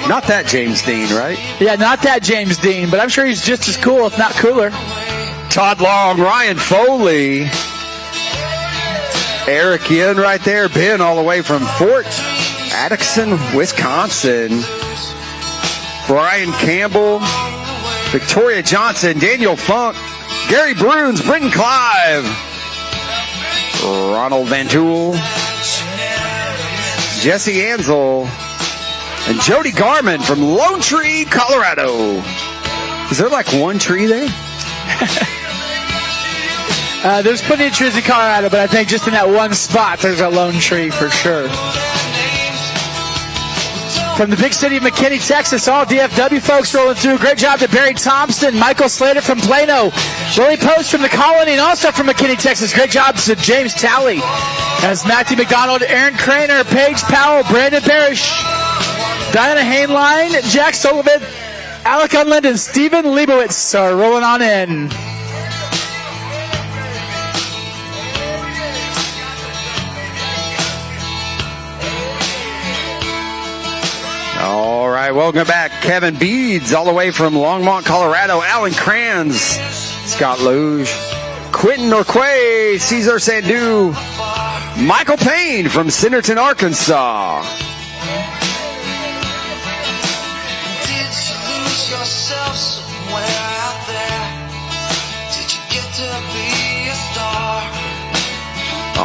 Not that James Dean, right? Yeah, not that James Dean, but I'm sure he's just as cool, if not cooler. Todd Long, Ryan Foley, Eric Yin right there, Ben all the way from Fort Atkinson, Wisconsin. Brian Campbell, Victoria Johnson, Daniel Funk, Gary Bruns, Britton Clive, Ronald Van Tool, Jesse Ansel, and Jody Garman from Lone Tree, Colorado. Is there like one tree there? There's plenty of trees in Colorado, but I think just in that one spot, there's a lone tree for sure. From the big city of McKinney, Texas, all DFW folks rolling through. Great job to Barry Thompson, Michael Slater from Plano, Willie Post from the Colony, and also from McKinney, Texas. Great job to James Talley, as Matthew McDonald, Aaron Craner, Paige Powell, Brandon Parrish, Diana Hainline, Jack Sullivan, Alec Unland, and Stephen Leibowitz are rolling on in. All right, welcome back. Kevin Beads, all the way from Longmont, Colorado. Alan Kranz, Scott Luge, Quentin Orquay, Cesar Sandu, Michael Payne from Centerton, Arkansas. Did you lose yourself somewhere out there? Did you get to be a star?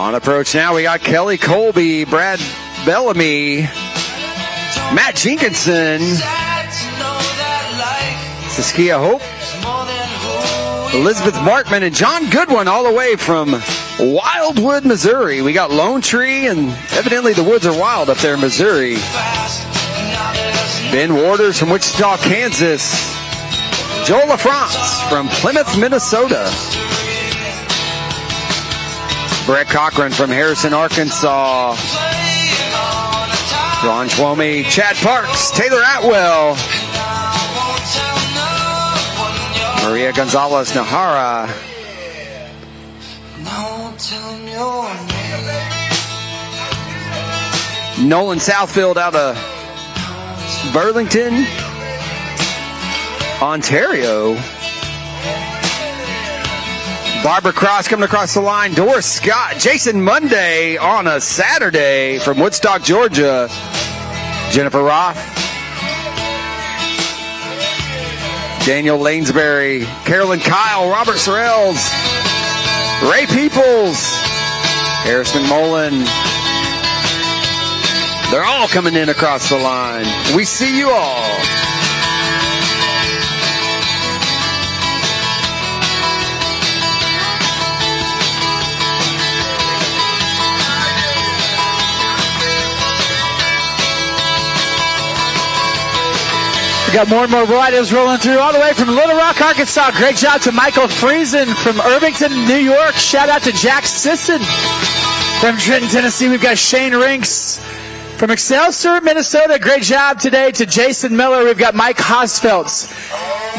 On approach now, we got Kelly Colby, Brad Bellamy, Matt Jenkinson, Saskia Hope, Elizabeth Markman, and John Goodwin all the way from Wildwood, Missouri. We got Lone Tree, and evidently the woods are wild up there in Missouri. Ben Waters from Wichita, Kansas. Joel LaFrance from Plymouth, Minnesota. Brett Cochran from Harrison, Arkansas. Ron Schwome, Chad Parks, Taylor Atwell, Maria Gonzalez Nahara, Nolan Southfield out of Burlington, Ontario. Barbara Cross coming across the line. Doris Scott, Jason Monday on a Saturday from Woodstock, Georgia. Jennifer Roth, Daniel Lanesbury, Carolyn Kyle, Robert Sorrells, Ray Peoples, Harrison McMullen. They're all coming in across the line. We see you all. Got more and more riders rolling through all the way from Little Rock, Arkansas. Great job to Michael Friesen from Irvington, New York. Shout out to Jack Sisson from Trenton, Tennessee. We've got Shane Rinks from Excelsior, Minnesota. Great job today to Jason Miller. We've got Mike Hosfeltz,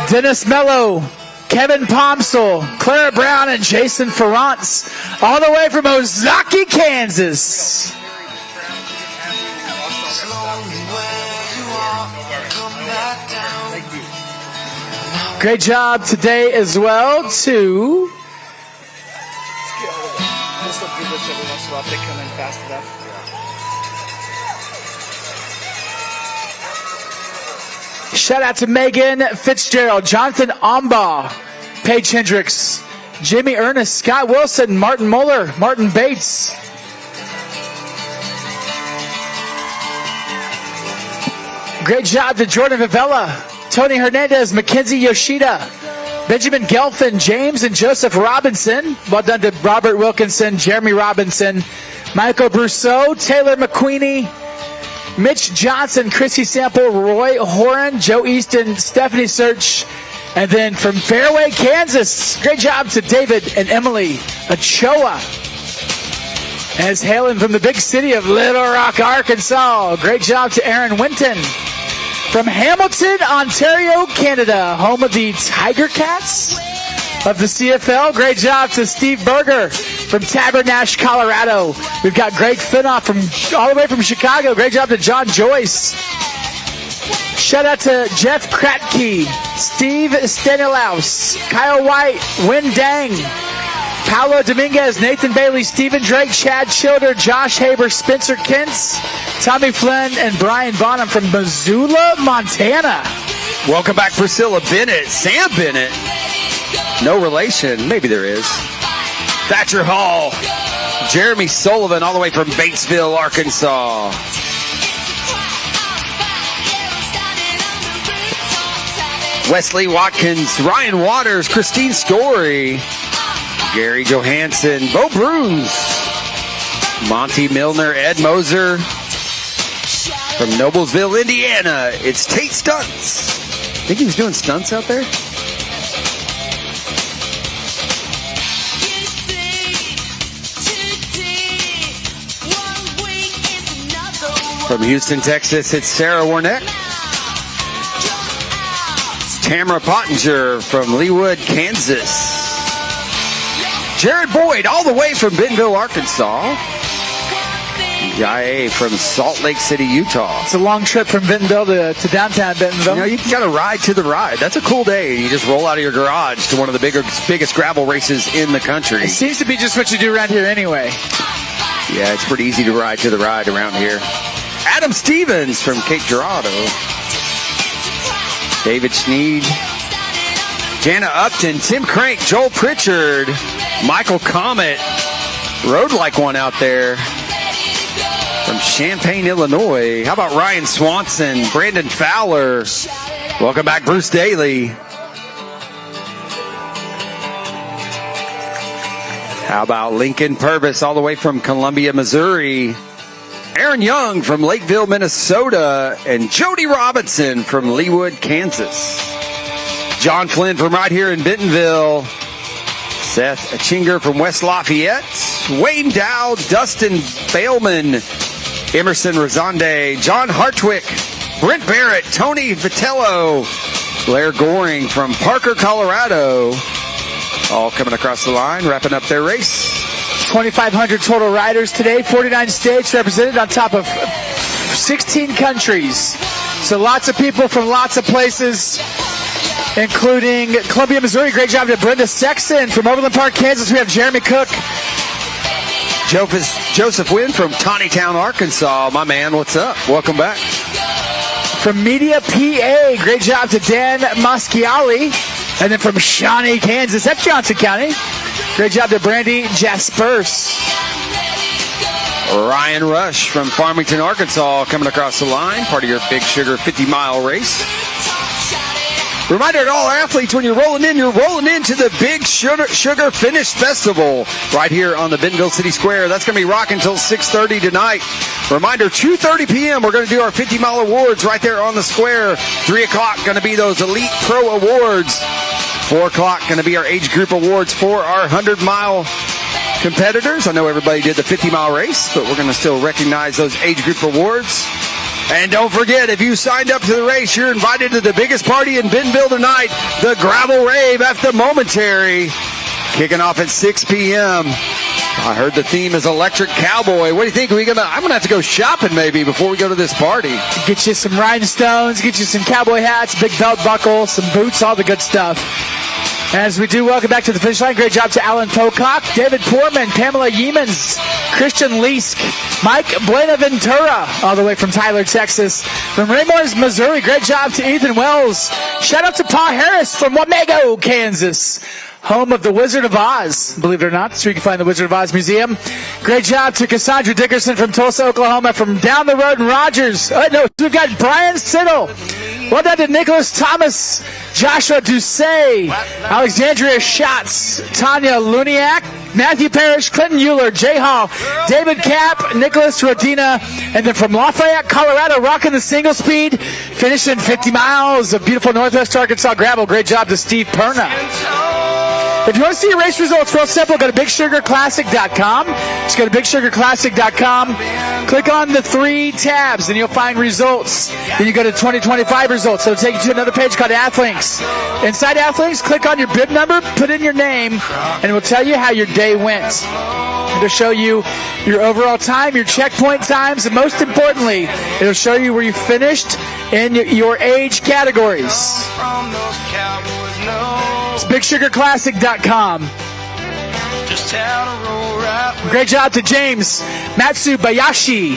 Dennis Mello, Kevin Pomsel, Clara Brown, and Jason Ferrance all the way from Ozaki, Kansas. Great job today as well to shout out to Megan Fitzgerald, Jonathan Ombaugh, Paige Hendricks, Jimmy Ernest, Scott Wilson, Martin Muller, Martin Bates. Great job to Jordan Vivella, Tony Hernandez, Mackenzie Yoshida, Benjamin Gelfin, James and Joseph Robinson. Well done to Robert Wilkinson, Jeremy Robinson, Michael Brousseau, Taylor McQueenie, Mitch Johnson, Chrissy Sample, Roy Horan, Joe Easton, Stephanie Search, and then from Fairway, Kansas, great job to David and Emily Ochoa. As hailing from the big city of Little Rock, Arkansas, great job to Aaron Winton. From Hamilton, Ontario, Canada, home of the Tiger Cats of the CFL. Great job to Steve Berger from Tabernash, Colorado. We've got Greg Finoff from all the way from Chicago. Great job to John Joyce. Shout out to Jeff Kratke, Steve Stanislaus, Kyle White, Win Dang, Paolo Dominguez, Nathan Bailey, Stephen Drake, Chad Schilder, Josh Haber, Spencer Kentz, Tommy Flynn, and Brian Bonham from Missoula, Montana. Welcome back, Priscilla Bennett, Sam Bennett. No relation. Maybe there is. Thatcher Hall. Jeremy Sullivan all the way from Batesville, Arkansas. Wesley Watkins, Ryan Waters, Christine Story, Gary Johansson, Bo Bruce, Monty Milner, Ed Moser from Noblesville, Indiana. It's Tate Stunts. I think he was doing stunts out there. From Houston, Texas, it's Sarah Warneck. Tamara Pottinger from Leawood, Kansas. Jared Boyd all the way from Bentonville, Arkansas. Yae from Salt Lake City, Utah. It's a long trip from Bentonville to downtown Bentonville. You know, you got to ride to the ride. That's a cool day. You just roll out of your garage to one of the biggest gravel races in the country. It seems to be just what you do around here anyway. Yeah, it's pretty easy to ride to the ride around here. Adam Stevens from Cape Girardeau. David Schneed. Jana Upton, Tim Crank, Joel Pritchard, Michael Comet. Rode like one out there. From Champaign, Illinois. How about Ryan Swanson, Brandon Fowler? Welcome back, Bruce Daly. How about Lincoln Purvis all the way from Columbia, Missouri? Aaron Young from Lakeville, Minnesota, and Jody Robinson from Leawood, Kansas. John Flynn from right here in Bentonville. Seth Chinger from West Lafayette. Wayne Dowd, Dustin Bailman, Emerson Rosande, John Hartwick, Brent Barrett, Tony Vitello, Blair Goring from Parker, Colorado. All coming across the line, wrapping up their race. 2,500 total riders today, 49 states represented on top of 16 countries. So lots of people from lots of places, including Columbia, Missouri. Great job to Brenda Sexton. From Overland Park, Kansas, we have Jeremy Cook. Joseph Wynn from Tawnytown, Arkansas. My man, what's up? Welcome back. From Media, PA, great job to Dan Moschiali. And then from Shawnee, Kansas, that's Johnson County. Great job to Brandy Jaspers. Ryan Rush from Farmington, Arkansas, coming across the line. Part of your Big Sugar 50-mile race. Reminder to all athletes, when you're rolling into the Big Sugar Finish Festival right here on the Bentonville City Square. That's going to be rocking until 6:30 tonight. Reminder, 2:30 p.m. we're going to do our 50-mile awards right there on the square. 3 o'clock going to be those Elite Pro Awards. 4 o'clock going to be our age group awards for our 100-mile competitors. I know everybody did the 50-mile race, but we're going to still recognize those age group awards. And don't forget, if you signed up to the race, you're invited to the biggest party in Bentonville tonight, the Gravel Rave at the Momentary, kicking off at 6 p.m. I heard the theme is Electric Cowboy. What do you think? I'm going to have to go shopping maybe before we go to this party. Get you some rhinestones, get you some cowboy hats, big belt buckle, some boots, all the good stuff. As we do, welcome back to the finish line. Great job to Alan Pocock, David Poorman, Pamela Yeamans, Christian Leask, Mike Buenaventura, all the way from Tyler, Texas. From Raymond, Missouri, great job to Ethan Wells. Shout out to Pa Harris from Wamego, Kansas, home of the Wizard of Oz, believe it or not. So you can find the Wizard of Oz Museum. Great job to Cassandra Dickerson from Tulsa, Oklahoma, from down the road in Rogers. We've got Brian Siddle. Well done to Nicholas Thomas, Joshua Doucet, Alexandria Schatz, Tanya Luniak, Matthew Parrish, Clinton Euler, Jay Hall, David Kapp, Nicholas Rodina, and then from Lafayette, Colorado, rocking the single speed, finishing 50 miles of beautiful Northwest Arkansas gravel. Great job to Steve Perna. If you want to see your race results, real simple, go to BigSugarClassic.com. Just go to BigSugarClassic.com. Click on the 3 tabs, and you'll find results. Then you go to 2025 results. It'll take you to another page called Athlinks. Inside Athlinks, click on your bib number, put in your name, and it will tell you how your day went. It'll show you your overall time, your checkpoint times, and most importantly, it'll show you where you finished in your age categories. From those cowboys know It's BigSugarClassic.com. just how to roll right with Great job to James Matsubayashi.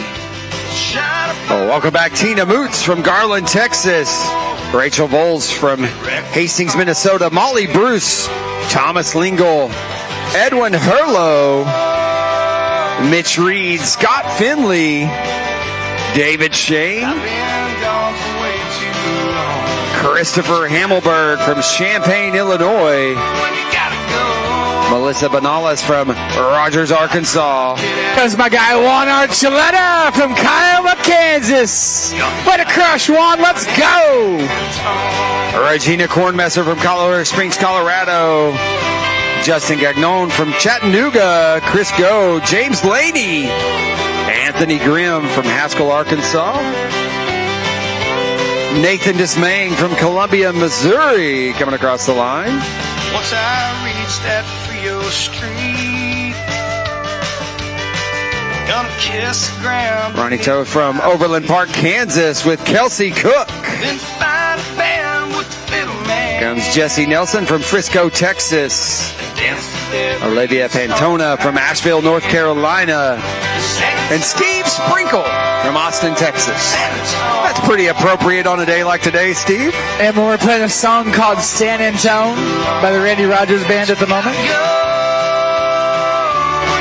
shine a Oh, welcome back, Tina Moots from Garland, Texas. Rachel Voles from Hastings, Minnesota. Molly Bruce, Thomas Lingle, Edwin Herlo, Mitch Reed, Scott Finley, David Shane, been gone for way too long. Christopher Hammelberg from Champaign, Illinois. When you gotta go, Melissa Banales from Rogers, Arkansas. There's my guy Juan Archuleta from Kiowa, Kansas. Way to crush, Juan. Let's go. Regina Kornmesser from Colorado Springs, Colorado. Justin Gagnon from Chattanooga. Chris Go. James Laney. Anthony Grimm from Haskell, Arkansas. Nathan Dismaying from Columbia, Missouri, coming across the line. once I reach that Frio Street, gonna kiss the ground. Ronnie Toe from Overland Park, Kansas, with Kelsey Cook. Then find a band with the fiddle man. Comes Jesse Nelson from Frisco, Texas. Dance to death. Olivia Pantona from Asheville, North Carolina. And Steve Sprinkle from Austin, Texas. That's pretty appropriate on a day like today, Steve. And we're playing a song called San Antone by the Randy Rogers Band at the moment. Go,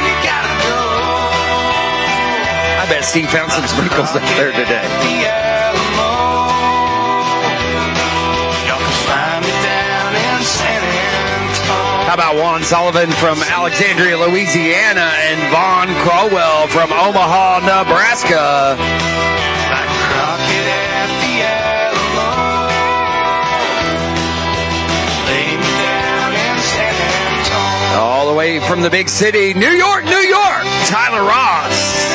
you gotta go. I bet Steve found some sprinkles up there today. The Alamo. Y'all can find me down in San Antone. How about Juan Sullivan from Alexandria, Louisiana, and Vaughn Crowell from Omaha, Nebraska. Like Crockett at the Alamo. Lay me down in San Antone. All the way from the big city, New York, New York, Tyler Ross.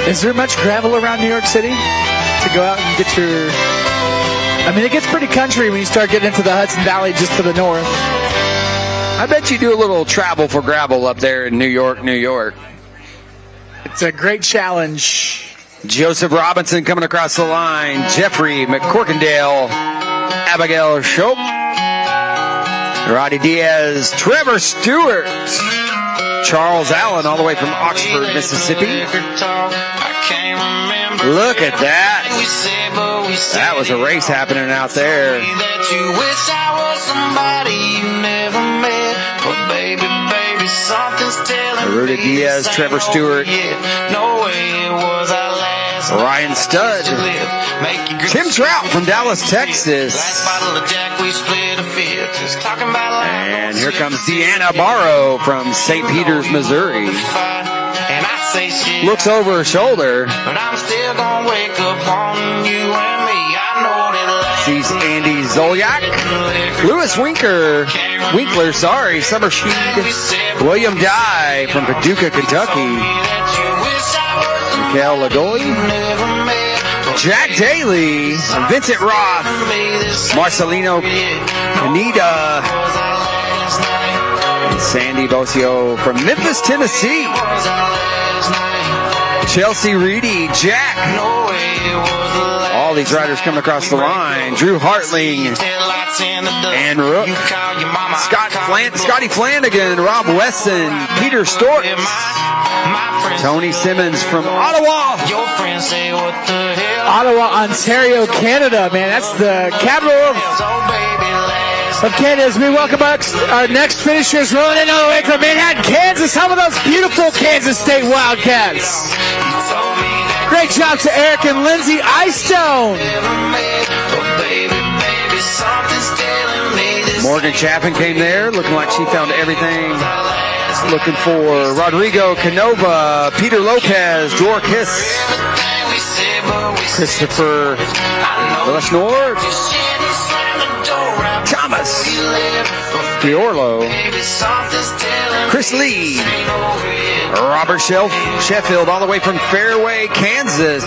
Is there much gravel around New York City to go out and get your... I mean, it gets pretty country when you start getting into the Hudson Valley just to the north. I bet you do a little travel for gravel up there in New York, New York. It's a great challenge. Joseph Robinson coming across the line. Jeffrey McCorkindale, Abigail Shope, Roddy Diaz, Trevor Stewart, Charles Allen, all the way from Oxford, Mississippi. Look at that. That was a race happening out there. That you wish I was somebody you never met. But baby, baby, something's telling Rudy me Diaz, this Trevor ain't Stewart. over yet. No way it was our last Ryan Studd. Make you Tim Trout from Dallas, Texas. Last bottle of Jack, we split a fifth. Just talking about life. And here comes Deanna Barrow from St. Peters, Missouri. And I say shit, Looks over her shoulder. but I'm still gonna wake up on you and me. I know that life Sees Andy Zolyak, Lewis Winkler, Summer Sheed, William Dye from Paducah, Kentucky, Mikhail Lagoy, Jack Daly, Vincent Roth, Marcelino Pineda, and Sandy Bocio from Memphis, Tennessee, Chelsea Reedy, Jack. All these riders coming across the line. Drew Hartling and Rook. Scotty Flanagan, Rob Wesson, Peter Stortz, Tony Simmons from Ottawa. Ottawa, Ontario, Canada, man. That's the capital of Canada. As we welcome our next finishers rolling in all the way from Manhattan, Kansas. Some of those beautiful Kansas State Wildcats. Great job to Eric and Lindsay Eyestone. Morgan Chapin came there, looking like she found everything. Looking for Rodrigo Canova, Peter Lopez, Dorcas, Christopher Lesnor, Thomas Fiorlo, Chris Lee, Robert Sheffield, all the way from Fairway, Kansas,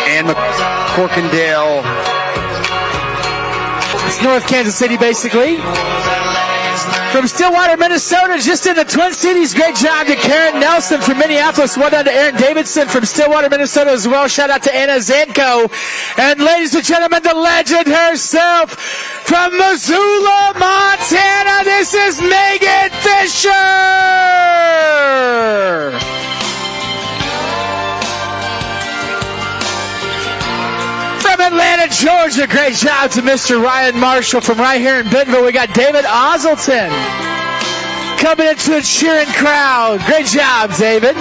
and McCorkindale. It's North Kansas City, basically. From Stillwater, Minnesota, just in the Twin Cities. Great job to Karen Nelson from Minneapolis. Well done to Aaron Davidson from Stillwater, Minnesota as well. Shout out to Anna Zanko. And ladies and gentlemen, the legend herself from Missoula, Montana. This is Megan Fisher. From Atlanta, Georgia, great job to Mr. Ryan Marshall. From right here in Bentonville, we got David Oselton coming into a cheering crowd. Great job, David.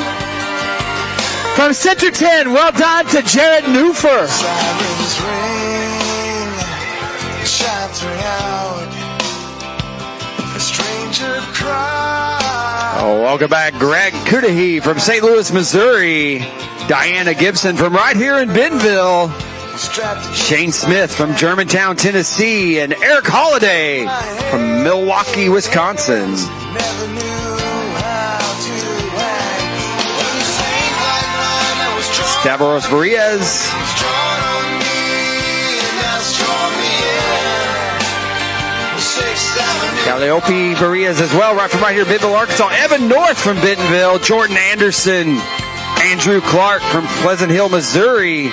From Centerton, well done to Jared Newfer. Sirens ring, shots ring out, a stranger cries. Oh, welcome back, Greg Cudahy from St. Louis, Missouri. Diana Gibson from right here in Bentonville. Shane Smith from Germantown, Tennessee, and Eric Holliday from Milwaukee, Wisconsin. Stavros Varias. Calliope Varias as well, right from right here in Bentonville, Arkansas. Evan North from Bentonville. Jordan Anderson. Andrew Clark from Pleasant Hill, Missouri.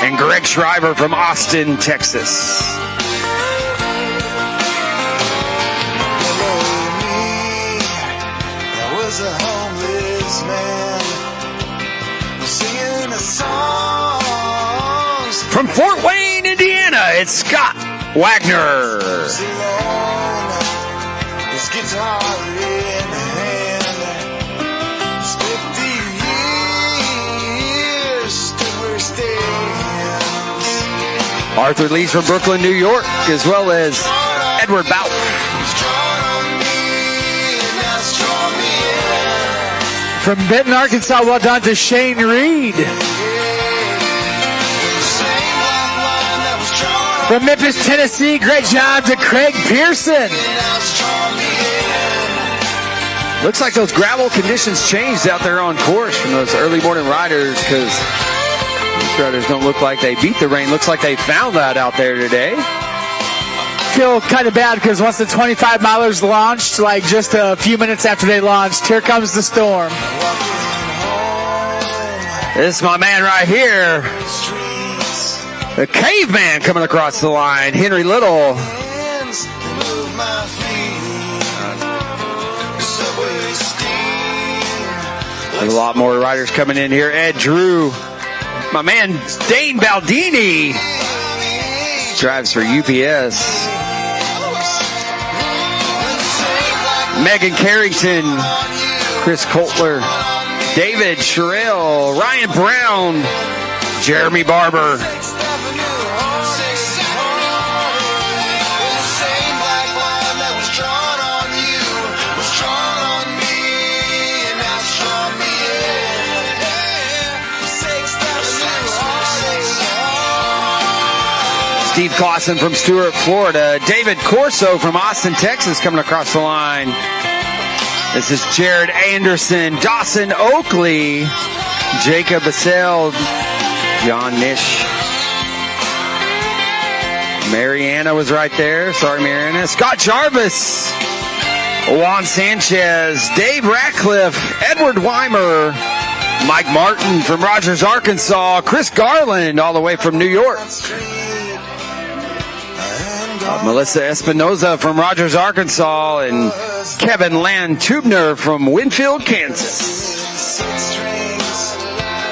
And Greg Shriver from Austin, Texas. There was a homeless man singing a song. From Fort Wayne, Indiana, it's Scott Wagner. His guitar in hand. 50 years stood where he stands. Arthur Lee's from Brooklyn, New York, as well as Edward Bout. From Benton, Arkansas, well done to Shane Reed. From Memphis, Tennessee, great job to Craig Pearson. Looks like those gravel conditions changed out there on course from those early morning riders, because these riders don't look like they beat the rain. Looks like they found that out there today. Feel kind of bad because once the 25 milers launched, like just a few minutes after they launched, here comes the storm. This is my man right here, the caveman coming across the line, Henry Little. There's a lot more riders coming in here. Ed Drew, my man Dane Baldini drives for UPS. Megan Carrington, Chris Coulter, David Sherrill, Ryan Brown, Jeremy Barber. Steve Clausen from Stuart, Florida. David Corso from Austin, Texas coming across the line. This is Jared Anderson, Dawson Oakley, Jacob Bassell, John Nish. Mariana was right there. Sorry, Mariana. Scott Jarvis, Juan Sanchez, Dave Ratcliffe, Edward Weimer, Mike Martin from Rogers, Arkansas, Chris Garland all the way from New York. Melissa Espinoza from Rogers, Arkansas, and Kevin Lantubner from Winfield, Kansas.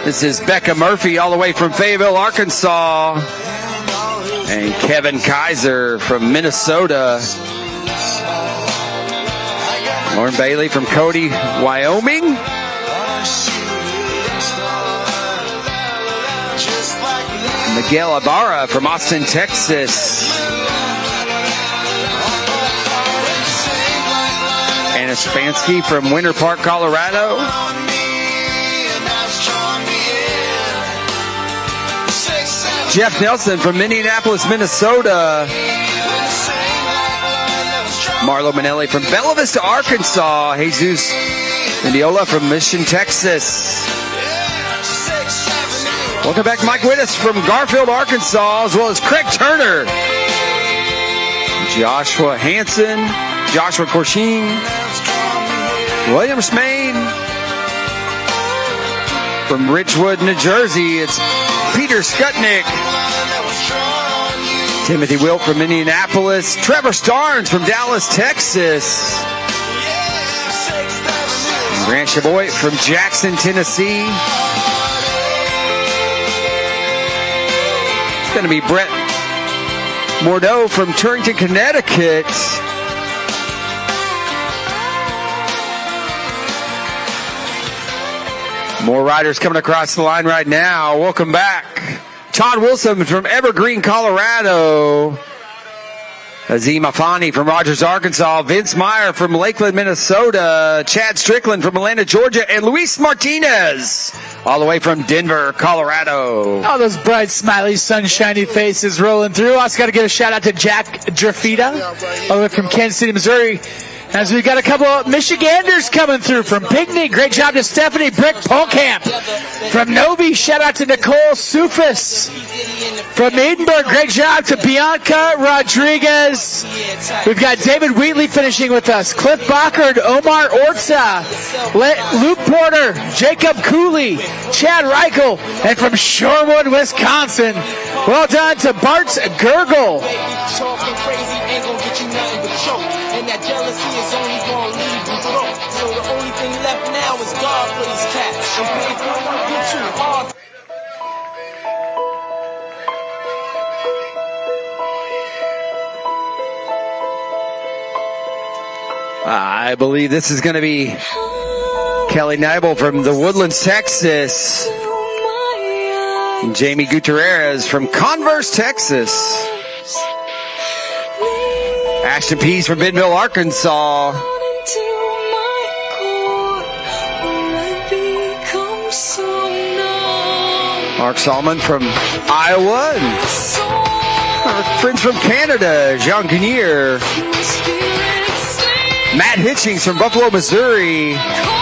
This is Becca Murphy all the way from Fayetteville, Arkansas, and Kevin Kaiser from Minnesota. Lauren Bailey from Cody, Wyoming. Miguel Ibarra from Austin, Texas. Anna Spansky from Winter Park, Colorado. Jeff Nelson from Minneapolis, Minnesota. Marlo Manelli from Bella Vista, Arkansas. Jesus Mendiola from Mission, Texas. Welcome back, Mike Wittis from Garfield, Arkansas, as well as Craig Turner. Joshua Hansen. Joshua Corshin, William Smain. From Richwood, New Jersey, it's Peter Skutnik. Timothy Wilt from Indianapolis. Trevor Starnes from Dallas, Texas. And Grant Chaboy from Jackson, Tennessee. It's going to be Brett Mordeaux from Torrington, Connecticut. More riders coming across the line right now. Welcome back. Todd Wilson from Evergreen, Colorado. Azim Afani from Rogers, Arkansas. Vince Meyer from Lakeland, Minnesota. Chad Strickland from Atlanta, Georgia. And Luis Martinez all the way from Denver, Colorado. All those bright, smiley, sunshiny faces rolling through. Also got to give a shout out to Jack Drafita all the way from Kansas City, Missouri. As we got a couple of Michiganders coming through from Pinckney. Great job to Stephanie Brick Polkamp. From Novi, shout out to Nicole Sufis. From Edinburgh, great job to Bianca Rodriguez. We've got David Wheatley finishing with us. Cliff Bockard, Omar Orza, Luke Porter, Jacob Cooley, Chad Reichel, and from Shorewood, Wisconsin. Well done to Bart Gergel. And that jealousy is only gonna leave you broke. So the only thing left now is God for these cats. And pray for them to get you hard. I believe this is going to be Kelly Nibel from the Woodlands, Texas. And Jamie Gutierrez from Converse, Texas. Ashton Pease from Bentonville, Arkansas. Mark Solomon from Iowa. And our friends from Canada, Jean Guinier. Matt Hitchings from Buffalo, Missouri.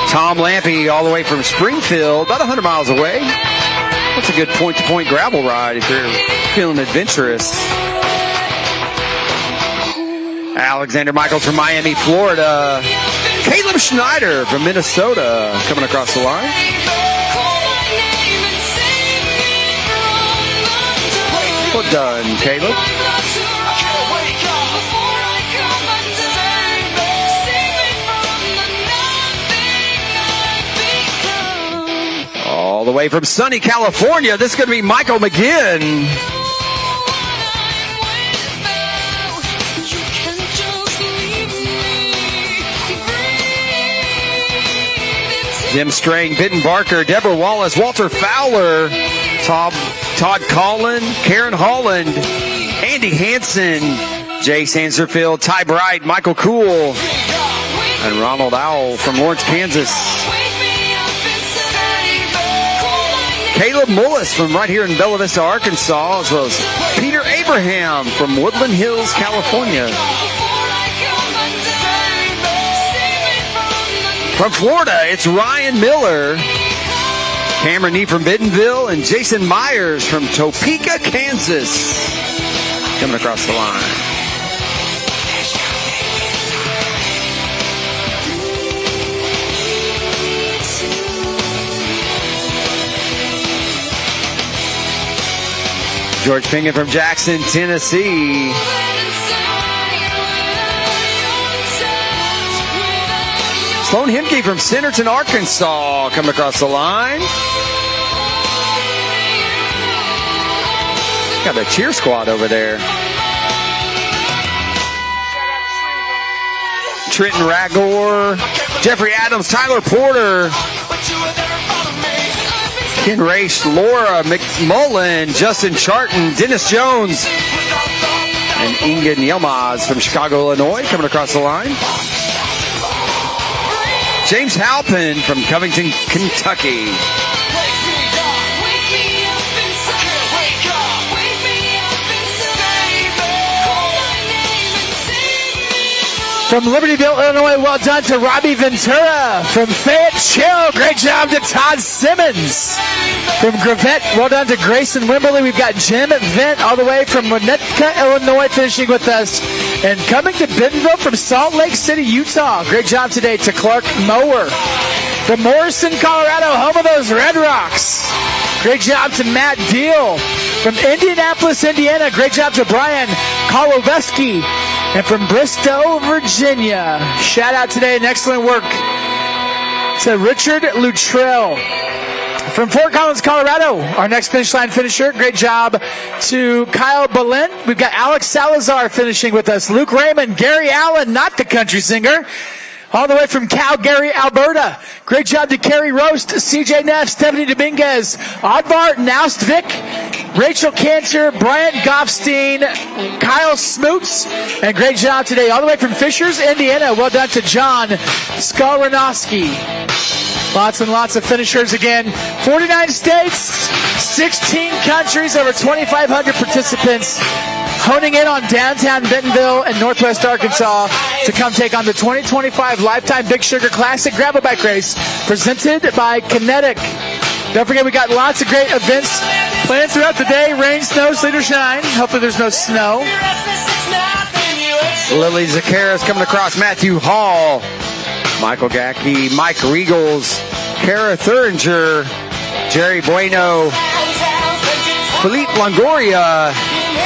Tom Lampy all the way from Springfield, about 100 miles away. That's a good point-to-point gravel ride if you're feeling adventurous. Alexander Michaels from Miami, Florida. Caleb Schneider from Minnesota coming across the line. Well done, Caleb. All the way from sunny California, this is going to be Michael McGinn. Jim Strang, Benton Barker, Deborah Wallace, Walter Fowler, Todd Collin, Karen Holland, Andy Hansen, Jay Sanserfield, Ty Bright, Michael Cool, and Ronald Owl from Lawrence, Kansas. Caleb Mullis from right here in Bella Vista, Arkansas, as well as Peter Abraham from Woodland Hills, California. From Florida, it's Ryan Miller, Cameron Nee from Bentonville, and Jason Myers from Topeka, Kansas, coming across the line. George Pingan from Jackson, Tennessee. Sloan Hemke from Centerton, Arkansas, coming across the line. Got a cheer squad over there. Trenton Ragor, Jeffrey Adams, Tyler Porter, Ken Race, Laura McMullen, Justin Charton, Dennis Jones, and Inga Yilmaz from Chicago, Illinois, coming across the line. James Halpin from Covington, Kentucky. From Libertyville, Illinois, well done to Robbie Ventura. From Fayette Chill, great job to Todd Simmons. From Gravette, well done to Grayson Wimberly. We've got Jim Vent all the way from Winnetka, Illinois, finishing with us. And coming to Bentonville from Salt Lake City, Utah. Great job today to Clark Mower. From Morrison, Colorado, home of those Red Rocks. Great job to Matt Deal. From Indianapolis, Indiana, great job to Brian Koloveski. And from Bristow, Virginia, shout out today and excellent work to Richard Luttrell. From Fort Collins, Colorado, our next finish line finisher, great job to Kyle Belen. We've got Alex Salazar finishing with us. Luke Raymond, Gary Allen, not the country singer, all the way from Calgary, Alberta. Great job to Kerry Roast, CJ Neff, Stephanie Dominguez, Oddvar Naustvik, Rachel Cantor, Bryant Goffstein, Kyle Smoots, and great job today all the way from Fishers, Indiana. Well done to John Skolranowski. Lots and lots of finishers again. 49 states, 16 countries, over 2,500 participants honing in on downtown Bentonville and Northwest Arkansas to come take on the 2025 Lifetime Big Sugar Classic Gravel Bike Race presented by Kenetik. Don't forget, we got lots of great events planned throughout the day. Rain, snow, sleet, or shine. Hopefully there's no snow. Lily Zakaris coming across, Matthew Hall, Michael Gackey, Mike Regals, Kara Thuringer, Jerry Bueno, Philippe Longoria,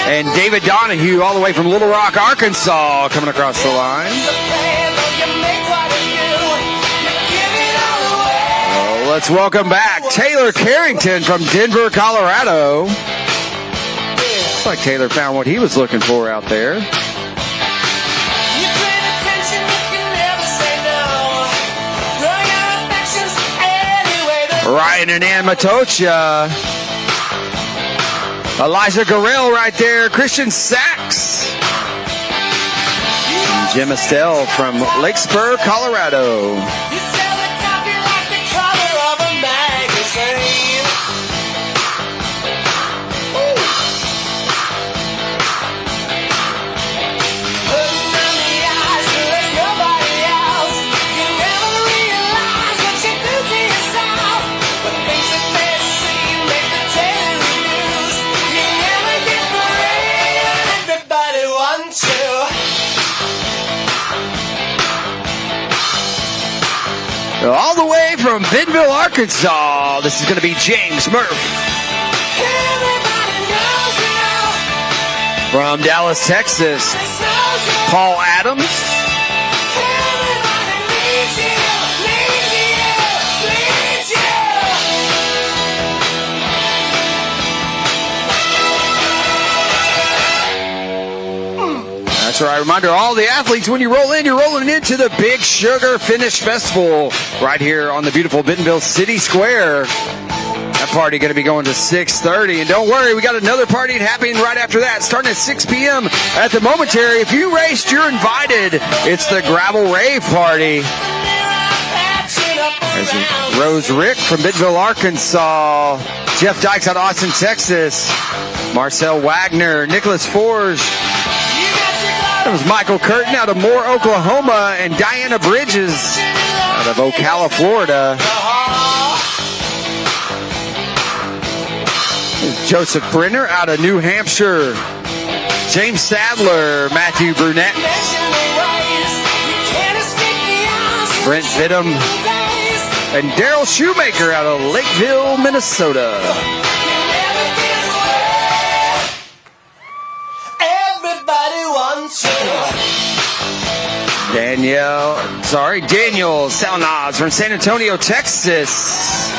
and David Donahue all the way from Little Rock, Arkansas, coming across the line. Oh, let's welcome back Taylor Carrington from Denver, Colorado. Looks like Taylor found what he was looking for out there. Ryan and Ann Matocha. Elijah Gorell right there. Christian Sachs. And Jim Estelle from Lake Spur, Colorado. All the way from Bentonville, Arkansas, this is going to be James Murph. From Dallas, Texas, Paul Adams. That's right. Reminder, all the athletes, when you roll in, you're rolling into the Big Sugar Finish Festival right here on the beautiful Bentonville City Square. That party going to be going to 6:30. And don't worry, we got another party happening right after that, starting at 6 p.m. at the Momentary. If you raced, you're invited. It's the Gravel Rave Party. There's Rose Rick from Bentonville, Arkansas. Jeff Dykes out of Austin, Texas. Marcel Wagner, Nicholas Forge. That was Michael Curtin out of Moore, Oklahoma, and Diana Bridges out of Ocala, Florida. Joseph Brenner out of New Hampshire. James Sadler, Matthew Brunette. Brent Vidham. And Daryl Shoemaker out of Lakeville, Minnesota. Daniel Salnaz from San Antonio, Texas.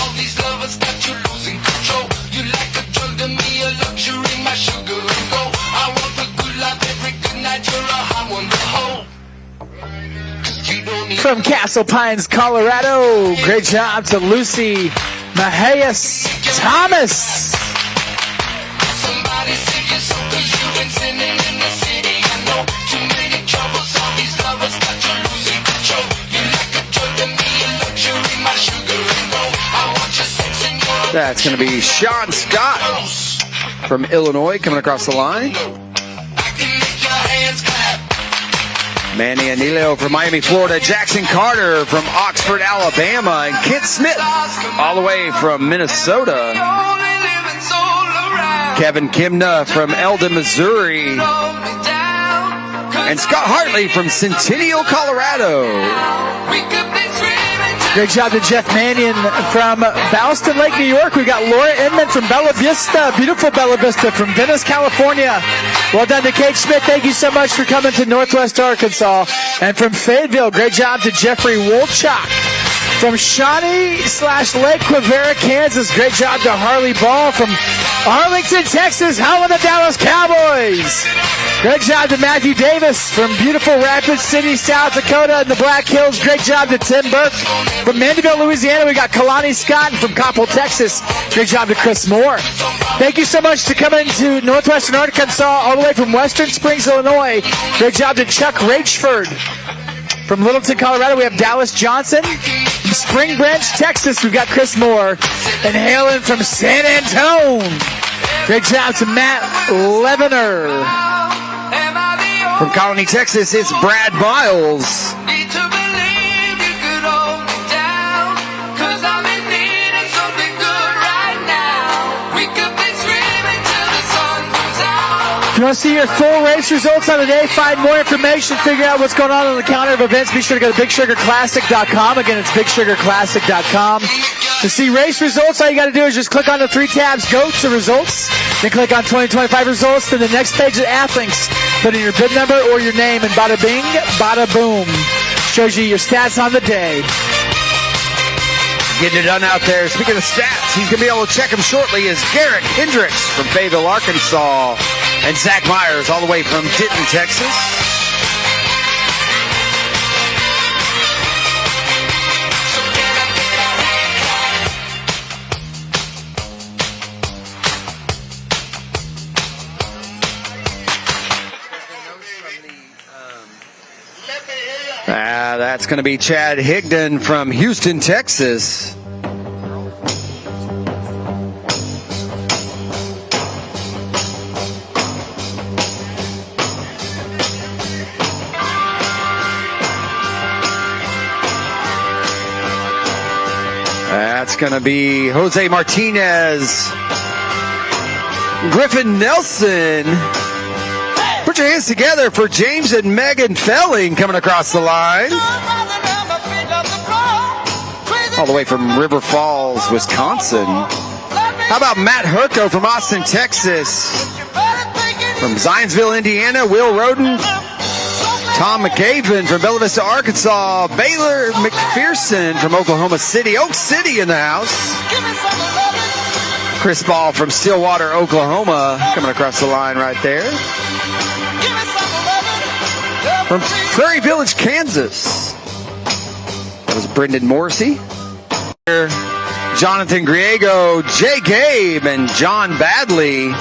All these lovers got you losing. from Castle Pines, Colorado. Great job to Lucy Mahias Thomas. That's going to be Sean Scott from Illinois coming across the line. Manny Anilio from Miami, Florida. Jackson Carter from Oxford, Alabama. And Kent Smith all the way from Minnesota. Kevin Kimna from Eldon, Missouri. And Scott Hartley from Centennial, Colorado. Great job to Jeff Mannion from Ballston Lake, New York. We got Laura Inman from Bella Vista, beautiful Bella Vista from Venice, California. Well done to Kate Schmidt. Thank you so much for coming to Northwest Arkansas. And from Fayetteville, great job to Jeffrey Wolchok. From Shawnee/Lake Quivira, Kansas, great job to Harley Ball from Arlington, Texas, home of the Dallas Cowboys. Great job to Matthew Davis from beautiful Rapid City, South Dakota in the Black Hills. Great job to Tim Burke from Mandeville, Louisiana. We got Kalani Scott from Coppell, Texas. Great job to Chris Moore. Thank you so much to coming to Northwestern Arkansas all the way from Western Springs, Illinois. Great job to Chuck Rachford. From Littleton, Colorado, we have Dallas Johnson. From Spring Branch, Texas, we've got Chris Moore. And hailing from San Antone, great job to Matt Levener. From Colony, Texas, it's Brad Miles. If you want to see your full race results on the day, find more information, figure out what's going on the calendar of events, be sure to go to BigSugarClassic.com. Again, it's BigSugarClassic.com. To see race results, all you got to do is just click on the three tabs, go to results, then click on 2025 results, then the next page of Athlinks. Put in your bid number or your name, and bada bing, bada boom. Shows you your stats on the day. Getting it done out there. Speaking of stats, he's going to be able to check them shortly, is Garrett Hendricks from Fayetteville, Arkansas. And Zach Myers all the way from Denton, Texas. That's going to be Chad Higdon from Houston, Texas. That's going to be Jose Martinez. Griffin Nelson. Put your hands together for James and Megan Felling coming across the line. All the way from River Falls, Wisconsin. How about Matt Herco from Austin, Texas? From Zionsville, Indiana, Will Roden. Tom McGavin from Bella Vista, Arkansas. Baylor McPherson from Oklahoma City. Oak City in the house. Chris Ball from Stillwater, Oklahoma, coming across the line right there. From Prairie Village, Kansas, that was Brendan Morrissey. Jonathan Griego, Jay Gabe, and John Badley.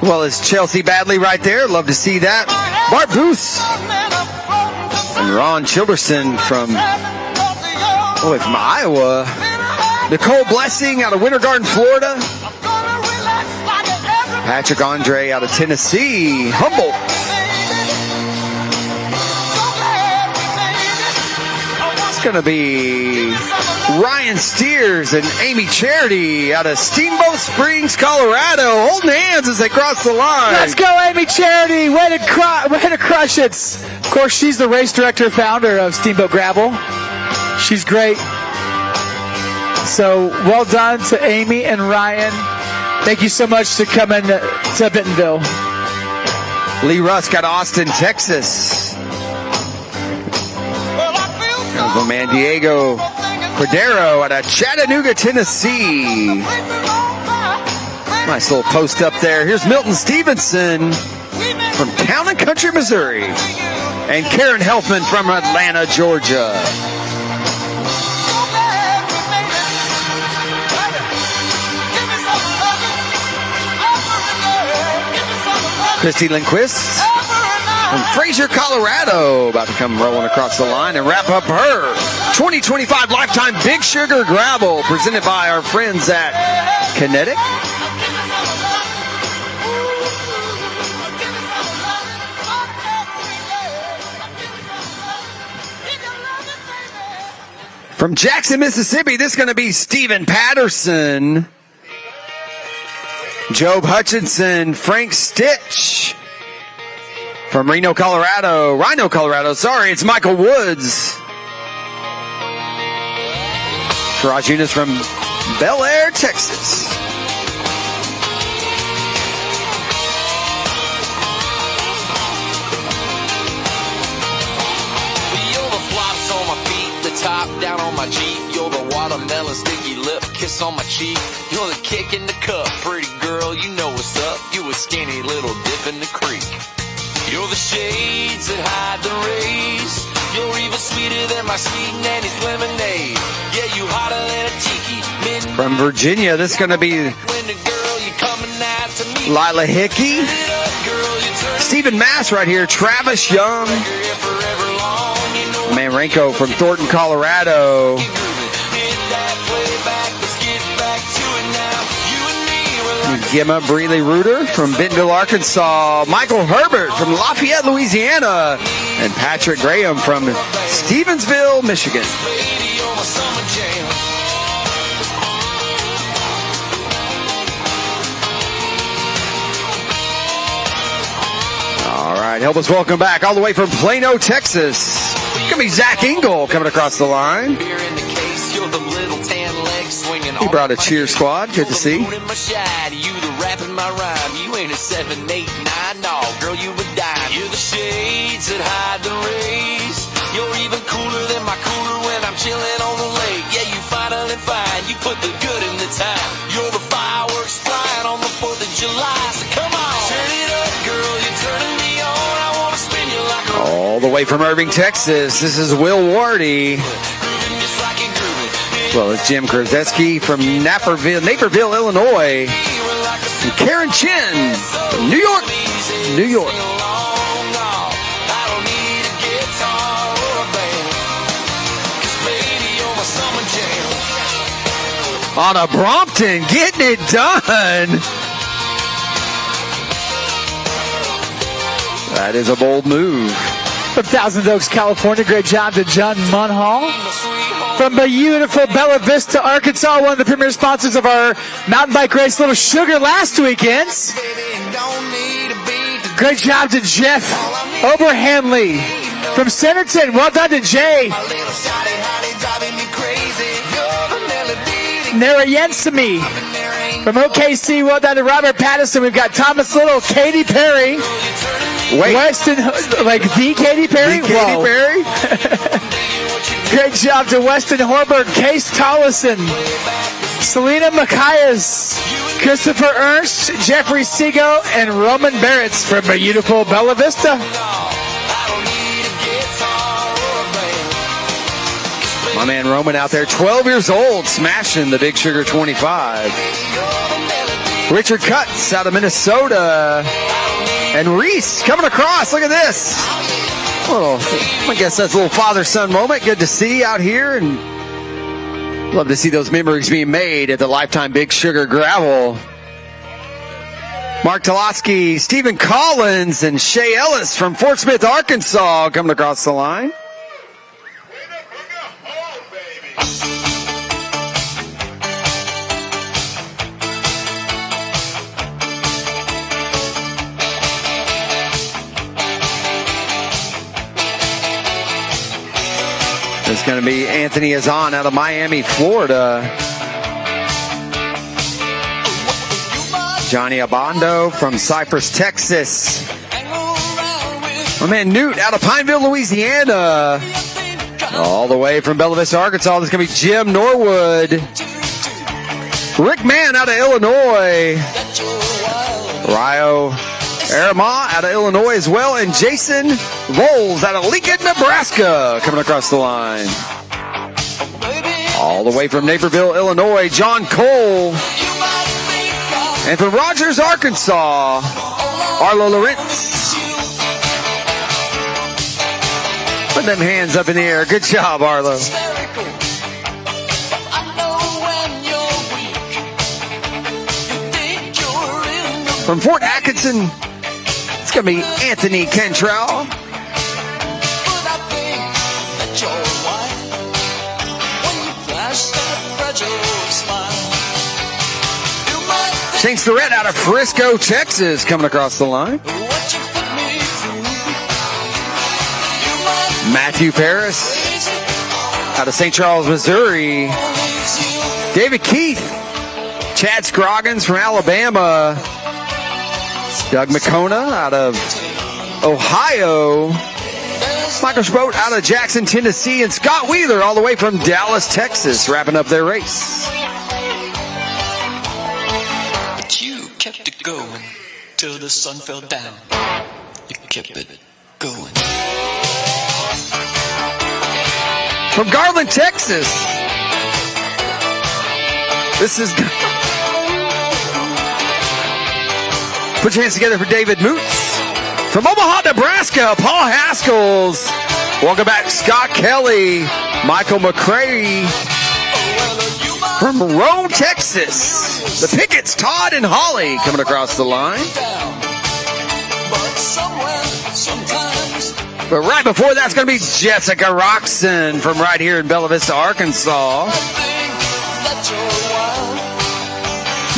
Well, as Chelsea Badley right there. Love to see that. Bart Booth and Ron Childerson from Iowa. Nicole Blessing out of Winter Garden, Florida. Patrick Andre out of Tennessee. Humboldt. It's going to be Ryan Steers and Amy Charity out of Steamboat Springs, Colorado. Holding hands as they cross the line. Let's go, Amy Charity. Way to crush it. Of course, she's the race director, founder of Steamboat Gravel. She's great. So well done to Amy and Ryan. Thank you so much for coming to Bentonville. Lee Rusk out of Austin, Texas. My man Diego Cordero out of Chattanooga, Tennessee. Nice little post up there. Here's Milton Stevenson from Town and Country, Missouri. And Karen Helfman from Atlanta, Georgia. Christy Lindquist from Fraser, Colorado, about to come rolling across the line and wrap up her 2025 Lifetime Big Sugar Gravel, presented by our friends at Kenetik. From Jackson, Mississippi, this is going to be Stephen Patterson, Job Hutchinson, Frank Stitch. From Rhino, Colorado, it's Michael Woods. Garage Eunice from Bel Air, Texas. You're the flops on my feet, the top down on my Jeep. You're the watermelon sticky lip, kiss on my cheek. You're the kick in the cup, pretty girl, you know what's up. You a skinny little dip in the creek. You're the shades that hide the rays. You're even sweeter than my sweet nanny's lemonade. Yeah, you hotter than a tiki. From Virginia, this is going to be Lila Hickey, Stephen Mass right here, Travis Young, Manrenko from Thornton, Colorado. Gemma Breeley Reuter from Bentonville, Arkansas. Michael Herbert from Lafayette, Louisiana. And Patrick Graham from Stevensville, Michigan. All right, help us welcome back all the way from Plano, Texas. It's going to be Zach Engel coming across the line. He brought a cheer squad. Good to see. You the rapping my rhyme. You ain't a 7, 8, 9. No, girl, you a dime. You're the shades that hide the rays. You're even cooler than my cooler when I'm chilling on the lake. Yeah, you finer than fine. You put the good in the time. You're the fireworks flying on the 4th of July. So come on, turn it up, girl. You're turning me on. I want to spin you like a all the way from Irving, Texas. This is Will Wardy. Well, it's Jim Kraszewski from Naperville, Illinois. And Karen Chin from New York, New York. On a Brompton, getting it done. That is a bold move. From Thousand Oaks, California, great job to John Munhall. From beautiful Bella Vista, Arkansas, one of the premier sponsors of our mountain bike race, Little Sugar, last weekend. Great job to Jeff Oberhanley. From Centerton, well done to Jay Narayensamy. From OKC, well done to Robert Patterson. We've got Thomas Little, Katy Perry. Wait. Weston, like the Katy Perry? The Katy Perry? Great job to Weston Horberg, Case Tollison, Selena Macias, Christopher Ernst, Jeffrey Seago, and Roman Barretts from beautiful Bella Vista. My man Roman out there, 12 years old, smashing the Big Sugar 25. Richard Cutts out of Minnesota. And Reese coming across. Look at this. Well, I guess that's a little father-son moment. Good to see out here, and love to see those memories being made at the Lifetime Big Sugar Gravel. Mark Tolotsky, Stephen Collins, and Shay Ellis from Fort Smith, Arkansas coming across the line. It's going to be Anthony Azan out of Miami, Florida. Johnny Abondo from Cypress, Texas. My man Newt out of Pineville, Louisiana. All the way from Bella Vista, Arkansas, this is going to be Jim Norwood. Rick Mann out of Illinois. Arama out of Illinois as well, and Jason Voles out of Lincoln, Nebraska, coming across the line. All the way from Naperville, Illinois, John Cole. And from Rogers, Arkansas, Arlo Lawrence. Put them hands up in the air. Good job, Arlo. From Fort Atkinson, it's going to be Anthony Cantrell. Saints Lorette out of Frisco, Texas, coming across the line. Matthew Paris out of St. Charles, Missouri. David Keith. Chad Scroggins from Alabama. Doug McCona out of Ohio. Michael Schroet out of Jackson, Tennessee. And Scott Wheeler all the way from Dallas, Texas, wrapping up their race. But you kept it going till the sun fell down. You kept it going. From Garland, Texas. This is... Put your hands together for David Moots. From Omaha, Nebraska, Paul Haskell's. Welcome back, Scott Kelly. Michael McCray. From Rome, Texas. The Pickets, Todd and Holly, coming across the line. But right before that's going to be Jessica Roxon from right here in Bella Vista, Arkansas.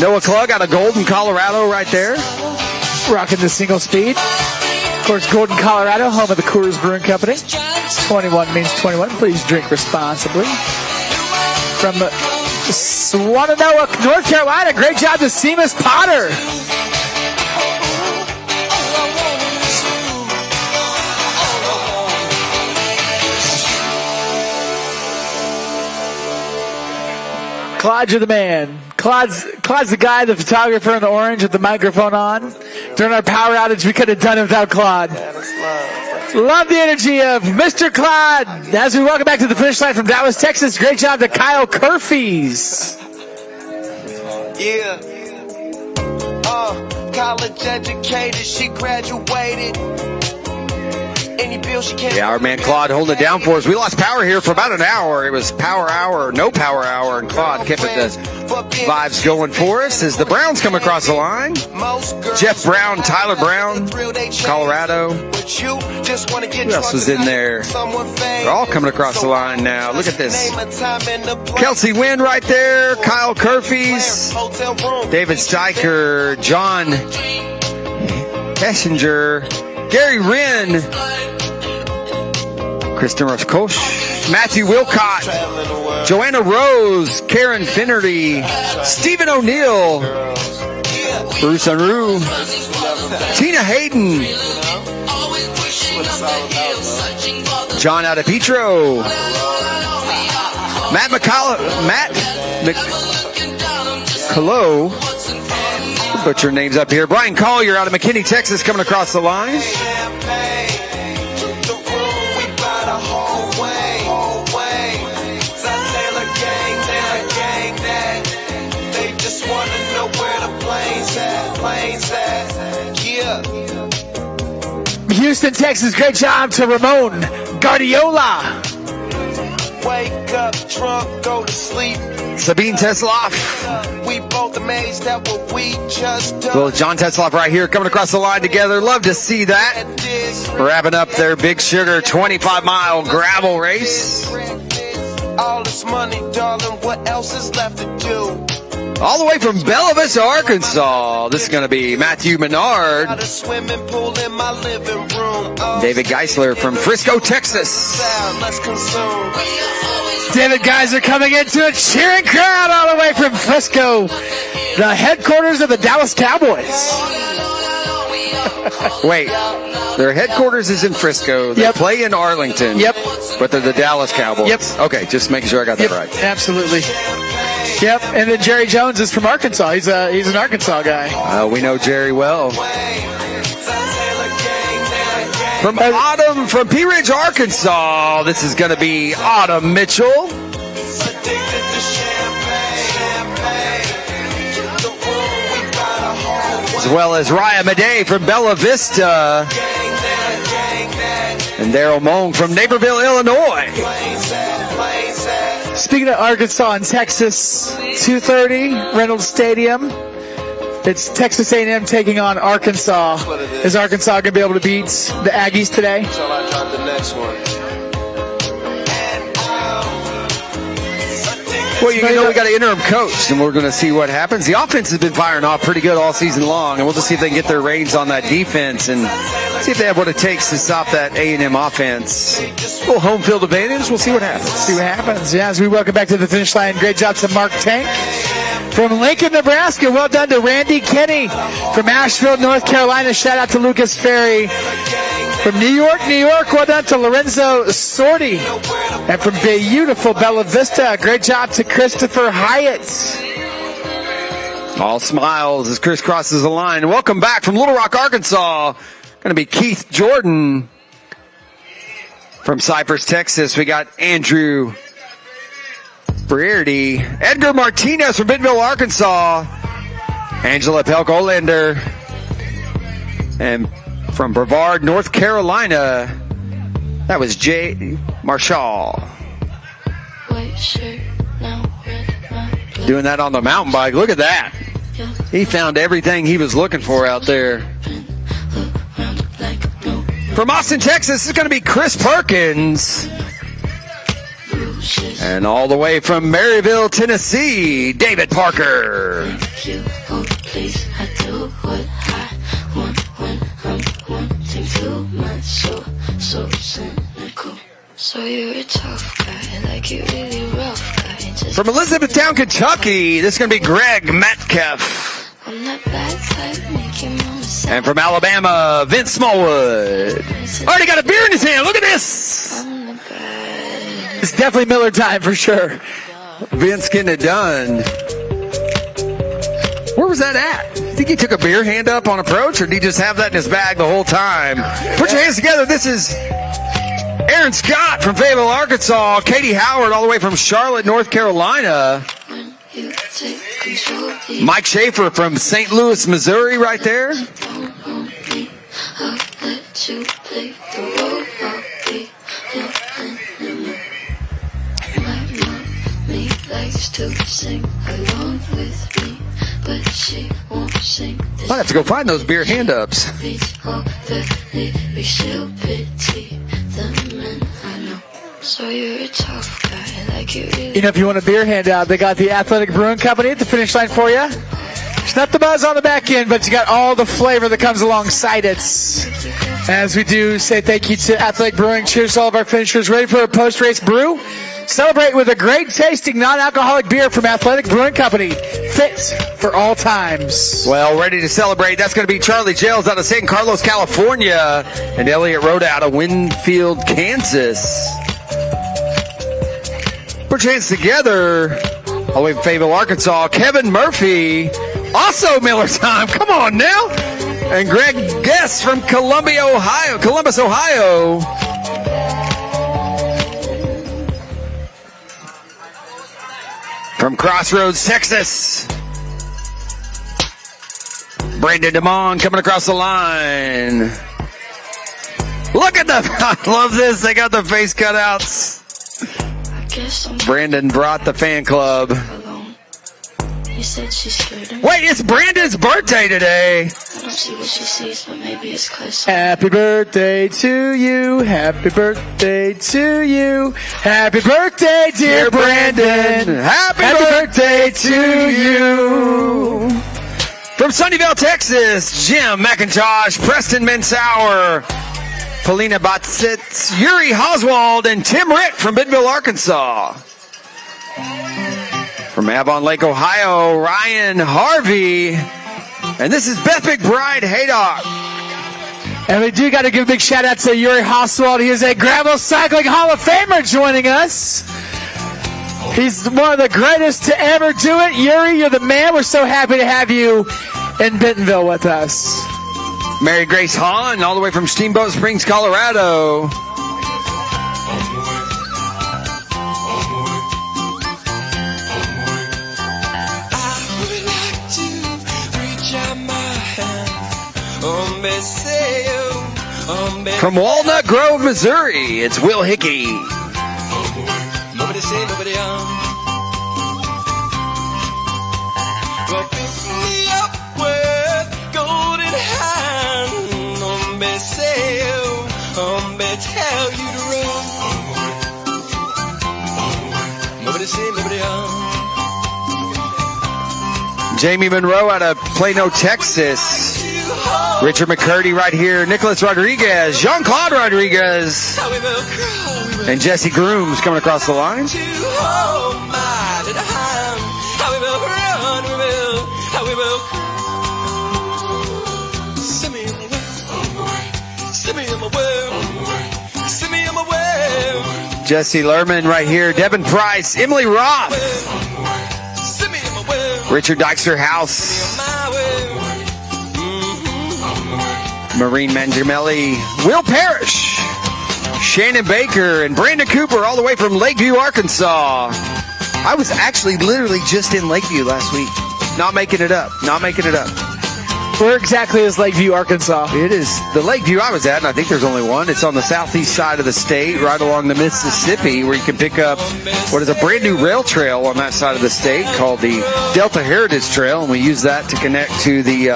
Noah Klug out of Golden, Colorado right there. Rocking the single speed. Of course, Golden, Colorado, home of the Coors Brewing Company. 21 means 21. Please drink responsibly. From Swannanoa, North Carolina, great job to Seamus Potter. Claude, you're the man. Claude's the guy, the photographer in the orange with the microphone on. During our power outage, we could have done it without Claude. Love the energy of Mr. Claude. As we welcome back to the finish line from Dallas, Texas, great job to Kyle Kerfies. Yeah. College educated, she graduated. Yeah, our man Claude holding it down for us. We lost power here for about an hour. It was power hour, no power hour, and Claude kept the vibes going for us as the Browns come across the line. Jeff Brown, Tyler Brown, Colorado. Who else was in there? They're all coming across the line now. Look at this. Kelsey Wynn right there, Kyle Kerfies, David Steicher, John Hessinger, Gary Wren, Kristen Ruskosh, Matthew Wilcott, Joanna Rose, Karen Finnerty, Stephen O'Neill, Bruce Unruh, Tina Hayden, John Adepetro, Matt McCullough, put your names up here. Brian Collier out of McKinney, Texas, coming across the line. Houston, Texas, great job to Ramon Guardiola. Wake up, drunk, go to sleep. Sabine Tesloff. We both amazed at what we just done. Well, John Tesloff right here coming across the line together. Love to see that. Wrapping up their Big Sugar 25-mile gravel race. All this money, darling, what else is left to do? All the way from Bella Vista, Arkansas. This is going to be Matthew Menard. David Geisler from Frisco, Texas. David Geisler coming into a cheering crowd all the way from Frisco, the headquarters of the Dallas Cowboys. Wait, their headquarters is in Frisco. They play in Arlington. Yep. But they're the Dallas Cowboys. Yep. Okay, just making sure I got that right. Absolutely. Yep, and then Jerry Jones is from Arkansas. He's an Arkansas guy. We know Jerry well. From Autumn, from Pea Ridge, Arkansas, this is going to be Autumn Mitchell. As well as Raya Madej from Bella Vista. And Daryl Moan from Naperville, Illinois. Speaking of Arkansas and Texas, 2:30, Reynolds Stadium. It's Texas A&M taking on Arkansas. Is Arkansas going to be able to beat the Aggies today? Until I drop the next one. Well, you know we got an interim coach, and we're going to see what happens. The offense has been firing off pretty good all season long, and we'll just see if they can get their reins on that defense and see if they have what it takes to stop that A&M offense. A little home field advantage. We'll see what happens. See what happens. Yeah, as we welcome back to the finish line. Great job to Mark Tank from Lincoln, Nebraska. Well done to Randy Kenny from Asheville, North Carolina. Shout out to Lucas Ferry from New York, New York. Well done to Lorenzo Sordi. And from beautiful Bella Vista, great job to Christopher Hyatt. All smiles as Chris crosses the line. Welcome back from Little Rock, Arkansas. Going to be Keith Jordan. From Cypress, Texas, we got Andrew Breardy. Edgar Martinez from Bentonville, Arkansas. Angela Pelk-Olander. And from Brevard, North Carolina, that was Jay Marshall. Doing that on the mountain bike. Look at that. He found everything he was looking for out there. From Austin, Texas, this is going to be Chris Perkins. And all the way from Maryville, Tennessee, David Parker. So you're a tough guy, like you're really rough guy. From Elizabethtown, Kentucky, this is going to be Greg Metcalf. I'm that bad type, make your mama sad. And from Alabama, Vince Smallwood. Already got a beer in his hand. Look at this. I'm the bad. It's definitely Miller time for sure. Vince getting it done. Where was that at? Think he took a beer hand up on approach, or did he just have that in his bag the whole time? Put your hands together. This is Aaron Scott from Fayetteville, Arkansas. Katie Howard all the way from Charlotte, North Carolina. Mike Schaefer from St. Louis, Missouri right there. Might have to go find those beer hand-ups. So you're a tough guy, like you really. You know, if you want a beer handout, they got the Athletic Brewing Company at the finish line for you. It's not the buzz on the back end, but you got all the flavor that comes alongside it. As we do say thank you to Athletic Brewing. Cheers to all of our finishers ready for a post-race brew. Celebrate with a great tasting non-alcoholic beer from Athletic Brewing Company. Fit for all times. Well, ready to celebrate. That's going to be Charlie Jails out of San Carlos, California, and Elliot Rhoda out of Winfield, Kansas. Put your hands together. All the way from Fayetteville, Arkansas, Kevin Murphy. Also Miller time. Come on now. And Greg Guest from Columbus, Ohio. From Crossroads, Texas. Brandon DeMond coming across the line. Look at I love this. They got the face cutouts. Brandon brought the fan club. You said she's scared of me. Wait, it's Brandon's birthday today. I don't see what she sees, but maybe it's close. Happy birthday to you. Happy birthday to you. Happy birthday, dear Brandon. Happy birthday to you. From Sunnyvale, Texas, Jim McIntosh, Preston Mensauer, Polina Batsitz, Yuri Oswald, and Tim Ritt from Bentonville, Arkansas. From Avon Lake, Ohio, Ryan Harvey. And this is Beth McBride Haydock. And we do got to give a big shout out to Yuri Oswald. He is a gravel cycling Hall of Famer joining us. He's one of the greatest to ever do it. Yuri, you're the man. We're so happy to have you in Bentonville with us. Mary Grace Hahn, all the way from Steamboat Springs, Colorado. From Walnut Grove, Missouri, it's Will Hickey. Nobody say, nobody Well, pick me up with golden hand. Hombre say, hombre tell you to run. Nobody say, nobody Jamie Monroe out of Plano, Texas. Richard McCurdy right here. Nicholas Rodriguez. Jean-Claude Rodriguez. And Jesse Grooms coming across the line. Jesse Lerman right here. Devin Price. Emily Roth. Richard Dykstra House. Maureen Mangiamelli. Will Parrish. Shannon Baker and Brandon Cooper all the way from Lakeview, Arkansas. I was actually literally just in Lakeview last week. Not making it up. Not making it up. Where exactly is Lakeview, Arkansas? It is the Lakeview I was at, and I think there's only one. It's on the southeast side of the state, right along the Mississippi, where you can pick up what is a brand new rail trail on that side of the state called the Delta Heritage Trail, and we use that to connect to the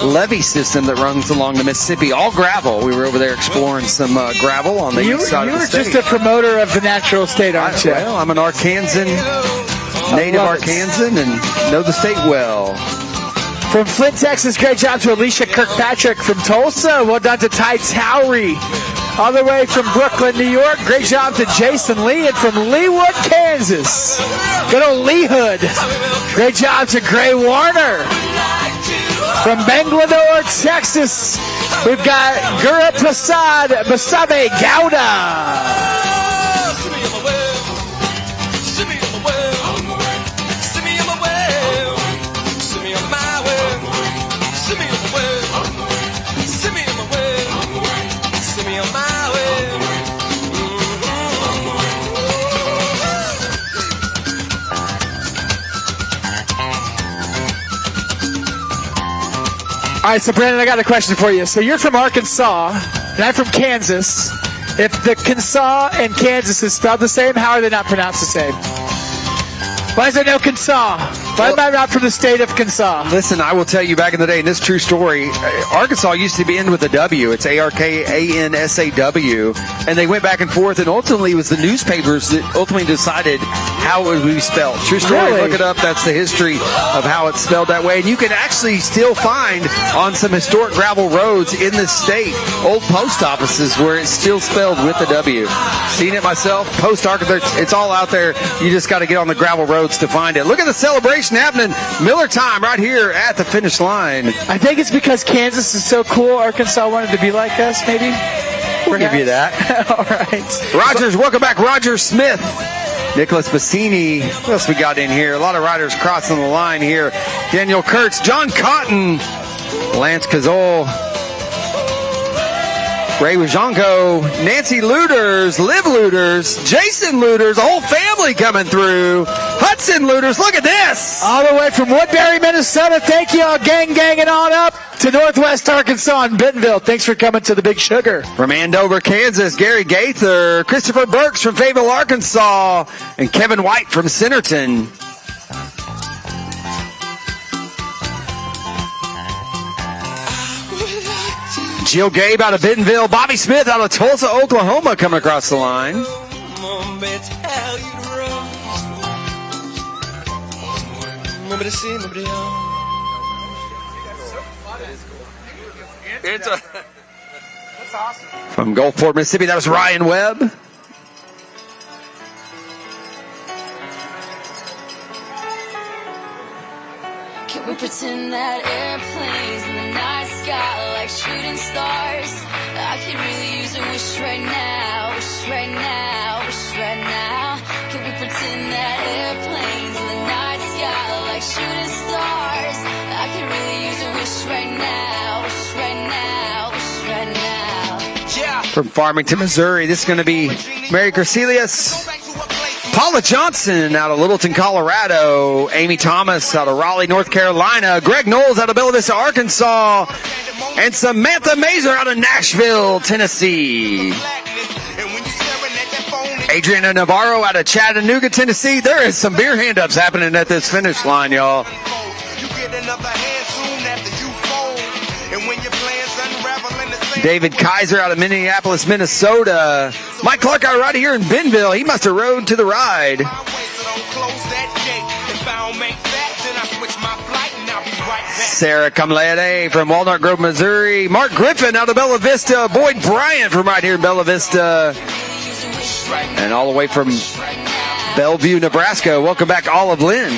levee system that runs along the Mississippi. All gravel. We were over there exploring some gravel on the east side of the state. You were just a promoter of the natural state, aren't you? Well, I'm an Arkansan, native Arkansan, and know the state well. From Flint, Texas, great job to Alicia Kirkpatrick. From Tulsa, well done to Ty Towery. All the way from Brooklyn, New York, great job to Jason Lee. And from Leawood, Kansas, good old Lee Hood. Great job to Gray Warner. From Bangalore, Texas, we've got Gura Prasad Basabe Gowda. All right, so Brandon, I got a question for you. So you're from Arkansas, and I'm from Kansas. If the Kansas and Kansas is spelled the same, how are they not pronounced the same? Why is there no Kansas? Why am I not from the state of Kansas? Listen, I will tell you back in the day, and this is a true story, Arkansas used to be end with a W. It's ARKANSAW. And they went back and forth, and ultimately it was the newspapers that ultimately decided how it would be spelled. True story. Really? Look it up. That's the history of how it's spelled that way. And you can actually still find on some historic gravel roads in the state old post offices where it's still spelled with the W. Seen it myself. Post Arkansas. It's all out there. You just got to get on the gravel roads to find it. Look at the celebration happening. Miller time right here at the finish line. I think it's because Kansas is so cool. Arkansas wanted to be like us, maybe. We'll give you that. All right. Rogers, welcome back. Roger Smith. Nicholas Bassini. What else we got in here? A lot of riders crossing the line here. Daniel Kurtz, John Cotton, Lance Cazole, Ray Wajonko, Nancy Looters, Liv Looters, Jason Looters, the whole family coming through. Hudson Looters, look at this. All the way from Woodbury, Minnesota. Thank you all, ganging on up to Northwest Arkansas and Bentonville. Thanks for coming to the Big Sugar. From Andover, Kansas, Gary Gaither, Christopher Burks from Fayetteville, Arkansas, and Kevin White from Centerton. Jill Gabe out of Bentonville, Bobby Smith out of Tulsa, Oklahoma coming across the line. That's awesome. From Gulfport, Mississippi, that was Ryan Webb. Can we pretend that airplanes in the night sky like shooting stars? I could really use a wish right now, wish right now, wish right now. Can we pretend that airplanes in the night sky like shooting stars? I could really use a wish right now, wish right from Farmington, Missouri. This is going to be Mary Crecilius. Paula Johnson out of Littleton, Colorado. Amy Thomas out of Raleigh, North Carolina. Greg Knowles out of Bella Vista, Arkansas. And Samantha Mazer out of Nashville, Tennessee. Adriana Navarro out of Chattanooga, Tennessee. There is some beer hand-ups happening at this finish line, y'all. David Kaiser out of Minneapolis, Minnesota. Mike Clark out right here in Bentonville. He must have rode to the ride. Sarah Camlede from Walnut Grove, Missouri. Mark Griffin out of Bella Vista. Boyd Bryant from right here in Bella Vista. And all the way from Bellevue, Nebraska. Welcome back, Olive Lynn.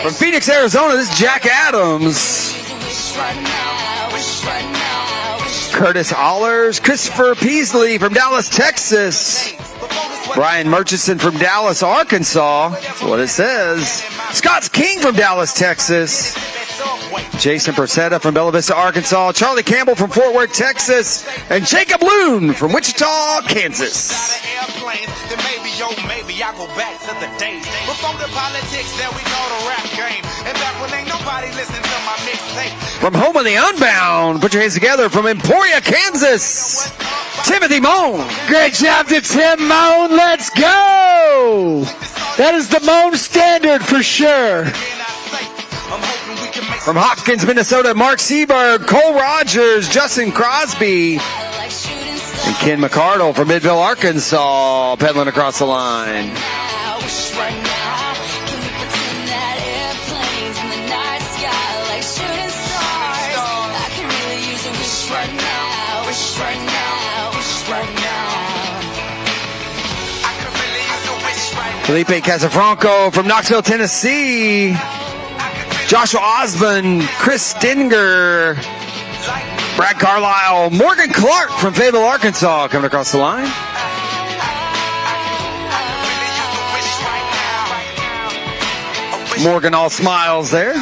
From Phoenix, Arizona, this is Jack Adams. Curtis Allers. Christopher Peasley from Dallas, Texas. Brian Murchison from Dallas, Arkansas. That's what it says. Scott's King from Dallas, Texas. Jason Persetta from Bella Vista, Arkansas. Charlie Campbell from Fort Worth, Texas. And Jacob Loon from Wichita, Kansas. From Home of the Unbound, put your hands together, from Emporia, Kansas, Timothy Moan. Great job to Tim Moan. Let's go. That is the Moan standard for sure. From Hopkins, Minnesota, Mark Seaberg, Cole Rogers, Justin Crosby, and Ken McCardle from Midville, Arkansas, pedaling across the line. Felipe Casafranco from Knoxville, Tennessee. Joshua Osmond, Chris Stinger, Brad Carlisle, Morgan Clark from Fayetteville, Arkansas, coming across the line. Morgan all smiles there.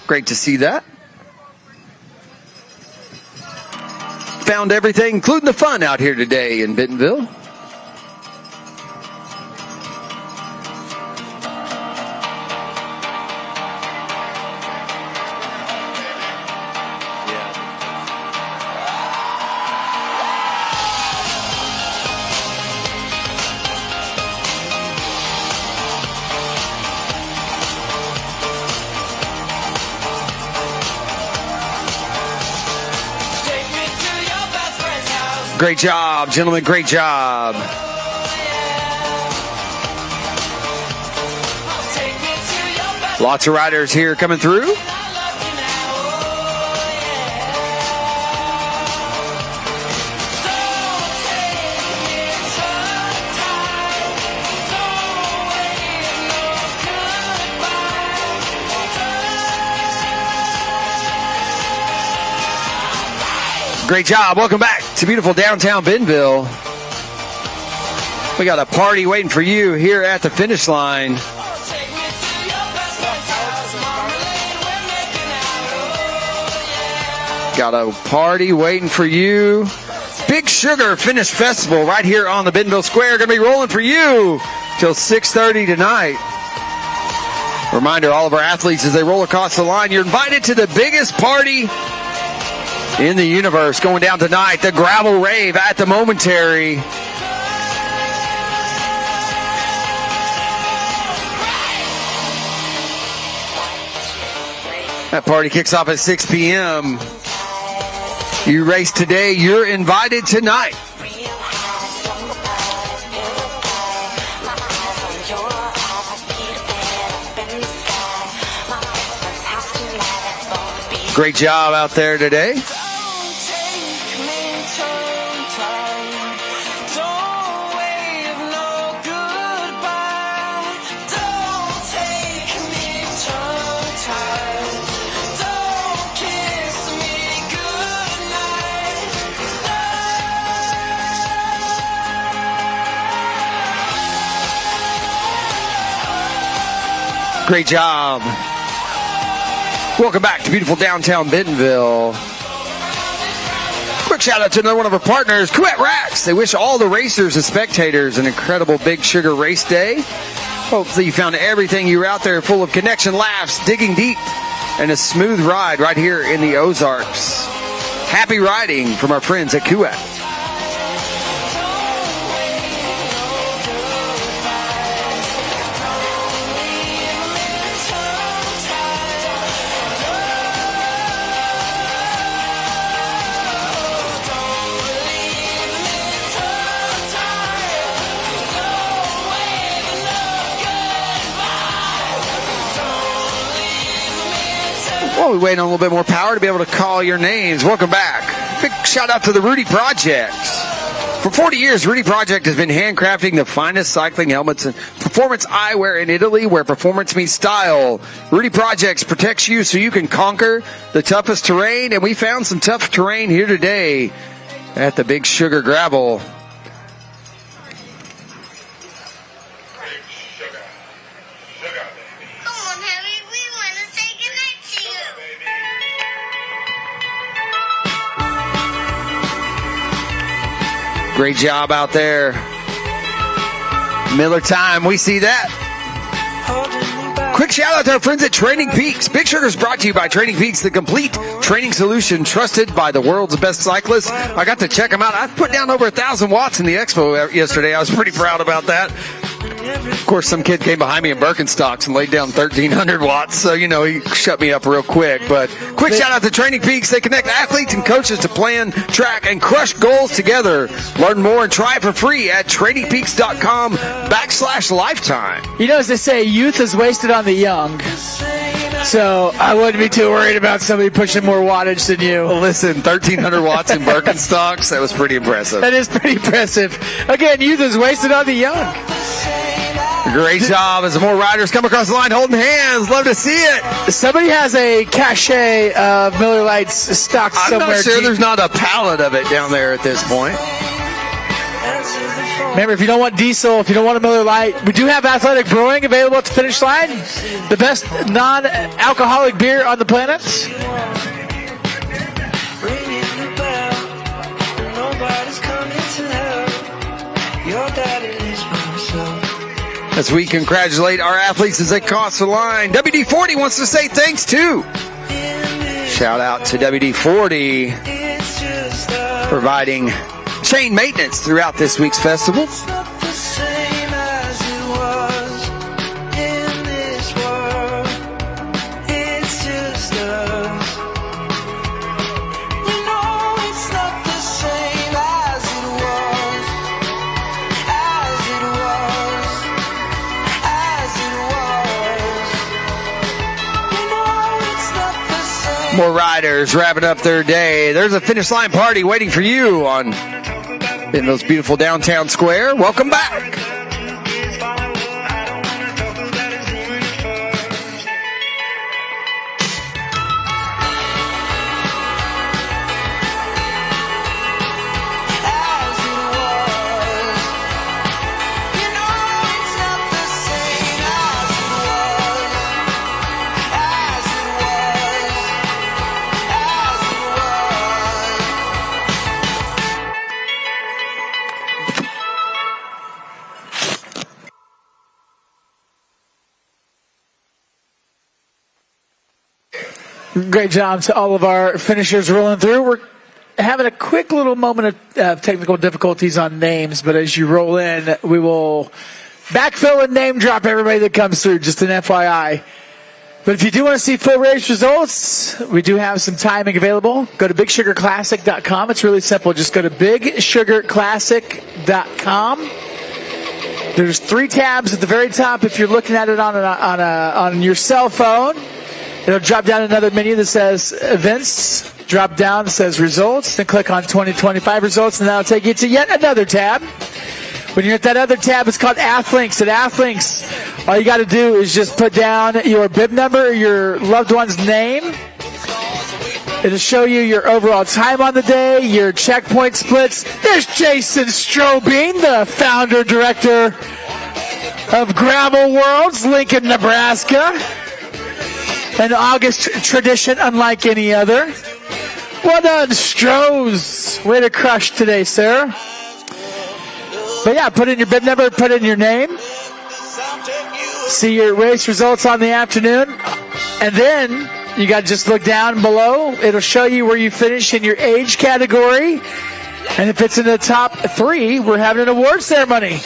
Great to see that. Found everything, including the fun, out here today in Bentonville. Great job, gentlemen. Great job. Lots of riders here coming through. Great job. Welcome back to beautiful downtown Bentonville. We got a party waiting for you here at the finish line. Got a party waiting for you. Big Sugar Finish Festival right here on the Bentonville Square. Going to be rolling for you till 6:30 tonight. Reminder, all of our athletes, as they roll across the line, you're invited to the biggest party in the universe going down tonight, the Gravel Rave at the Momentary. That party kicks off at 6 p.m. You race today, you're invited tonight. Great job out there today. Great job. Welcome back to beautiful downtown Bentonville. shout out to another one of our partners, Kuwait Racks. They wish all the racers and spectators an incredible Big Sugar race day. Hopefully you found everything you were out there full of connection, laughs, digging deep, and a smooth ride right here in the Ozarks. Happy riding from our friends at Kuwait. Well, we wait on a little bit more power to be able to call your names. Welcome back. Big shout out to the Rudy Project. For 40 years, Rudy Project has been handcrafting the finest cycling helmets and performance eyewear in Italy, where performance meets style. Rudy Projects protects you so you can conquer the toughest terrain, and we found some tough terrain here today at the Big Sugar Gravel. Great job out there. Miller time, we see that. Quick shout out to our friends at Training Peaks. Big Sugar is brought to you by Training Peaks, the complete training solution trusted by the world's best cyclists. I got to check them out. I put down over 1,000 watts in the expo yesterday. I was pretty proud about that. Of course, some kid came behind me in Birkenstocks and laid down 1,300 watts, so, you know, he shut me up real quick. But quick shout out to Training Peaks. They connect athletes and coaches to plan, track, and crush goals together. Learn more and try it for free at trainingpeaks.com/lifetime. You know, as they say, youth is wasted on the young. So I wouldn't be too worried about somebody pushing more wattage than you. Well, listen, 1,300 watts in Birkenstocks, that was pretty impressive. That is pretty impressive. Again, youth is wasted on the young. Great job as more riders come across the line holding hands. Love to see it. Somebody has a cachet of Miller Lights stocked somewhere. I'm not sure there's not a pallet of it down there at this point. Remember, if you don't want diesel, if you don't want a Miller Lite, we do have Athletic Brewing available at the finish line. The best non-alcoholic beer on the planet. As we congratulate our athletes as they cross the line. WD-40 wants to say thanks too. Shout out to WD-40 providing chain maintenance throughout this week's festival. More riders wrapping up their day. There's a finish line party waiting for you in those beautiful downtown square. Welcome back. Great job to all of our finishers rolling through. We're having a quick little moment of technical difficulties on names, but as you roll in, we will backfill and name drop everybody that comes through, just an FYI. But if you do want to see full race results, we do have some timing available. Go to BigSugarClassic.com. It's really simple. Just go to BigSugarClassic.com. There's 3 tabs at the very top. If you're looking at it on your cell phone, it'll drop down another menu that says Events. Drop down that says Results. Then click on 2025 Results, and that'll take you to yet another tab. When you're at that other tab, it's called Athlinks. At Athlinks, all you got to do is just put down your bib number or your loved one's name. It'll show you your overall time on the day, your checkpoint splits. There's Jason Strobing, the founder, director of Gravel Worlds, Lincoln, Nebraska. An August tradition unlike any other. Well done, Strohs. Nice. Way to crush today, sir. But yeah, put in your bib number, put in your name. See your race results on the afternoon. And then you got to just look down below. It'll show you where you finish in your age category. And if it's in the top 3, we're having an award ceremony.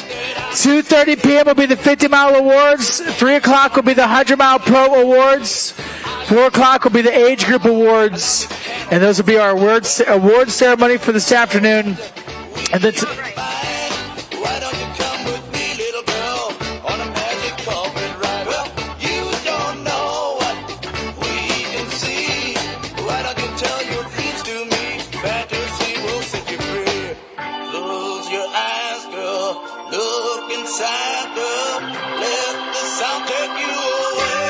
2:30 p.m. will be the 50-mile awards. 3 o'clock will be the 100-mile pro awards. 4 o'clock will be the age group awards. And those will be our award ceremony for this afternoon. And then Why don't you come with me, little girl, on a magic carpet ride? Well, you don't know what we can see. Why don't you tell your dreams to me? Fantasy will set you free. Close your eyes, girl. Look inside, girl. Let the sound take you away.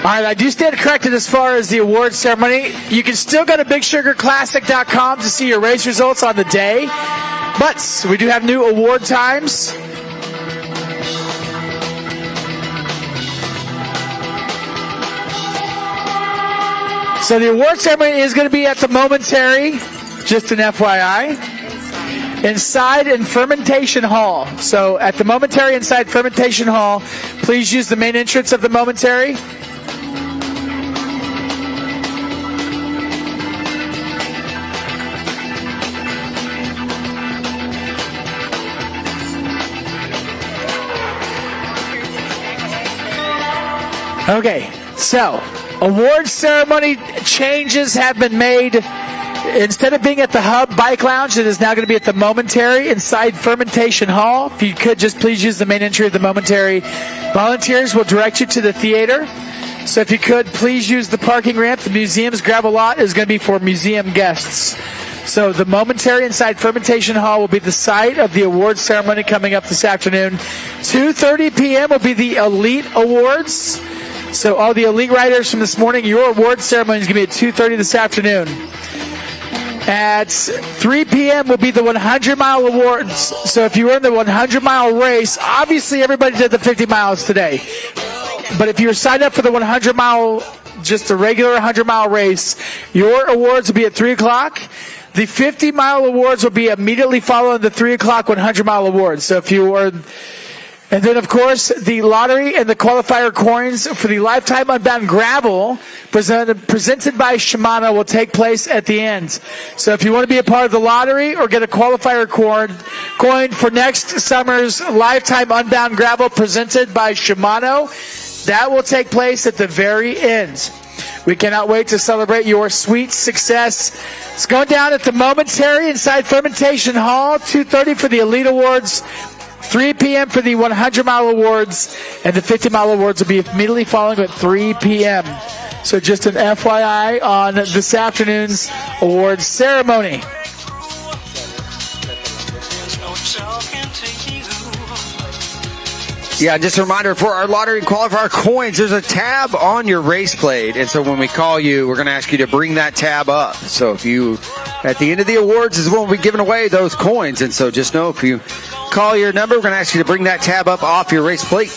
all right, I do stand corrected as far as the award ceremony. You can still go to BigSugarClassic.com to see your race results on the day. But we do have new award times. So the award ceremony is going to be at the Momentary, just an FYI, inside in Fermentation Hall. So at the Momentary inside Fermentation Hall, please use the main entrance of the Momentary. Okay, so award ceremony changes have been made. Instead of being at the Hub Bike Lounge, it is now going to be at the Momentary inside Fermentation Hall. If you could just please use the main entry of the Momentary. Volunteers will direct you to the theater. So if you could, please use the parking ramp. The museum's gravel lot is going to be for museum guests. So the Momentary inside Fermentation Hall will be the site of the award ceremony coming up this afternoon. 2:30 p.m. will be the Elite Awards. So all the elite riders from this morning, your award ceremony is going to be at 2:30 this afternoon. At 3 p.m. will be the 100-mile awards. So if you were in the 100-mile race, obviously everybody did the 50 miles today. But if you're signed up for the 100-mile, just a regular 100-mile race, your awards will be at 3 o'clock. The 50-mile awards will be immediately following the 3 o'clock 100-mile awards. So if you were... And then, of course, the lottery and the qualifier coins for the Lifetime Unbound Gravel presented by Shimano will take place at the end. So if you want to be a part of the lottery or get a qualifier coin for next summer's Lifetime Unbound Gravel presented by Shimano, that will take place at the very end. We cannot wait to celebrate your sweet success. It's going down at the Momentary inside Fermentation Hall, 2:30 for the Elite Awards. 3 p.m. for the 100-mile awards, and the 50-mile awards will be immediately following at 3 p.m. So just an FYI on this afternoon's awards ceremony. Yeah, just a reminder for our lottery qualifier coins, there's a tab on your race plate. And so when we call you, we're going to ask you to bring that tab up. So if you, at the end of the awards is when we'll be giving away those coins. And so just know if you call your number, we're going to ask you to bring that tab up off your race plate.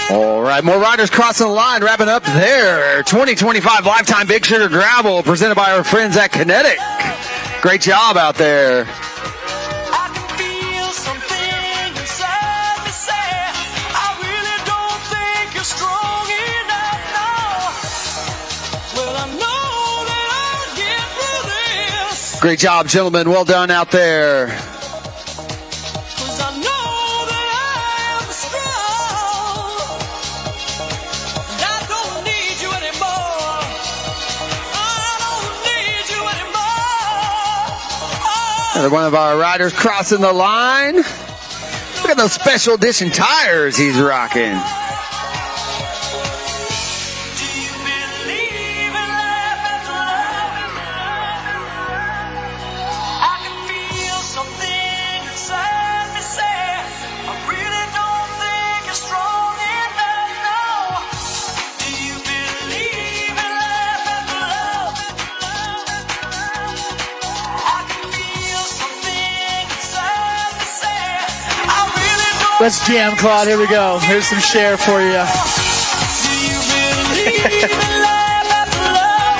All right, more riders crossing the line, wrapping up their 2025 Lifetime Big Sugar Gravel presented by our friends at Kenetik. Great job out there. I can feel something inside me say, I really don't think you're strong enough now. Well, I know that I'll get through this. Great job, gentlemen. Well done out there. 'Cause I know that I am strong. And I don't need you anymore. I don't need you anymore. Another one of our riders crossing the line. Look at those special edition tires he's rocking. Do you believe in life after love? I can feel something inside me say, I really don't think you're strong enough now. Do you believe in life after love? I can feel something inside me say, I really don't. Let's jam, Claude. Here we go. Here's some share for you. Do you believe in life after love?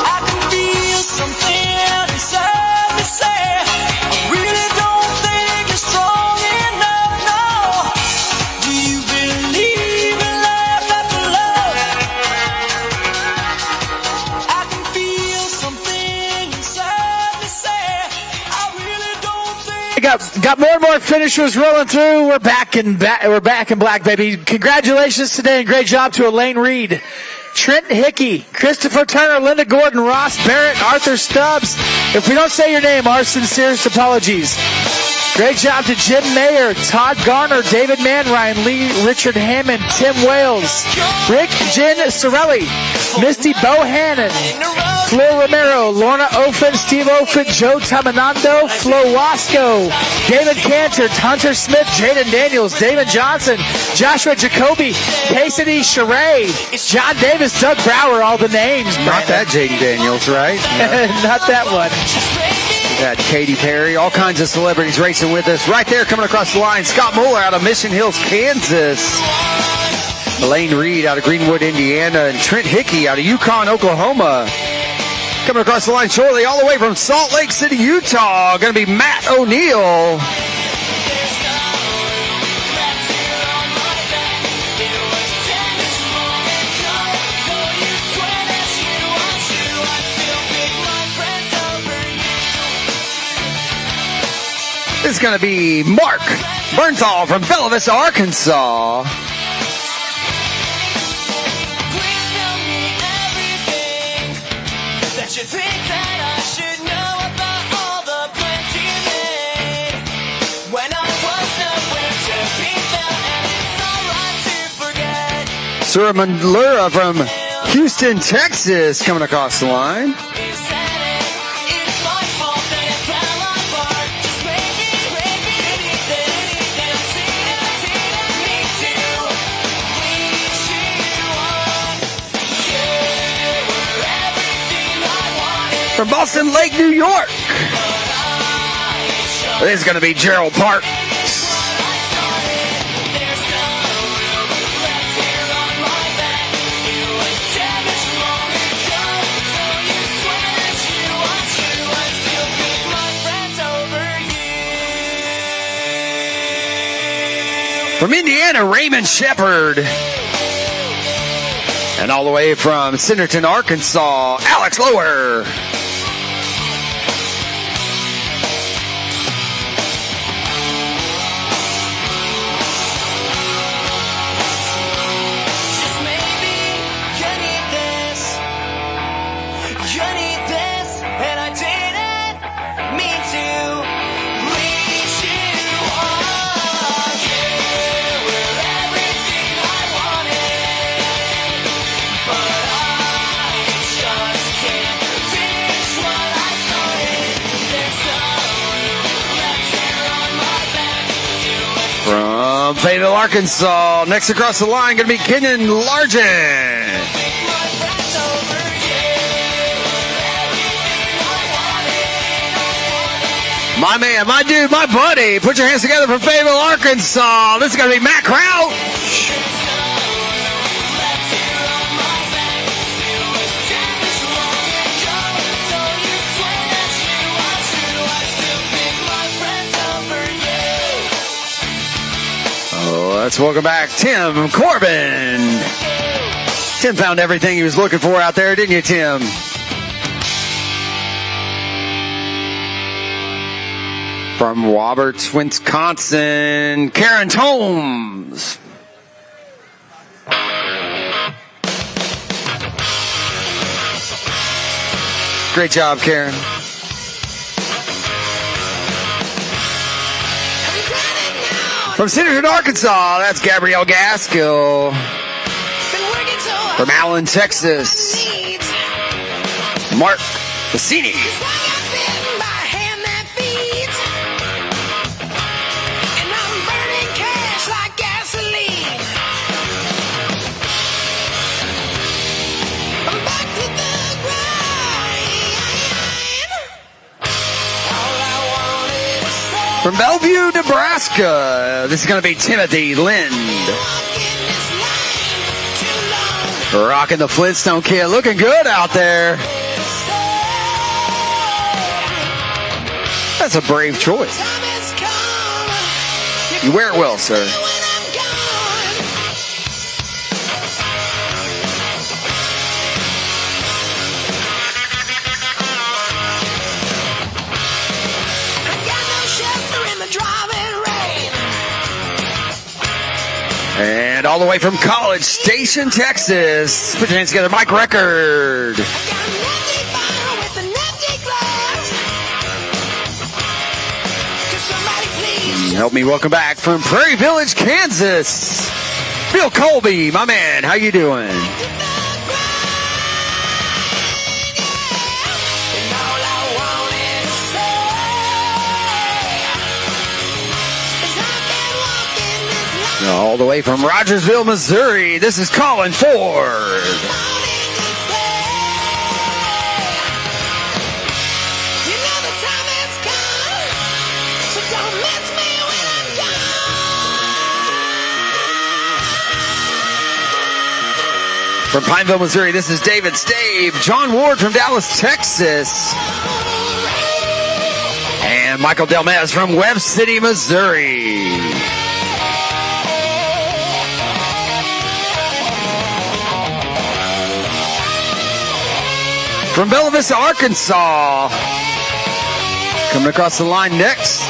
I can feel something inside me say, I really don't think you're strong enough now. Do you believe in life after love? I can feel something inside me say, I really don't think. Got more and more finishers rolling through. We're back in black, baby. Congratulations today and great job to Elaine Reed, Trent Hickey, Christopher Turner, Linda Gordon, Ross Barrett, Arthur Stubbs. If we don't say your name, our sincerest apologies. Great job to Jim Mayer, Todd Garner, David Mann, Ryan Lee, Richard Hammond, Tim Wales, Rick Jen Sorelli, Misty Bohannon, Flo Romero, Lorna Ofen, Steve Ofen, Joe Tamanando, Flo Wasco, David Cantor, Hunter Smith, Jaden Daniels, David Johnson, Joshua Jacoby, Cassidy Sheree, John Davis, Doug Brower, all the names. Not that Jaden Daniels, right? Not that one. Got Katy Perry, all kinds of celebrities racing with us. Right there coming across the line, Scott Mueller out of Mission Hills, Kansas. Elaine Reed out of Greenwood, Indiana. And Trent Hickey out of Yukon, Oklahoma. Coming across the line shortly, all the way from Salt Lake City, Utah. Going to be Matt O'Neill. This is going to be Mark Bernthal from Bella Vista, Arkansas. Please tell me everything that you think that I should know about all the plans you made. When I was nowhere to be found, and it's alright to forget. Sura Mandlura from Houston, Texas, coming across the line. You said it, it's my fault that it fell apart. Just break anything. Me too. Lead you on. You were everything I wanted. From Boston Lake, New York. This is going to be Gerald Park. From Indiana, Raymond Shepard. And all the way from Centerton, Arkansas, Alex Lower. Just maybe you need this. You need this, and I didn't mean to lead you on. You were everything I wanted, but I just can't finish what I started. There's no room left here on my back. From Fayetteville, Arkansas, next across the line, going to be Kenyon Largent. My friends over you. Everything I wanted. My man, my dude, my buddy. Put your hands together for Fayetteville, Arkansas. This is going to be Matt Crouch. Oh, let's welcome back Tim Corbin. Tim found everything he was looking for out there, didn't you, Tim? From Roberts, Wisconsin, Karen Tomes. Great job, Karen. From Centerton, Arkansas, that's Gabrielle Gaskill. From Allen, Texas, Mark Bassini. From Bellevue, Nebraska, this is going to be Timothy Lind. Rocking the Flintstone kid, looking good out there. That's a brave choice. You wear it well, sir. And all the way from College Station, Texas, put your hands together, Mike Record. Help me welcome back from Prairie Village, Kansas, Bill Colby, my man. How you doing? All the way from Rogersville, Missouri, this is Colin Ford. From Pineville, Missouri, this is David Stave. John Ward from Dallas, Texas. And Michael Delmez from Webb City, Missouri. From Bella Vista, Arkansas, coming across the line next,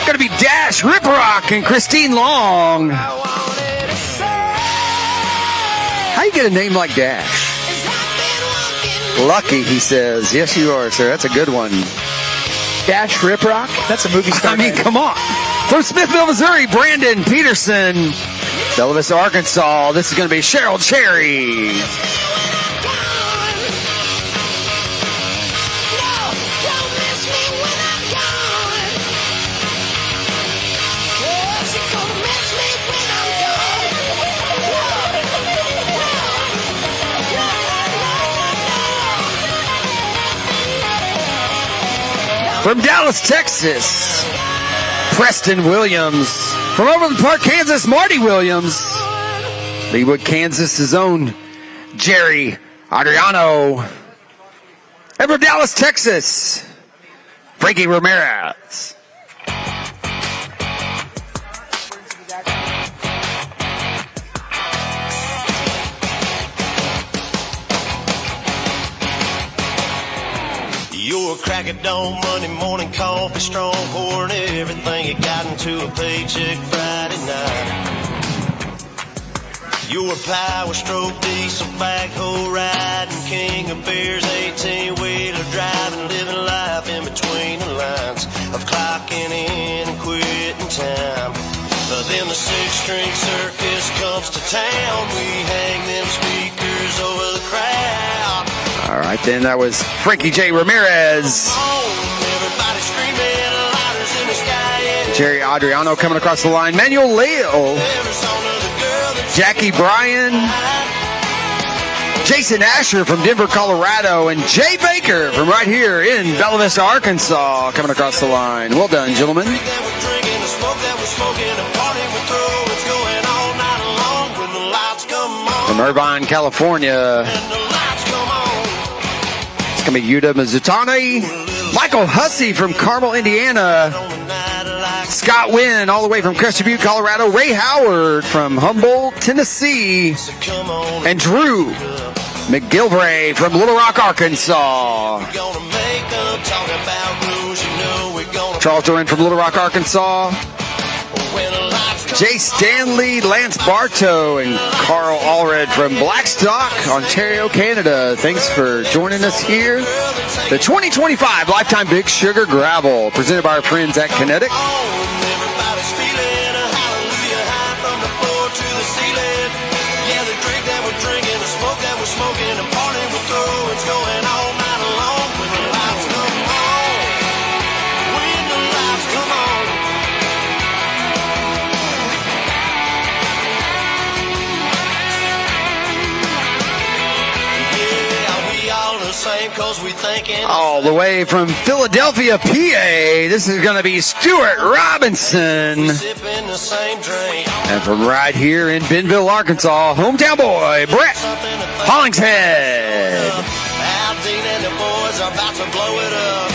going to be Dash Riprock and Christine Long. How you get a name like Dash? Lucky, he says. Yes, you are, sir. That's a good one. Dash Riprock? That's a movie star. I mean, come on. From Smithville, Missouri, Brandon Peterson. Bella Vista, Arkansas, this is going to be Cheryl Cherry. From Dallas, Texas, Preston Williams. From Overland Park, Kansas, Marty Williams. Leewood, Kansas' own Jerry Adriano. And from Dallas, Texas, Frankie Ramirez. You're a crack at dawn, Monday morning coffee, strong pouring everything you got into a paycheck Friday night. You're a power stroke, diesel backhoe riding, king of beers, 18-wheeler driving, living life in between the lines of clocking in and quitting time. Then the six-string circus comes to town. We hang them speakers over the crowd. All right, then that was Frankie J. Ramirez. Jerry Adriano coming across the line. Manuel Leo. Jackie Bryan. Jason Asher from Denver, Colorado, and Jay Baker from right here in Bella Vista, Arkansas, coming across the line. Well done, gentlemen. From Irvine, California, it's going to be Yuta Mizutani. Michael Hussey from Carmel, Indiana. Scott Wynn all the way from Crested Butte, Colorado. Ray Howard from Humboldt, Tennessee. And Drew McGilvray from Little Rock, Arkansas. Charles Doran from Little Rock, Arkansas. Jay Stanley, Lance Bartow, and Carl Allred from Blackstock, Ontario, Canada. Thanks for joining us here. The 2025 Lifetime Big Sugar Gravel, presented by our friends at Kenetik. All the way from Philadelphia, PA, this is going to be Stuart Robinson. And from right here in Bentonville, Arkansas, hometown boy, Brett Hollingshead. Aldean and the boys are about to blow it up.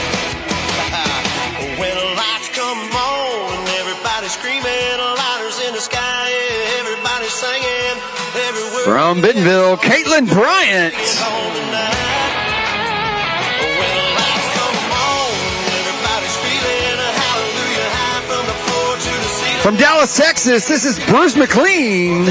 When the lights come on and everybody's screaming, lighters in the sky, everybody's singing. From Bentonville, Caitlin Bryant. From Dallas, Texas, this is Bruce McLean.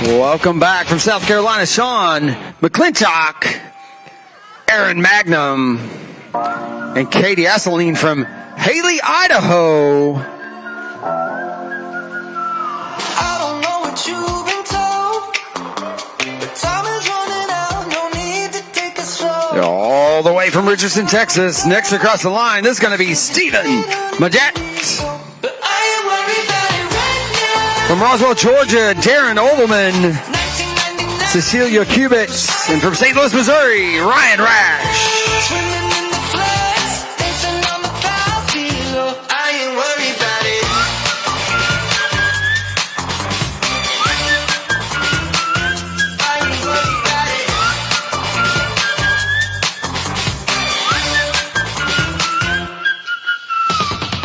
Welcome back from South Carolina, Sean McClintock, Aaron Magnum, and Katie Esseline from Haley, Idaho. I don't know what you've been told, but time is running out, no need to take it slow. All the way from Richardson, Texas. Next across the line, this is going to be Stephen Madet. But I ain't worried about it right now. From Roswell, Georgia, Darren Olbermann, 1999, Cecilia Kubitz, and from St. Louis, Missouri, Ryan Rash. swimming in the floods, dancing on the cloud below. I ain't worried about it. I ain't worried about it.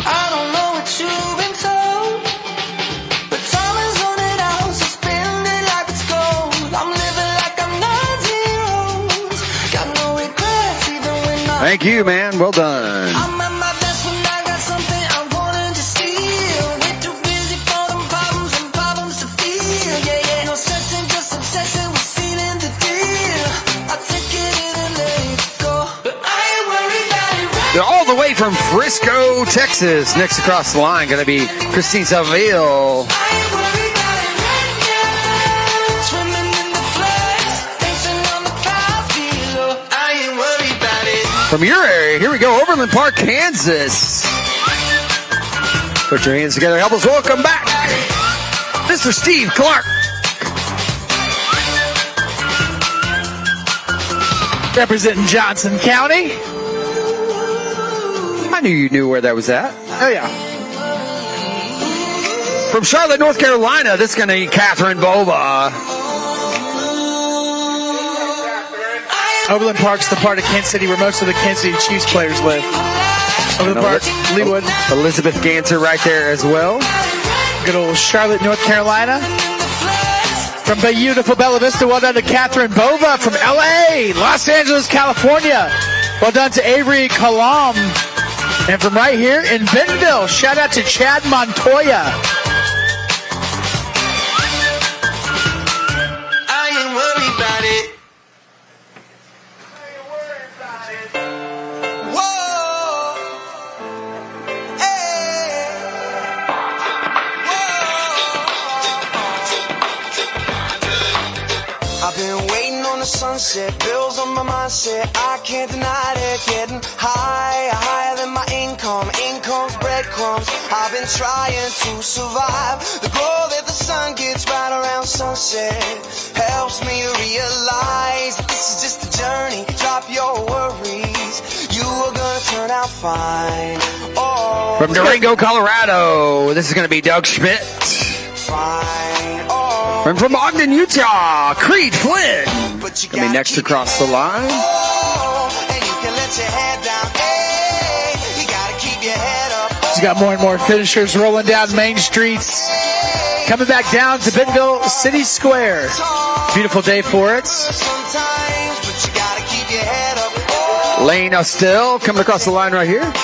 I don't know what you've been told, but time is running out, so spend it like it's gold. I'm living like I'm not zeros. Got no regrets even when Thank you, man. Well done. I'm at my best when I got something I wanted to steal. Way too busy for them problems and problems to feel. Yeah, yeah. No stressing, just obsessing with sealing the deal. I take it in and let it go, but I ain't worried about it right. They're all the way from Frisco, Texas. Next across the line, going to be Christine Saville. I ain't worried about it right now. Swimming in the floods, dancing on the cloud below. I ain't worried about it. From your area, here we go, Overland Park, Kansas. Put your hands together. Help us welcome back Mr. Steve Clark. Representing Johnson County. I knew you knew where that was at. Oh, yeah. From Charlotte, North Carolina, this is going to be Catherine Boba. Overland Park's the part of Kansas City where most of the Kansas City Chiefs players live. Overland Park, Leewood. Elizabeth Ganser right there as well. Good old Charlotte, North Carolina. From beautiful Bella Vista, well done to Catherine Bova. From LA, Los Angeles, California, well done to Avery Kalam. And from right here in Bentonville, shout out to Chad Montoya. I ain't worried about it. Whoa. Hey. Whoa. I've been waiting on the sunset, bills on my mindset, I can't deny it. Getting higher than my income's breadcrumbs. I've been trying to survive. The glow that the sun gets right around sunset helps me to realize that this is just a journey. Drop your worries, you are gonna turn out fine. Oh, From Durango, Colorado, this is going to be Doug Schmidt. fine. Oh, And from Ogden, Utah, Creed Flynn. but you Going to be next across the line. Oh, and you can let your head down. Hey, you gotta keep your head up. He's got more and more finishers rolling down main streets. Coming back down to Bentonville City Square. Beautiful day for it. Sometimes, but you gotta keep your head up. Oh, Lane Estelle coming across the line right here. hey.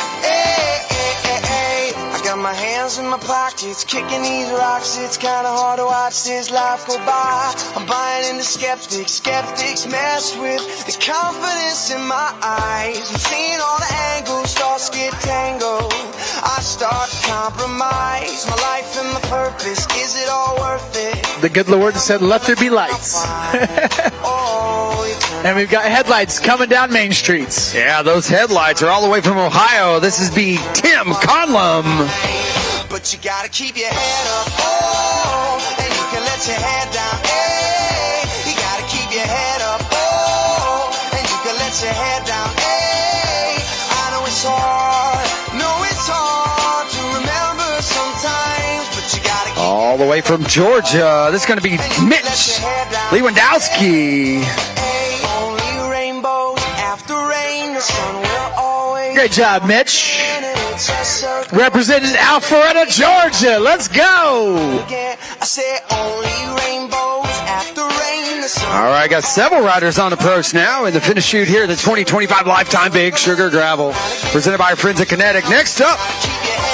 I got my hands in my pockets, kicking these rocks. It's kinda hard to watch this life go by. I'm buying into skeptics. Skeptics mess with the confidence in my eyes. I'm seeing all the angles, thoughts get tangled. I start to compromise my life and my purpose. Is it all worth it? The good Lord said, let there be lights. Oh, you turn And we've got headlights coming down main streets. Yeah, those headlights are all the way from Ohio. This is the Tim Conlon. but you gotta keep your head up. Oh, and you can let your head down. Hey, you gotta keep your head up. Oh, and you can let your head down. Hey, I know it's hard. No, it's hard to remember sometimes, but you gotta keep All the way from Georgia, this is going to be Mitch Lewandowski. Hey, only rainbows after rain. The sun will always Great job, Mitch. shine, and it's a circle. Representing Alpharetta, Georgia. Let's go. Again, I said only rainbows after rain. The sun All right, got several riders on approach now in the finish shoot here at the 2025 Lifetime Big Sugar Gravel, presented by our friends at Kenetik. Next up,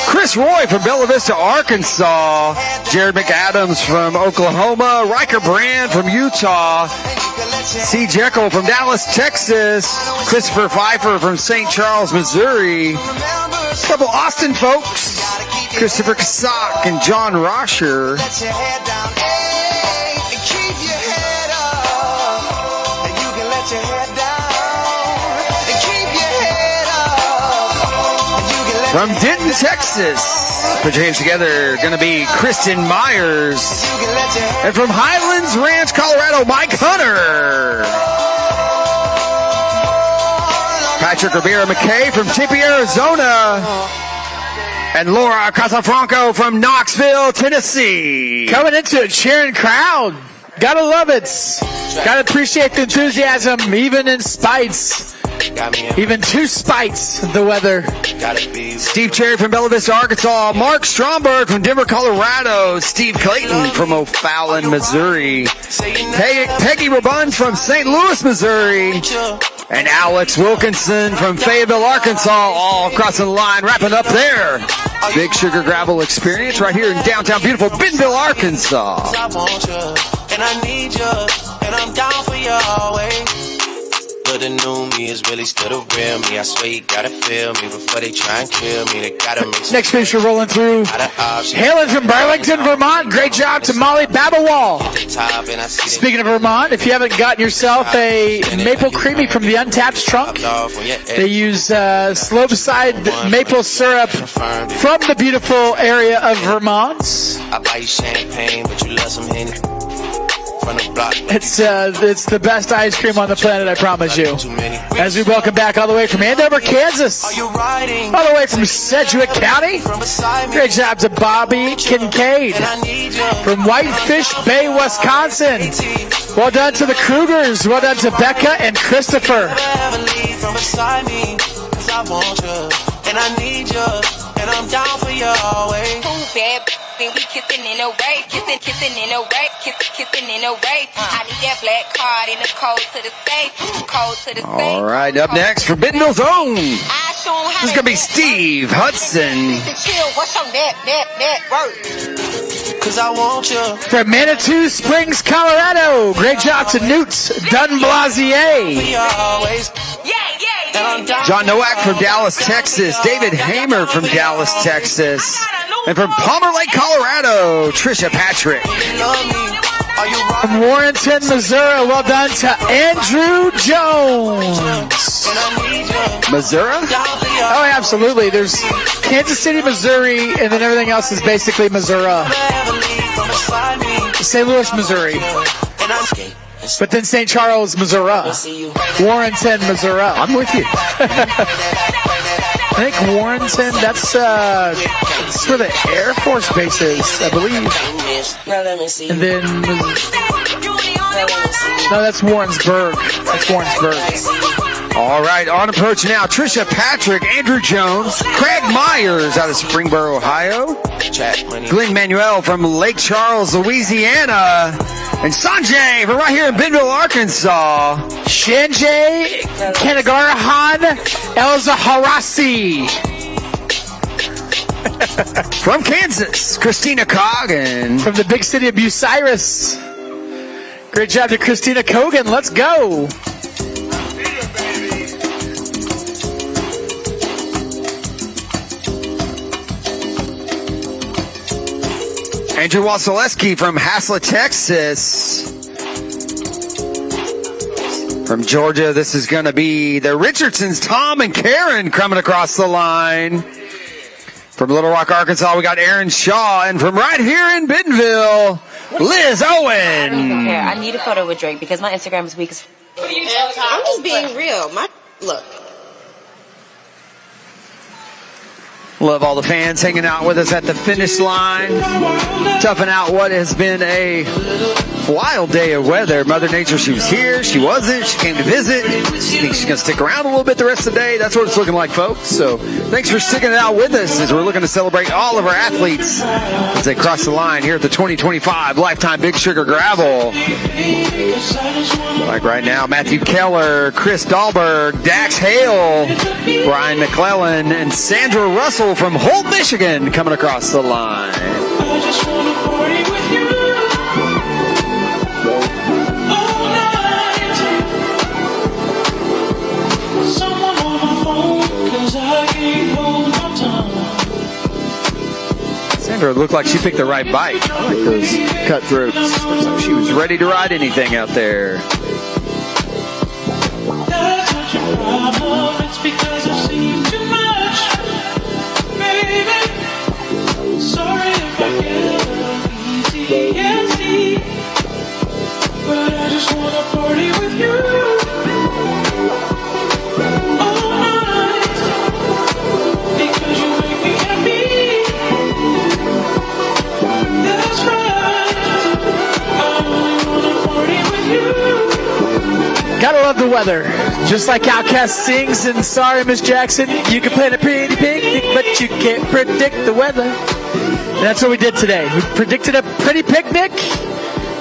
Chris Roy from Bella Vista, Arkansas, Jared McAdams from Oklahoma, Riker Brand from Utah, C. Jekyll from Dallas, Texas, Christopher Pfeiffer from St. Charles, Missouri, a couple Austin folks, Christopher Kasak and John Rosher. let your head down, hey, and keep your head up. And you can let your head down, and keep your head up. And you can let From Denton, Texas, put your hands together, going to be Kristen Myers. you can let your head And from Highlands Ranch, Colorado, Mike Hunter. Patrick Rivera McKay from Tempe, Arizona. And Laura Casafranco from Knoxville, Tennessee. Coming into it, cheering crowd. Gotta love it. Gotta appreciate the enthusiasm, even in spites. got me Even two spites of the weather. gotta be Steve Cherry from Bella Vista, Arkansas. Mark Stromberg from Denver, Colorado. Steve Clayton from O'Fallon, Missouri. Peggy Rabun from St. Louis, Missouri. And Alex Wilkinson from Fayetteville, Arkansas, all crossing the line, wrapping up there. Big Sugar Gravel experience right here in downtown beautiful Bentonville, Arkansas. I want you, and I need you, and I'm down for you always. But the new me is really still the real me. I swear you gotta feel me before they try and kill me. They gotta make some Next finisher rolling through. out of options. Hailing from Burlington, Vermont. Great job to Molly Babawal. Top, and I see Speaking of Vermont, if you haven't gotten yourself a maple creamy from the Untapped Trunk, they use Slopeside maple syrup from the beautiful area of Vermont. I buy you champagne, but you love some Henny from the block. It's the best ice cream on the planet, I promise you. Too many. As we welcome back all the way from Andover, Kansas, Are you riding all the way from Sedgwick County. from beside me? Great job to Bobby Kincaid And I need you. from Whitefish Bay, Wisconsin. Well done to the Krugers. Well done to Becca and Christopher. Never leave from beside me, 'cause I want you, and I need you, and I'm down for you always. Too bad, then we kissing in a way, kissing in a way, kissing in a way. I need that black card in the code to the safe, code to the safe. All right, up next for Bentonville's own. I show 'em how This is going to be Steve Hudson. Chill, what's your net worth? 'Cause I want you. From Manitou Springs, Colorado. Great job to Newt Dunblasier. We always, Yeah, and I'm down. John Nowak from Dallas, Texas. David Hamer from Dallas, Texas. And from Palmer Lake, Colorado, Trisha Patrick. You love me. From Warrenton, Missouri, well done to Andrew Jones. Missouri? Oh, yeah, absolutely. There's Kansas City, Missouri, and then everything else is basically Missouri. St. Louis, Missouri. But then St. Charles, Missouri. Warrenton, Missouri. I'm with you. I think Warrenton, that's where the Air Force Base is, I believe. And then, no, that's Warrensburg. That's Warrensburg. All right, on approach now, Trisha Patrick, Andrew Jones, Craig Myers out of Springboro, Ohio, Glenn Manuel from Lake Charles, Louisiana, and Sanjay from right here in Bentonville, Arkansas. Shanjay Kanagarahan Elzaharasi. From Kansas, Christina Coggin. From the big city of Bucyrus. Great job to Christina Cogan. Let's go. Andrew Wasoleski from Haslett, Texas. From Georgia, this is going to be the Richardsons, Tom and Karen coming across the line. From Little Rock, Arkansas, we got Aaron Shaw. And from right here in Bentonville, Liz Owen. I need a photo with Drake because my Instagram is weak as I'm just being real. Look. Love all the fans hanging out with us at the finish line. Toughing out what has been a wild day of weather. Mother Nature, she was here, she wasn't, she came to visit. She thinks she's going to stick around a little bit the rest of the day. That's what it's looking like, folks. So thanks for sticking it out with us as we're looking to celebrate all of our athletes as they cross the line here at the 2025 Lifetime Big Sugar Gravel. Like right now, Matthew Keller, Chris Dahlberg, Dax Hale, Brian McClellan, and Sandra Russell from Holt, Michigan coming across the line. Sandra looked like she picked the right bike. I like those cutthroats. Looks like she was ready to ride anything out there. It's because I've seen too much, baby. Sorry if I get easy, but I just wanna party with you all night because you make me happy. That's right. I only wanna party with you. Gotta love the weather. Just like Outkast sings in Sorry Miss Jackson, you can plan a pretty picnic, but you can't predict the weather. And that's what we did today. We predicted a pretty picnic.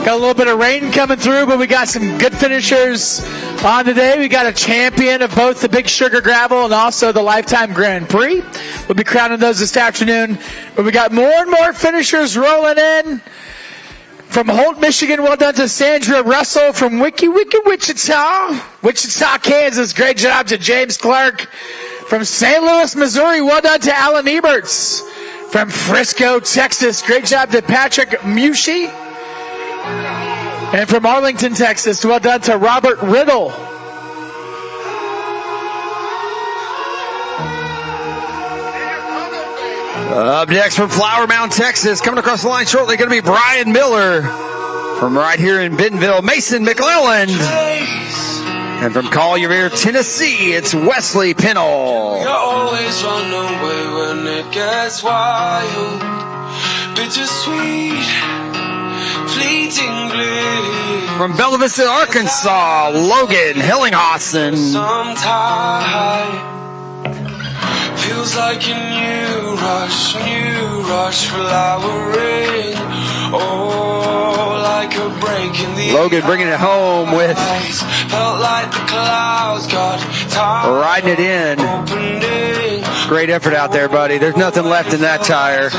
Got a little bit of rain coming through, but we got some good finishers on today. We got a champion of both the Big Sugar Gravel and also the Lifetime Grand Prix. We'll be crowning those this afternoon. But we got more and more finishers rolling in. From Holt, Michigan, well done to Sandra Russell from Wichita, Kansas. Great job to James Clark. From St. Louis, Missouri, well done to Alan Eberts. From Frisco, Texas, great job to Patrick Mushi. And from Arlington, Texas, well done to Robert Riddle. Up next from Flower Mound, Texas, coming across the line shortly, going to be Brian Miller. From right here in Bentonville, Mason McClelland. And from Collierville, Tennessee, it's Wesley Pennell. You always run away when it gets wild. Bittersweet, fleeting glee. From Bella Vista, Arkansas, Logan Hellinghausen. Sometimes feels like a new rush flowering. Oh, like a break in the Logan bringing it home with felt like the clouds got tired, riding it in. opening. Great effort out there, buddy. There's nothing left in that tire.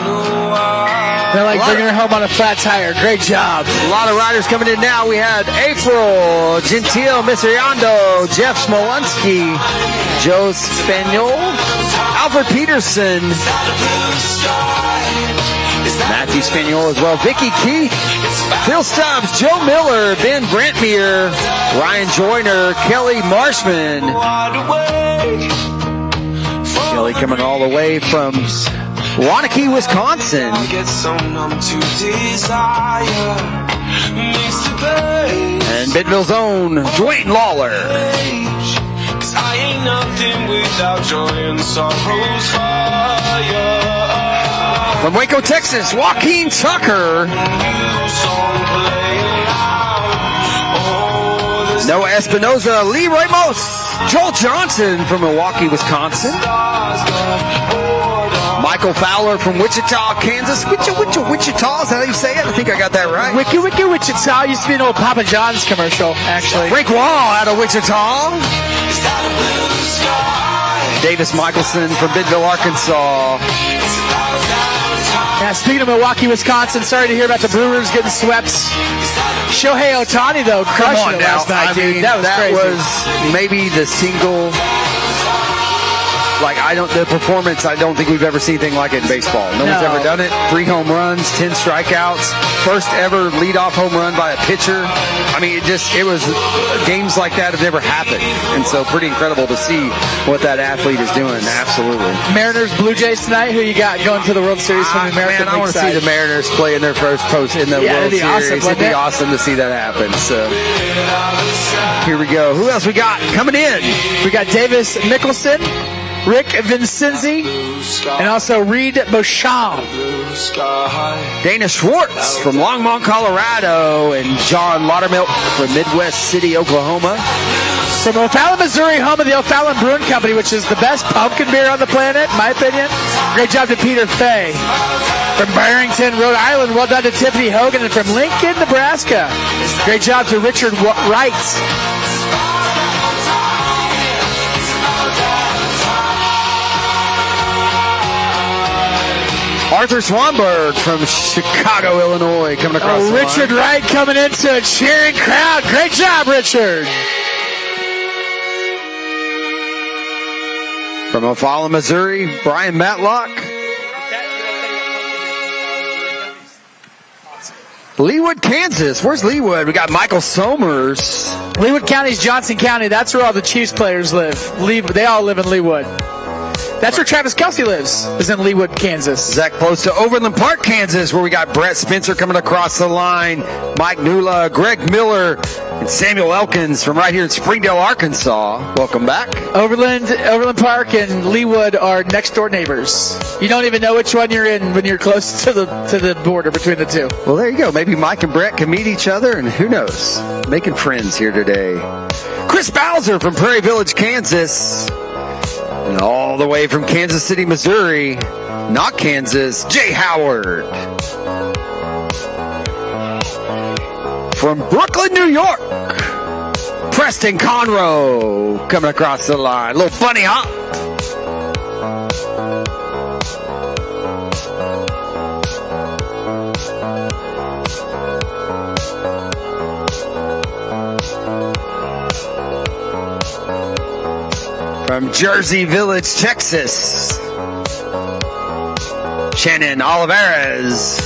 They're like bringing her home on a flat tire. Great job. A lot of riders coming in now. We had April, Gentile Miseriando, Jeff Smolensky, Joe Spaniel, Alfred Peterson, Matthew Spaniel as well. Vicky Keith, Phil Stubbs, Joe Miller, Ben Brentmere, Ryan Joyner, Kelly Marshman. Kelly coming all the way from Waunakee, Wisconsin. And Bentonville's own Dwayne Lawler. I ain't nothing without joy and sorrow's fire. From Waco, Texas, Joaquin Tucker. Noah Espinoza, Lee Ramos, Joel Johnson from Milwaukee, Wisconsin. Michael Fowler from Wichita, Kansas. Wichita, is that how you say it? I think I got that right. Wichita used to be an old Papa John's commercial, actually. Rick Wall out of Wichita. Davis Michelson from Bentonville, Arkansas. Yeah, speaking of Milwaukee, Wisconsin, sorry to hear about the Brewers getting swept. Shohei Ohtani, though, crushed it last night, dude. That was crazy. Maybe the single... the performance, I don't think we've ever seen anything like it in baseball. No one's ever done it. 3 home runs, 10 strikeouts. First ever leadoff home run by a pitcher. I mean, it was games like that have never happened. And so pretty incredible to see what that athlete is doing. Absolutely. Mariners, Blue Jays tonight. Who you got going to the World Series from the American League I want to see the Mariners play in their first post in the World Series. Awesome, it'd be awesome to see that happen. So here we go. Who else we got coming in? We got Davis Mickelson, Rick Vincenzi, and also Reed Beauchamp. Dana Schwartz from Longmont, Colorado, and John Laudermilk from Midwest City, Oklahoma. From O'Fallon, Missouri, home of the O'Fallon Brewing Company, which is the best pumpkin beer on the planet, in my opinion. Great job to Peter Fay. From Barrington, Rhode Island, well done to Tiffany Hogan. And from Lincoln, Nebraska, great job to Richard Wright. Arthur Swanberg from Chicago, Illinois, coming across the Richard line. Wright coming into a cheering crowd. Great job, Richard. From O'Fallon, Missouri, Brian Matlock. Leawood, Kansas. Where's Leawood? We got Michael Somers. Leawood County is Johnson County. That's where all the Chiefs players live. They all live in Leawood. That's where Travis Kelce lives, is in Leawood, Kansas. Is that close to Overland Park, Kansas, where we got Brett Spencer coming across the line, Mike Nula, Greg Miller, and Samuel Elkins from right here in Springdale, Arkansas. Welcome back. Overland Park and Leawood are next door neighbors. You don't even know which one you're in when you're close to the border between the two. Well, there you go. Maybe Mike and Brett can meet each other, and who knows? Making friends here today. Chris Bowser from Prairie Village, Kansas. And all the way from Kansas City, Missouri, not Kansas, Jay Howard. From Brooklyn, New York, Preston Conroe coming across the line. A little funny hop. From Jersey Village, Texas, Shannon Olivares.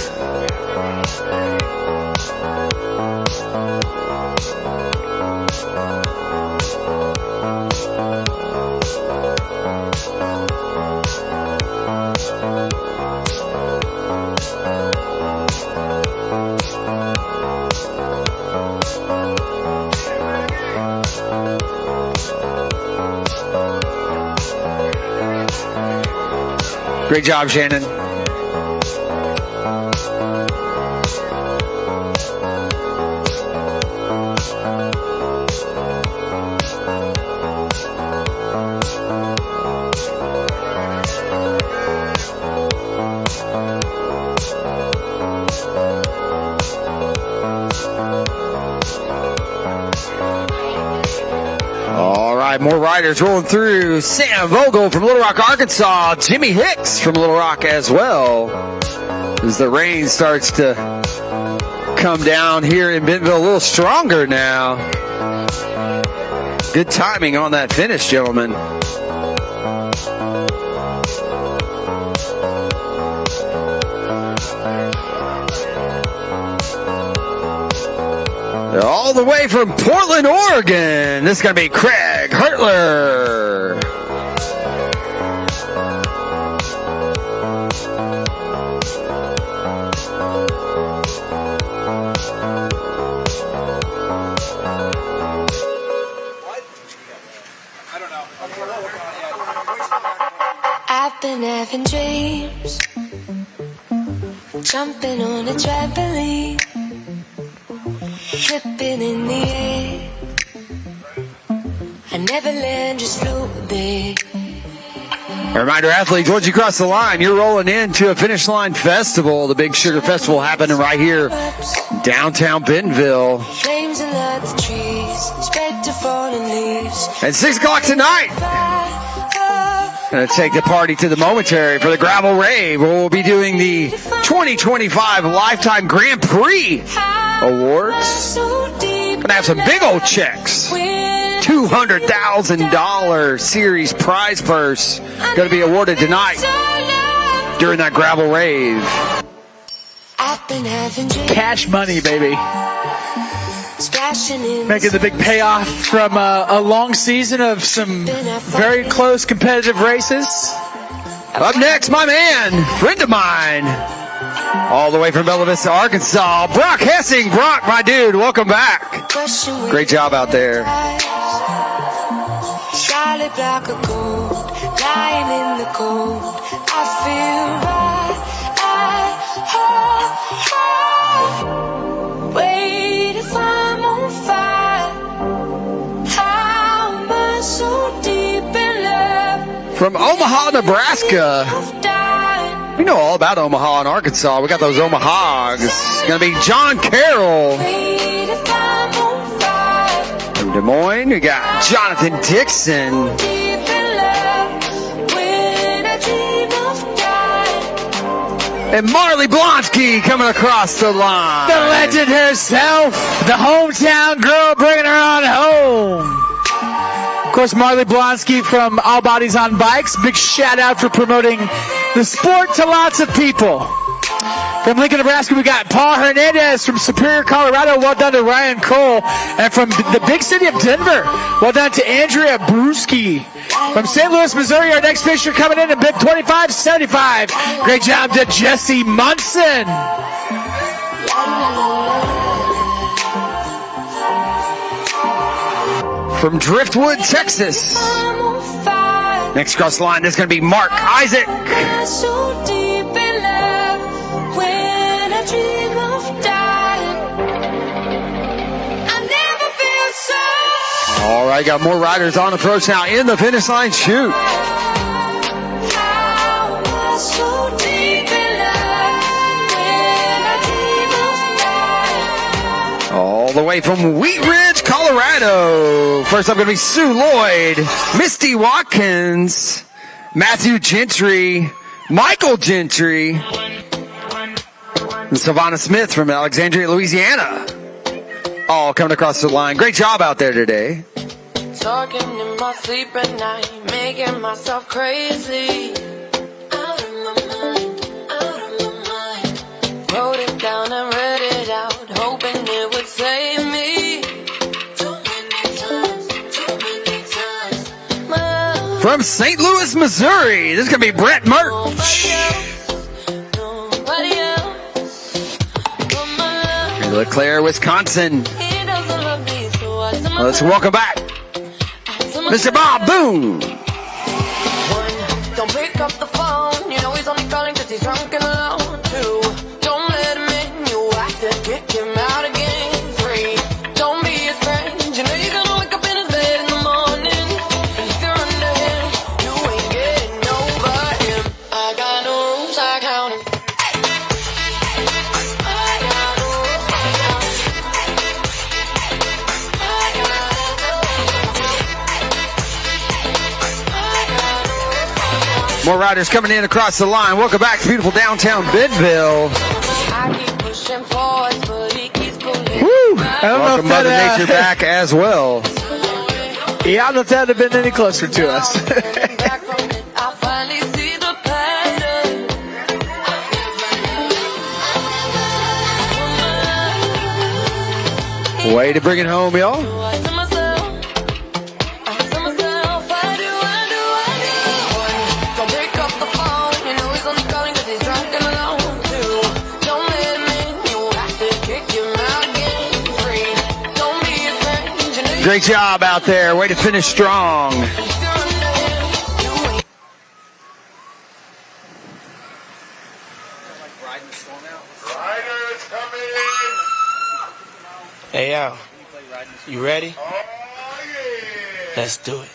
Great job, Shannon. All right, more riders rolling through. Sam Vogel from Little Rock, Arkansas. Jimmy Hicks from Little Rock as well. As the rain starts to come down here in Bentonville a little stronger now. Good timing on that finish, gentlemen. All the way from Portland, Oregon, this is going to be Craig Hertler. I've been having dreams, jumping on a trampoline, flipping in the air. I never land, just float there. A reminder, athletes, once you cross the line, you're rolling into a Finish Line Festival. The Big Sugar Festival happening right here, downtown Bentonville. Flames and light the trees, spread to fallen leaves. At 6 o'clock tonight, going to take the party to the momentary for the Gravel Rave, where we'll be doing the 2025 Lifetime Grand Prix Awards. Going to have some big old checks. $200,000 series prize purse going to be awarded tonight during that Gravel Rave. Cash money, baby. Making the big payoff from a long season of some very close competitive races. Up next, my man, friend of mine, all the way from Bella Vista, Arkansas, Brock Hessing. Brock, my dude, welcome back. Great job out there. Solid block of gold, lying in the cold. I feel right. Wait, if I'm on fire, how am I so deep in love? From Omaha, Nebraska. We know all about Omaha and Arkansas. We got those Omahas. It's going to be John Carroll. From Des Moines, we got Jonathan Dixon. And Marley Blonsky coming across the line. The legend herself, the hometown girl, bringing her on home. Of course, Marley Blonsky from All Bodies on Bikes. Big shout out for promoting the sport to lots of people. From Lincoln, Nebraska, we got Paul Hernandez. From Superior, Colorado, well done to Ryan Cole. And from the big city of Denver, well done to Andrea Brewski. From St. Louis, Missouri, our next fisher coming in bib 2575. Great job to Jesse Munson. From Driftwood, Texas. Next across the line, this is going to be Mark Isaac. All right, got more riders on approach now in the finish line shoot. All the way from Wheat Ridge, Colorado. First up going to be Sue Lloyd, Misty Watkins, Matthew Gentry, Michael Gentry, and Savannah Smith from Alexandria, Louisiana. All coming across the line. Great job out there today. Talking in my sleep at night, making myself crazy. Out of my mind, out of my mind. Wrote it down and read it out, hoping it would save me. Too many times. From St. Louis, Missouri, this is going to be Brett Murch. Nobody else. LeClaire, Wisconsin. Let's welcome back Mr. Bob Boone. Don't pick up the phone, you know he's only calling cause he's drunk and alone. 2, don't let him in, you have to kick him out again. 3, don't be his friend, you know you're gonna wake up in his bed in the morning. And if you're under him, you ain't getting over him. I got no rules, I count him. More riders coming in across the line. Welcome back to beautiful downtown Bentonville. Woo! Welcome Mother Nature back as well. Yeah, I don't know if that would have been any closer to us. Way to bring it home, y'all. Great job out there. Way to finish strong. Hey, Al, you ready? Let's do it.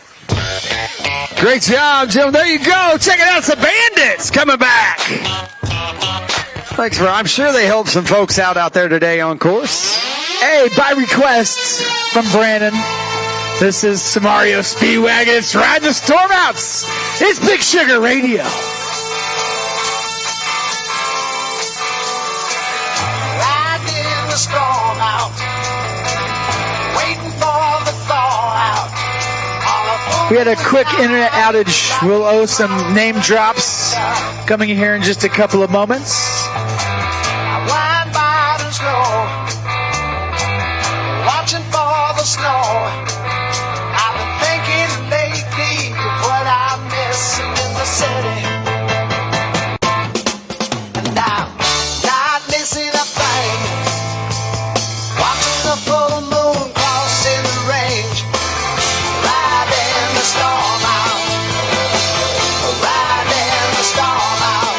Great job, Jim. There you go. Check it out. It's the Bandits coming back. Thanks for, I'm sure they helped some folks out there today on course. Hey, by request from Brandon, this is Samario Speedwagon. It's Riding the Storm Outs. It's Big Sugar Radio. Riding the storm out, waiting for the thaw out. We had a quick internet outage. We'll owe some name drops coming here in just a couple of moments. I wind by the snow, watching for the snow. I've been thinking lately of what I'm missing in the city. And I'm not missing a thing. Watching the full moon crossing the range. Riding the storm out. Riding the storm out.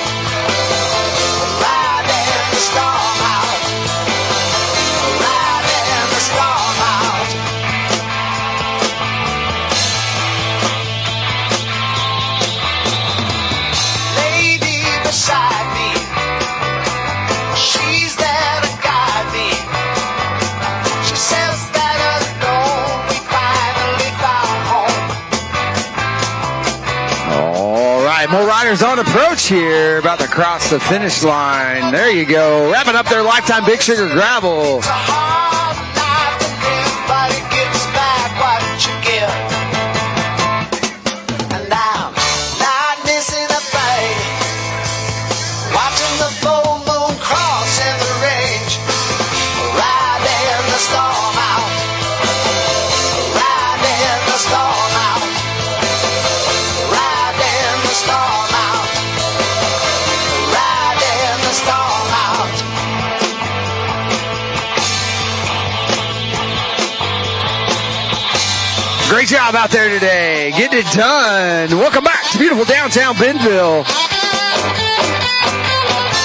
Riding the storm out. Riding the storm out. Lady beside me, she's there to guide me. She says that alone we finally found home. All right, more riders on approach here, about to cross the finish line. There you go, wrapping up their lifetime Big Sugar Gravel. It's a hard life to live, but it gives back what you give. And I'm not missing a thing. Watching the full moon crossing the range. Riding the storm out. Riding the storm out. Riding the storm out. Riding the storm out. Great job out there today, getting it done. Welcome back to beautiful downtown Bentonville.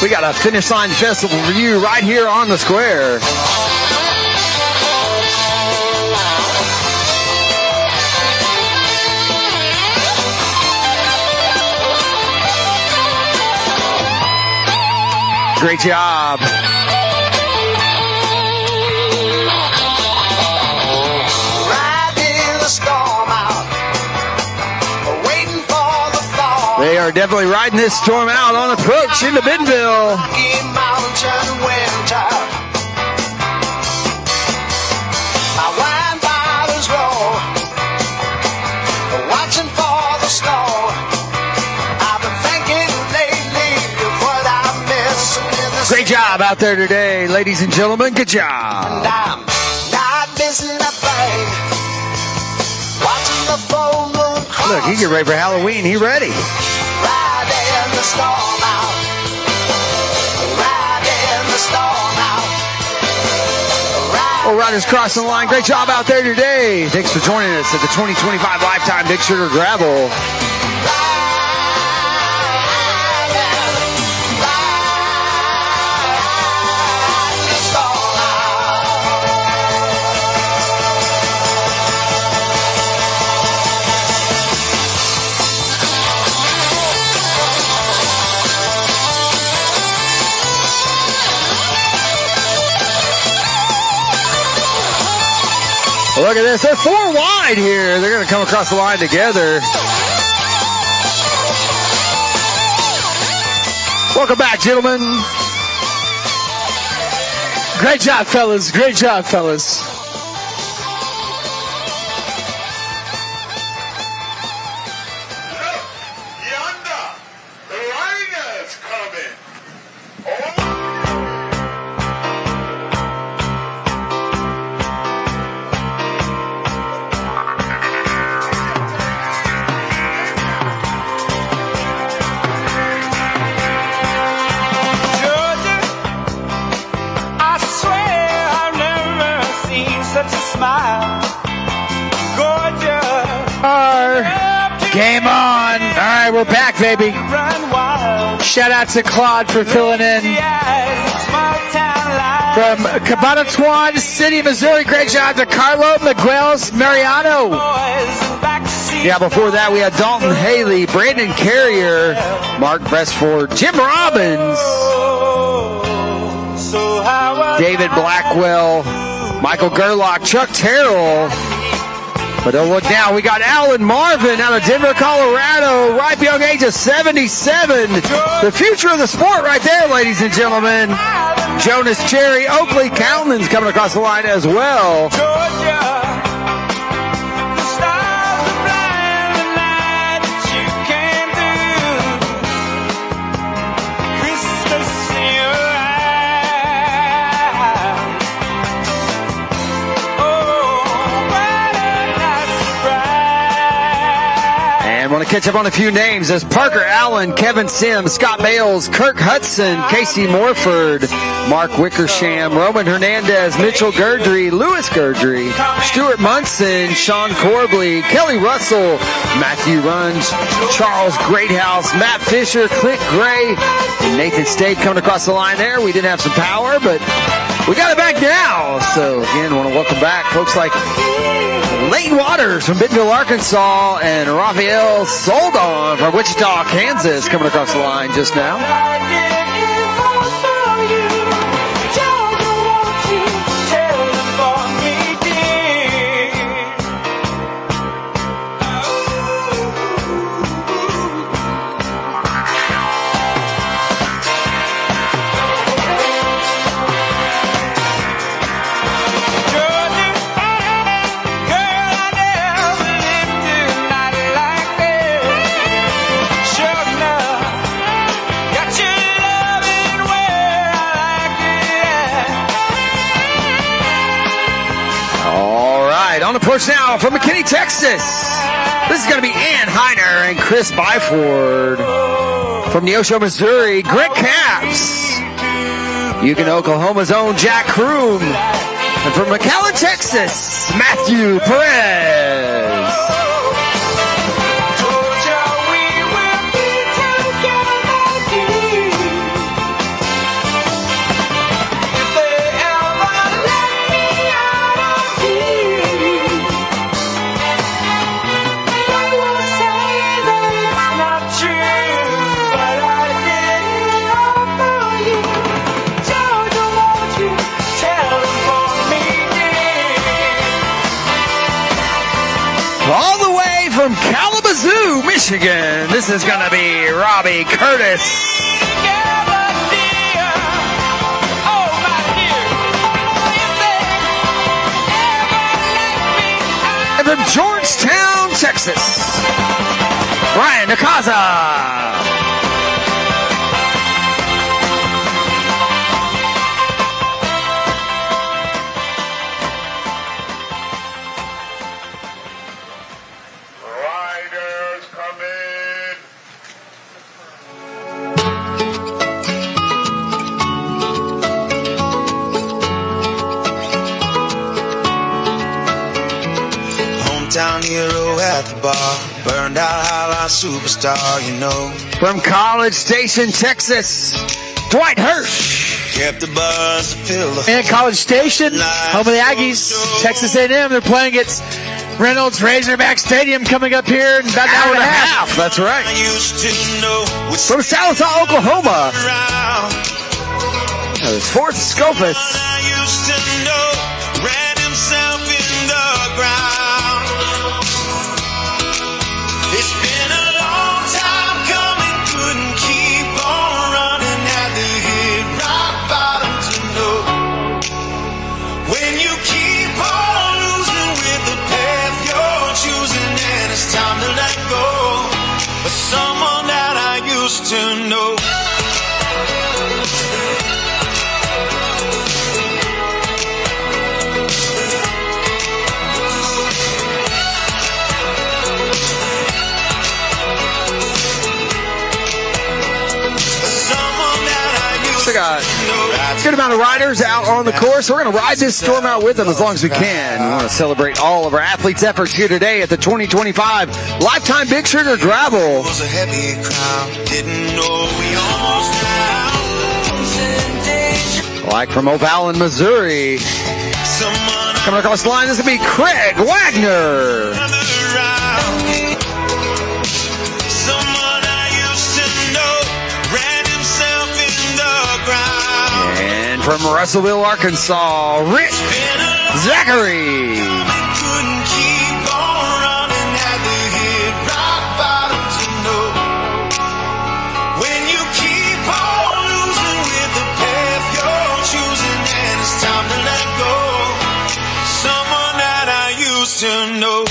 We got a finish line festival for you right here on the square. Great job. Riding the storm out, waiting for the fall. They are definitely riding this storm out on approach into Bentonville. Rocky Mountain winter. I wind by this road, watching for the snow. I've been thinking lately of what I'm missing in the Great job out there today, ladies and gentlemen. Good And job. I'm not missing a thing. Watching the full moon cross. Look, he get ready for Halloween. He ready. Riding the storm out. Riding the storm out. All riders crossing the line. Great job out there today. Thanks for joining us at the 2025 Lifetime Big Sugar Gravel. Look at this. They're 4 wide here. They're going to come across the line together. Welcome back, gentlemen. Great job, fellas. Great job, fellas. Game on. All right, we're back, baby. Shout out to Claude for filling in. From Cabanatuan City, Missouri. Great job to Carlo Miguel's Mariano. Yeah, before that we had Dalton Haley, Brandon Carrier, Mark Bestford, Jim Robbins, David Blackwell, Michael Gerlach, Chuck Terrell. But don't look now, we got Alan Marvin out of Denver, Colorado, ripe young age of 77. The future of the sport right there, ladies and gentlemen. Jonas Cherry, Oakley Countenance coming across the line as well. I want to catch up on a few names. There's Parker Allen, Kevin Sims, Scott Bales, Kirk Hudson, Casey Morford, Mark Wickersham, Roman Hernandez, Mitchell Gurdry, Lewis Gurdry, Stuart Munson, Sean Corbley, Kelly Russell, Matthew Runge, Charles Greathouse, Matt Fisher, Clint Gray, and Nathan Stade coming across the line there. We did have some power, but we got it back now. So again, want to welcome back folks like Leighton Waters from Bentonville, Arkansas, and Raphael Soldon from Wichita, Kansas, coming across the line just now. On approach now from McKinney, Texas. This is going to be Ann Heiner and Chris Byford. From Neosho, Missouri, Greg Capps. Yukon, Oklahoma's own Jack Kroom. And from McAllen, Texas, Matthew Perez. All the way from Kalamazoo, Michigan, this is going to be Robbie Curtis. And from Georgetown, Texas, Ryan Nakaza. Down hero at the bar, burned out highlight superstar, you know. From College Station, Texas, Dwight Hirsch. Kept the buzz to fill the and College Station, home of the Aggies, Texas A&M. They're playing at Reynolds Razorback Stadium coming up here in about an hour and a half. That's right. From Sallisaw, Oklahoma, there's Fort Scopus. ran himself in the ground. It's been a long time coming, couldn't keep on running, had to hit rock bottom to know. When you keep on losing with the path you're choosing, and it's time to let go of someone that I used to know. I got Good amount of riders out on the course. We're going to ride this storm out with them as long as we can. We want to celebrate all of our athletes' efforts here today at the 2025 Lifetime Big Sugar Gravel. Was a heavy crowd, didn't know we almost drowned. Like from O'Fallon, Missouri. Coming across the line, this will be Craig Wagner. Someone I used to know ran himself in the ground. And from Russellville, Arkansas, Rick Zachary. Couldn't keep on running, had to hit rock bottom to know. When you keep on losing with the path you're choosing, and it's time to let go. Someone that I used to know.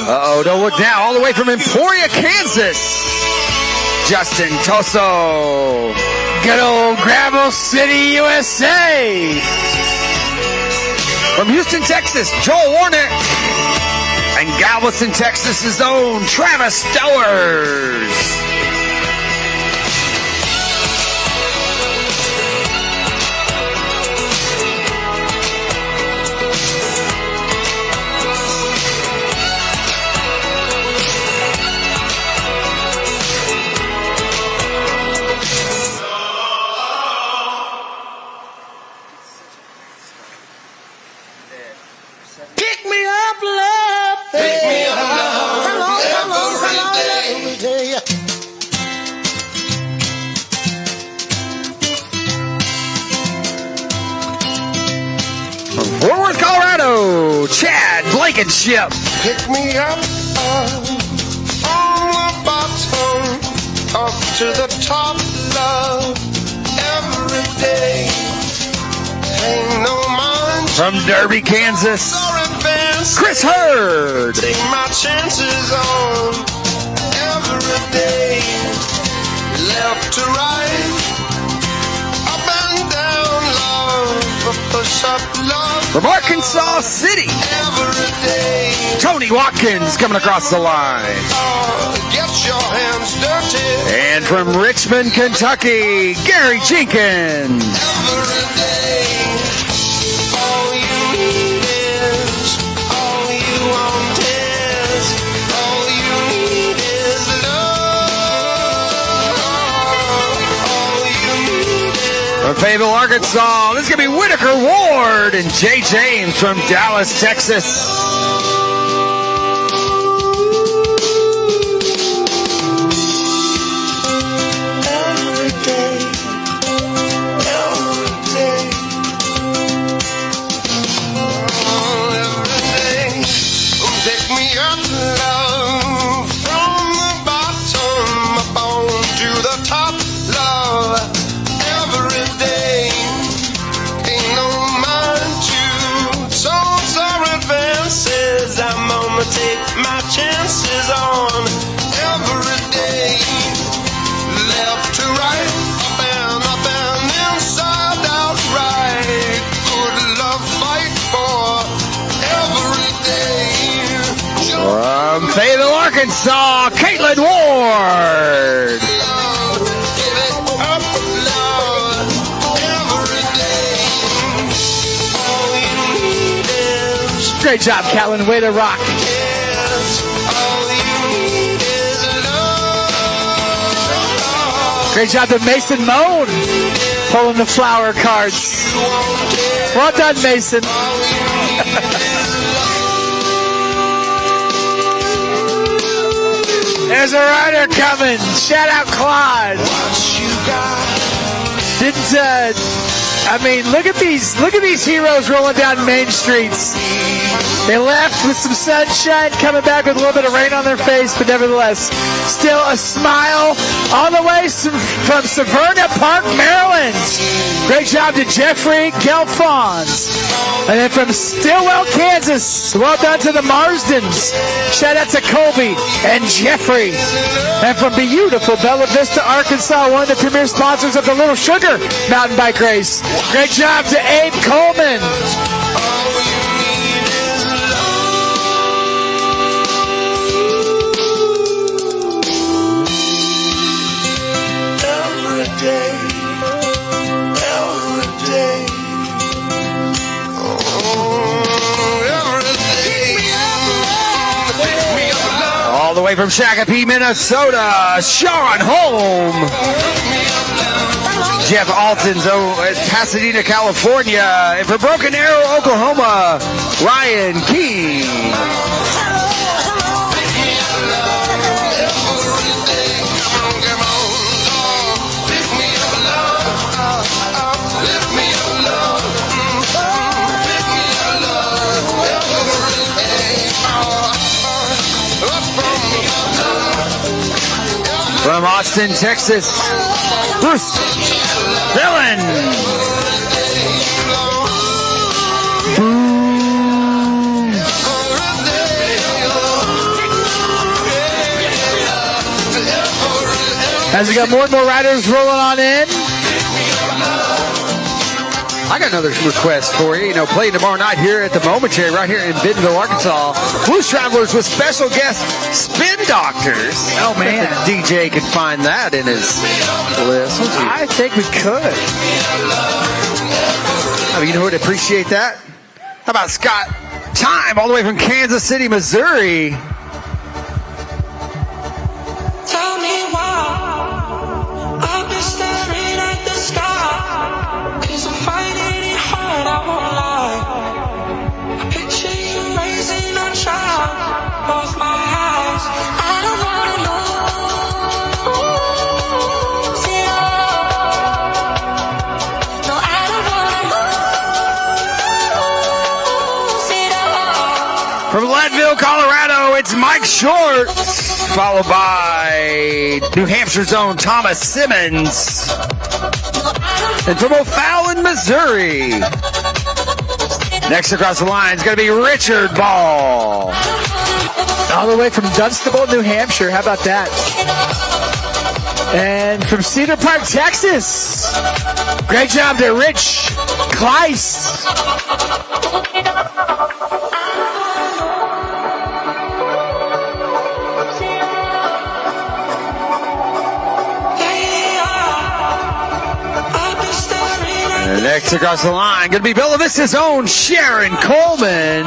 Uh-oh, don't look now. All the way from Emporia, Kansas, Justin Toso. Good old Gravel City, USA. From Houston, Texas, Joel Warnick. And Galveston, Texas' own Travis Stowers. Pick me up, love. Pick me up, love. Every day. From Fort Worth, Colorado, Chad Blankenship. Pick me up from the bottom up to the top, love. Every day. Ain't no mind. From Derby, Kansas, Chris Hurd. Take my chances on every day. Left to right, up and down, love. Push up, love. From Arkansas City, Every day. Tony Watkins coming across the line. Get your hands dirty. And from Richmond, Kentucky, Gary Jenkins. Every day. All you need is, all you want is, all you need is love. All you need is. From Fayetteville, Arkansas, this is going to be Whitaker Ward and Jay James from Dallas, Texas. Every day. Every day. Every day. Take me up, love, from the bottom up on to the top, love. Every day. Ain't no mind to songs or advances. I'm gonna take my chances on every day. Left to right, up and inside out right. Good love fight for every day. From Fayetteville, Arkansas, Caitlin Ward. Love, give it up, love, every day. All you need is, Great job, Caitlin. Way to rock. all you need is love. Great job to Mason Moan pulling the flower cards. Well done, Mason. There's a rider coming. Shout out Claude. What you got? I mean, look at these heroes rolling down Main Streets. They left with some sunshine, coming back with a little bit of rain on their face, but nevertheless, still a smile all the way from Severna Park, Maryland. Great job to Jeffrey Gelfons. And then from Stillwell, Kansas, well done to the Marsdens. Shout out to Colby and Jeffrey. And from beautiful Bella Vista, Arkansas, one of the premier sponsors of the Little Sugar Mountain Bike Race. Great job to Abe Coleman. All the way from Shakopee, Minnesota, Sean Holm. Jeff Alton's Pasadena, California. And for Broken Arrow, Oklahoma, Ryan King. From Austin, Texas, Bruce Dillon. As we got more and more riders rolling on in. I got another request for you. Playing tomorrow night here at the Momentary, right here in Bentonville, Arkansas. Blues Travelers with special guest Spin Doctors. Oh, man. The DJ can find that in his list. I think we could. You know who would appreciate that? How about Scott Time, all the way from Kansas City, Missouri? Tell me why I've been staring at the sky, 'cause I'm finding it hard, I won't lie. I picture you raising a child, both my eyes. I don't wanna lose it all. No, I don't wanna lose it all. From Leadville, Colorado, it's Mike Short, followed by New Hampshire's own Thomas Simmons. And from O'Fallon, Missouri, next across the line is going to be Richard Ball. All the way from Dunstable, New Hampshire. How about that? And from Cedar Park, Texas. Great job to Rich Kleiss. And next across the line, going to be Bella Vista's own Sharon Coleman.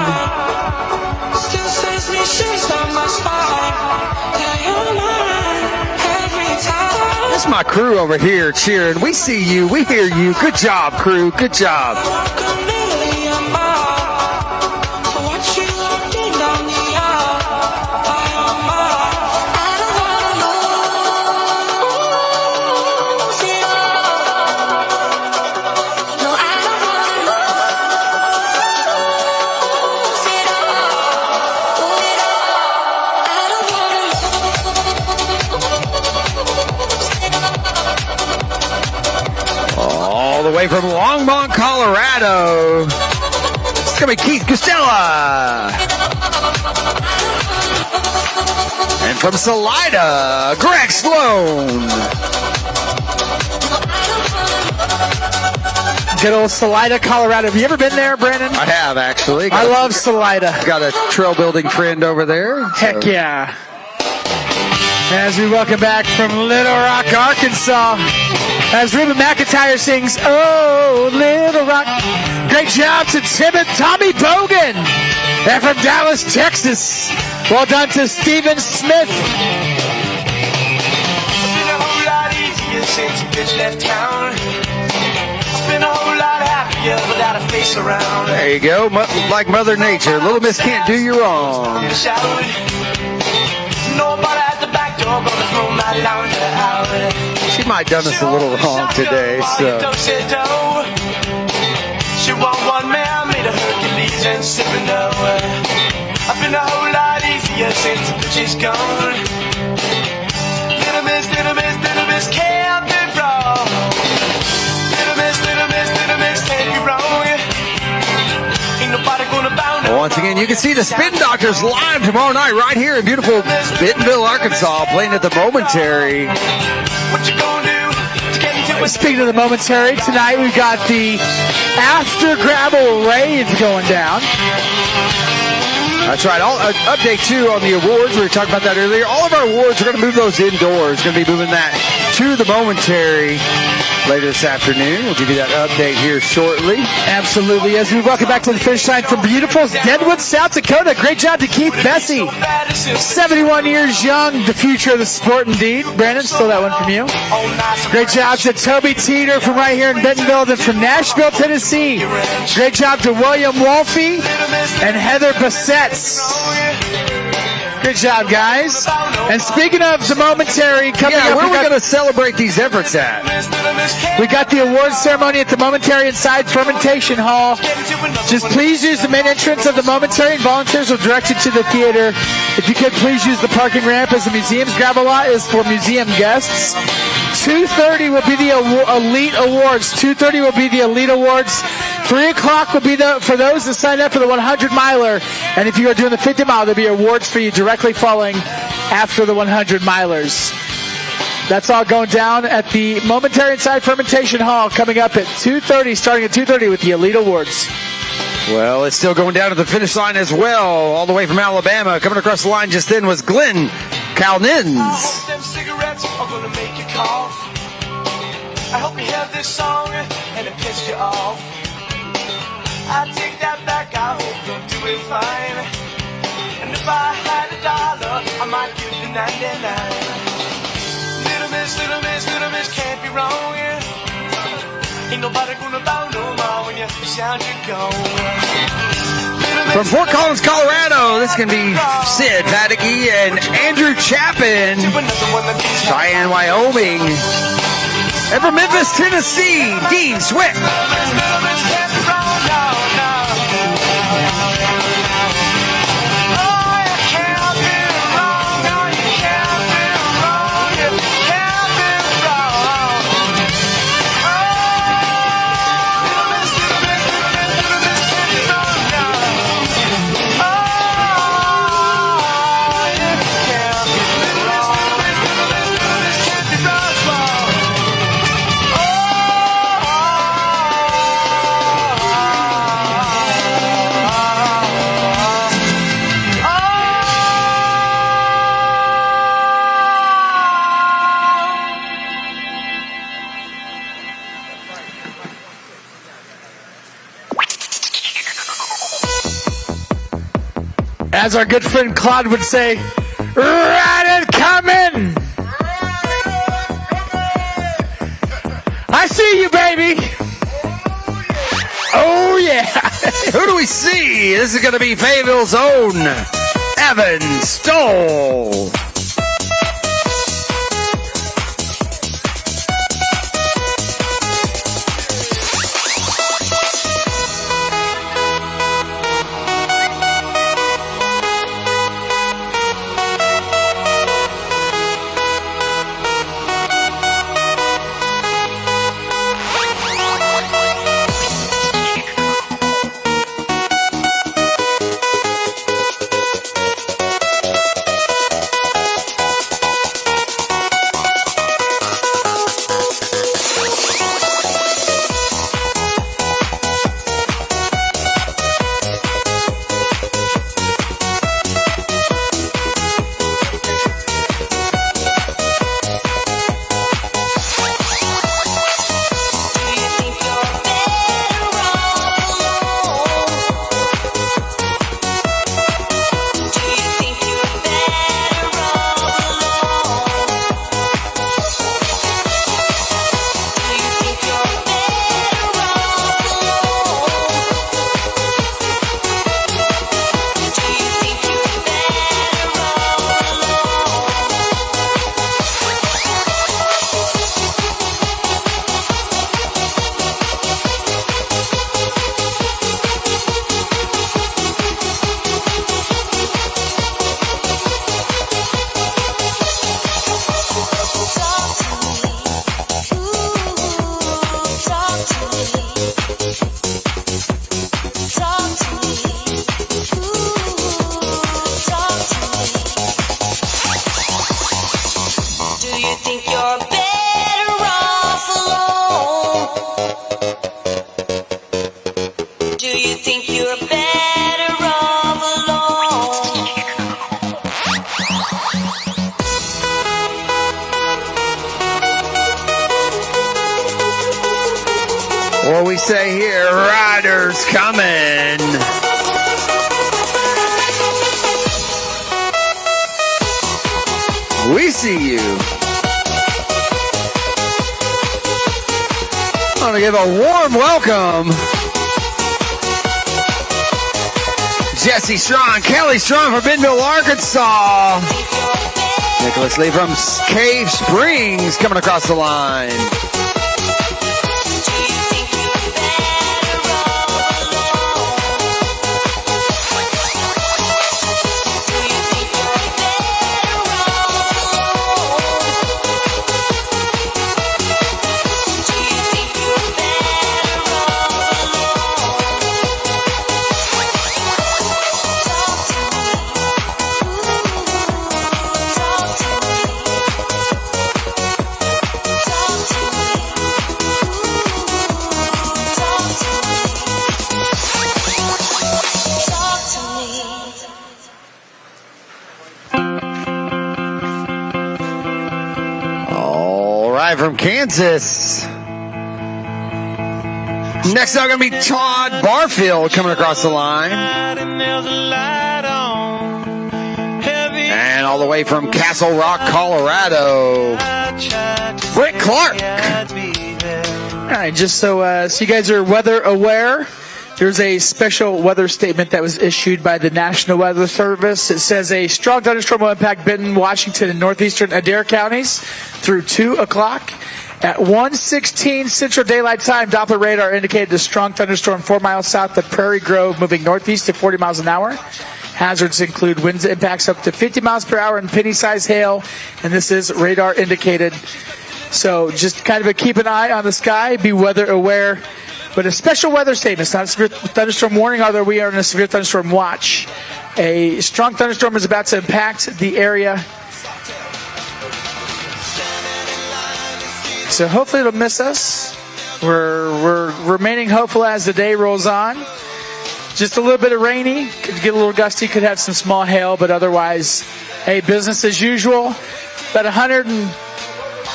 That's my crew over here cheering. We see you. We hear you. Good job, crew. Good job. Away from Longmont, Colorado, it's going to be Keith Costella. And from Salida, Greg Sloan. Good old Salida, Colorado. Have you ever been there, Brandon? I have, actually. I love Salida. Got a trail building friend over there. Heck yeah. As we welcome back from Little Rock, Arkansas, as Ruben McIntyre sings, "Oh, Little Rock." Great job to Tim and Tommy Bogan. And from Dallas, Texas, well done to Stephen Smith. It's been a whole lot easier since you bitch left town. It's been a whole lot happier without a face around. There you go. Like Mother Nature. Little Miss can't do you wrong. Nobody at the back door gonna throw my lounger out. She might have done us a little wrong today, so. you want one man, made a Hercules and sipping away. I've been a whole lot easier since the bitch is gone. Little miss, can't be wrong. Little miss, can't be wrong. Ain't nobody gonna bound Well, once again, you can see the Spin Doctors live tomorrow night right here in beautiful Bentonville, Arkansas, playing at the Momentary. What you gonna do to get into it? Speaking of the Momentary, tonight we've got the After Gravel Rave going down. That's right. Update too on the awards. We were talking about that earlier. All of our awards, we're going to move those indoors. Going to be moving that to the Momentary later this afternoon. We'll give you that update here shortly. Absolutely. As we welcome back to the finish line from beautiful Deadwood, South Dakota. Great job to Keith Bessie. 71 years young, the future of the sport indeed. Brandon, stole that one from you. Great job to Toby Teeter from right here in Bentonville, then from Nashville, Tennessee. Great job to William Wolfe and Heather Bassett. Good job, guys. And speaking of the Momentary, coming up, where are we going to celebrate these efforts at? We got the awards ceremony at the Momentary inside Fermentation Hall. Just please use the main entrance of the Momentary, and volunteers will direct you to the theater. If you could, please use the parking ramp, as the museum's gravel lot is for museum guests. 2:30 will be the Elite Awards. 2:30 will be the Elite Awards. 3 o'clock will be for those that sign up for the 100-miler. And if you are doing the 50-mile, there'll be awards for you directly following after the 100-milers. That's all going down at the Momentary inside Fermentation Hall, coming up at 2:30, starting at 2:30 with the Elite Awards. Well, it's still going down to the finish line as well, all the way from Alabama. Coming across the line just then was Glenn Kalnins. I hope them cigarettes are gonna make you cough. I hope you hear this song and it pisses you off. I take that back, I hope you're doing fine. And if I had $1, I might give you 99. Little miss, can't be wrong. Ain't nobody gonna bow no more when you sound your gong. From Fort Collins, Colorado, this can be Sid Padicky and Andrew Chapin. Cheyenne, Wyoming. And from Memphis, Tennessee, Dean Swick. As our good friend Claude would say, right and coming! I see you, baby! Oh, yeah! Who do we see? This is going to be Fayetteville's own Evan Stoll. think you're better off alone? What we say here, riders coming. We see you. I want to give a warm welcome. Jesse Strong, Kelly Strong from Bentonville, Arkansas. Nicholas Lee from Cave Springs coming across the line. From Kansas. Next up, going to be Todd Barfield coming across the line. And all the way from Castle Rock, Colorado, Britt Clark. All right, just so you guys are weather aware, there's a special weather statement that was issued by the National Weather Service. It says a strong thunderstorm will impact Benton, Washington, and northeastern Adair counties through 2 o'clock. At 1:16 Central Daylight Time, Doppler radar indicated a strong thunderstorm 4 miles south of Prairie Grove, moving northeast at 40 miles an hour. Hazards include winds impacts up to 50 miles per hour and penny-sized hail, and this is radar indicated. So just kind of keep an eye on the sky, be weather aware. But a special weather statement. It's not a severe thunderstorm warning, although we are in a severe thunderstorm watch. A strong thunderstorm is about to impact the area. So hopefully it'll miss us. We're remaining hopeful as the day rolls on. Just a little bit of rainy. Could get a little gusty. Could have some small hail, but otherwise, hey, business as usual.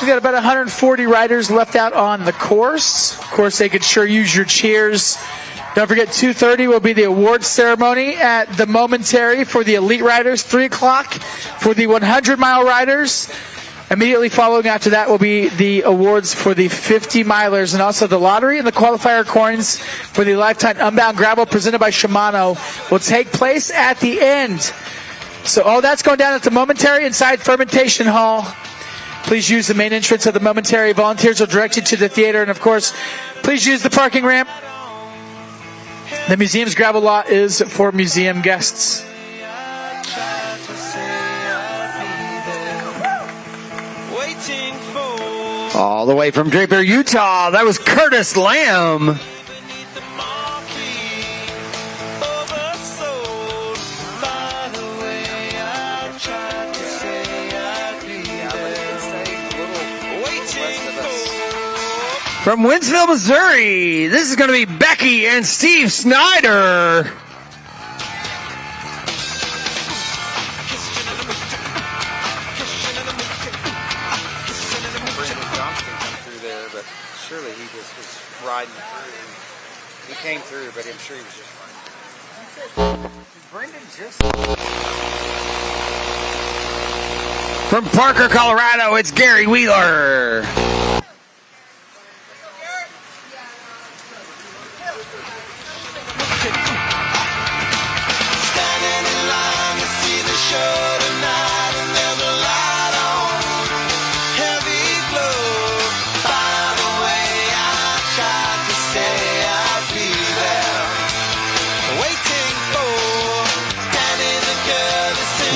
We got about 140 riders left out on the course. Of course, they could sure use your cheers. Don't forget, 2:30 will be the awards ceremony at the Momentary for the elite riders. 3 o'clock for the 100-mile riders. Immediately following after that will be the awards for the 50-milers, and also the lottery and the qualifier coins for the Lifetime Unbound Gravel presented by Shimano will take place at the end. So all that's going down at the Momentary inside Fermentation Hall. Please use the main entrance of the Momentary. Volunteers will direct you to the theater. And, of course, please use the parking ramp. The museum's gravel lot is for museum guests. All the way from Draper, Utah, that was Curtis Lamb. From Winsville, Missouri, this is going to be Becky and Steve Snyder. Surely he just was riding through. He came through, but I'm sure he was just riding. Brendan just... From Parker, Colorado, it's Gary Wheeler.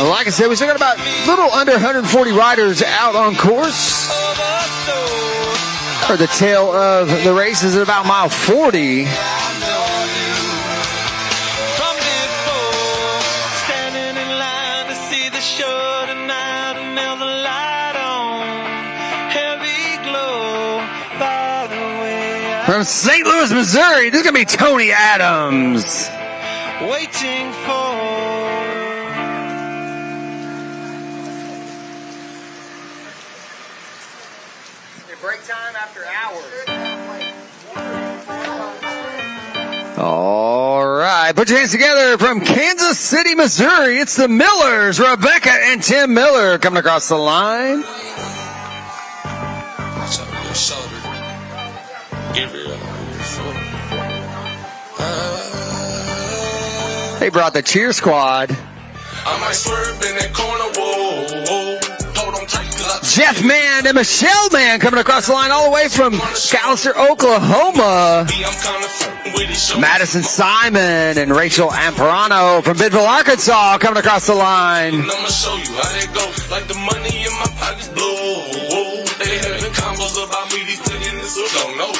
Like I said, we still got about a little under 140 riders out on course. For the tail of the race is at about mile 40. From St. Louis, Missouri, this is going to be Tony Adams. Waiting for break time after hours. All right, put your hands together from Kansas City, Missouri. It's the Millers, Rebecca and Tim Miller coming across the line. They brought the cheer squad. I might swerve in that corner, whoa. Hold on tight, 'cause I Jeff Mann and Michelle Mann coming across the line all the way from Callister, Oklahoma. Madison Simon and Rachel Amperano from Bentonville, Arkansas coming across the line. I'ma show you how they go. Like the money in my pockets blow. They having combos about me, these niggas don't know.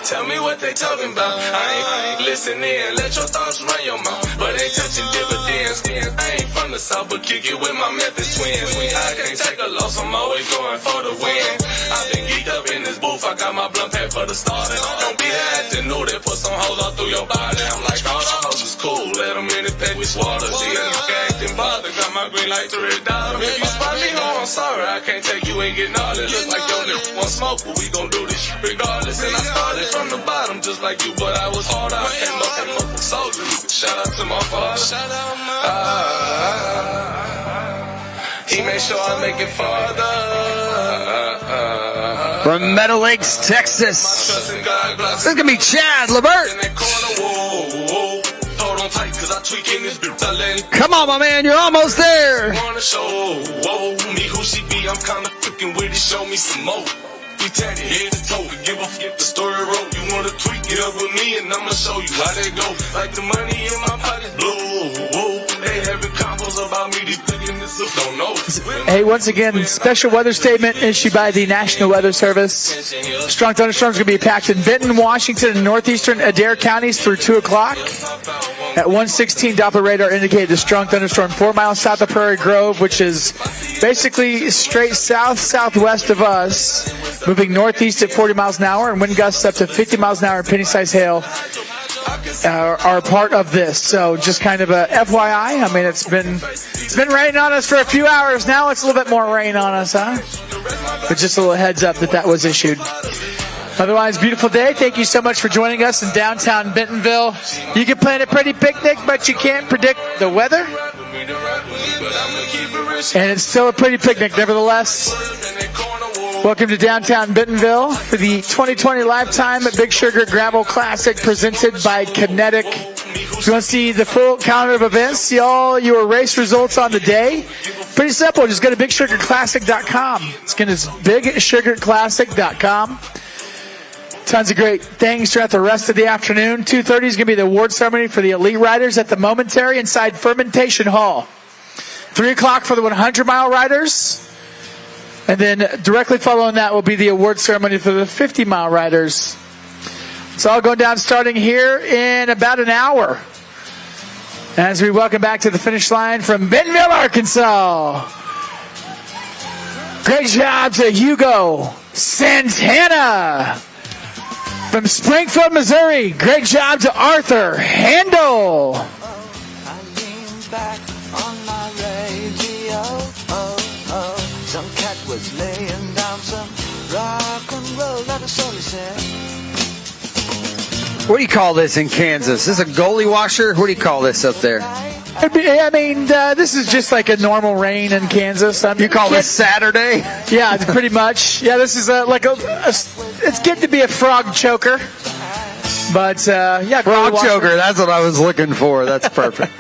Tell me what they talking about. I ain't listening. Let your thoughts run your mouth. But ain't touching dividends. I ain't from the south, but kick it with my Memphis twins. I can't take a loss. I'm always going for the win. I've been geeked up in this booth. I got my blunt pack for the start. Don't be acting new. They put some hoes all through your body. I'm like, all the hoes is cool. Let them in the pack with water. See, a nigga acting bothered. Got my green light $3. If you spot me, ho, I'm sorry. I can't take you, ain't getting all it. Look like your nigga want smoke, but we gon' do this shit regardless. And I started from the bottom just like you, but I was harder. I came up with soldiers. Shout out to my father. He made sure I make it farther. From Meadow Lakes, Texas, this is going to be Chad Levert. Come on, my man, you're almost there. Show me who she be. I'm kind of freaking with it. Show me some more. We tatted head to toe. Give a fuck the story wrote. You want to tweak it up with me, and I'ma show you how they go. Like the money in my pocket blow. They having combos about me. These niggas don't know. Hey, once again, special weather statement issued by the National Weather Service. Strong thunderstorms going to be packed in Benton, Washington, and northeastern Adair counties through 2 o'clock. At 1:16, Doppler radar indicated a strong thunderstorm 4 miles south of Prairie Grove, which is basically straight south-southwest of us, moving northeast at 40 miles an hour, and wind gusts up to 50 miles an hour and penny-sized hail are part of this. So just kind of a FYI. I mean, it's been raining on us for a few hours now. It's a little bit more rain on us, huh? But just a little heads up that was issued. Otherwise, beautiful day. Thank you so much for joining us in downtown Bentonville. You can plan a pretty picnic, but you can't predict the weather. And it's still a pretty picnic, nevertheless. Welcome to downtown Bentonville for the 2020 Lifetime Big Sugar Gravel Classic presented by Kenetik. If you want to see the full calendar of events, see all your race results on the day, pretty simple. Just go to BigSugarClassic.com. It's going to BigSugarClassic.com. Tons of great things throughout the rest of the afternoon. 2:30 is going to be the award ceremony for the elite riders at the Momentary inside Fermentation Hall. 3 o'clock for the 100-mile riders. And then directly following that will be the award ceremony for the 50-mile riders. It's all going down starting here in about an hour. As we welcome back to the finish line from Bentonville, Arkansas. Great job to Hugo Santana. From Springfield, Missouri, great job to Arthur Handel. I leaned back on my radio. Some cat was laying down some rock and roll, that is all he said. What do you call this in Kansas? Is this a goalie washer? What do you call this up there? I mean, this is just like a normal rain in Kansas. You call this Saturday? Yeah, pretty much. Yeah, this is it's getting to be a frog choker. But, yeah. Frog choker, that's what I was looking for. That's perfect.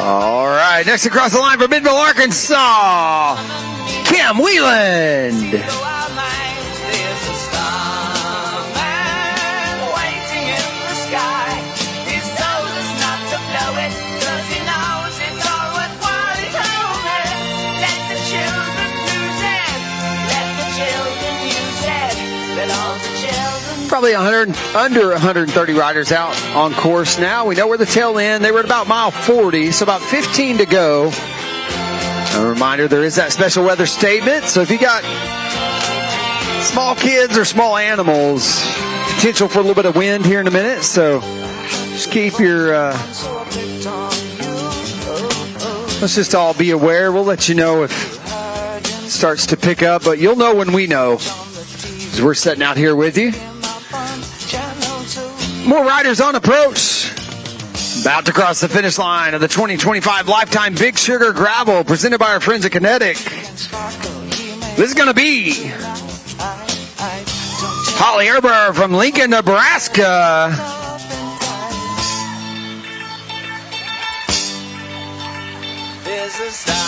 All right, next across the line from Bentonville, Arkansas, Cam Wheeland. Probably under 130 riders out on course now. We know where the tail end. They were at about mile 40, so about 15 to go. A reminder, there is that special weather statement. So if you got Small kids or small animals. Potential for a little bit of wind here in a minute, so just keep your... let's just all be aware. We'll let you know if it starts to pick up, but you'll know when we know, as we're sitting out here with you. More riders on approach. About to cross the finish line of the 2025 Lifetime Big Sugar Gravel presented by our friends at Kenetik. This is going to be Holly Erber from Lincoln, Nebraska. There's a starman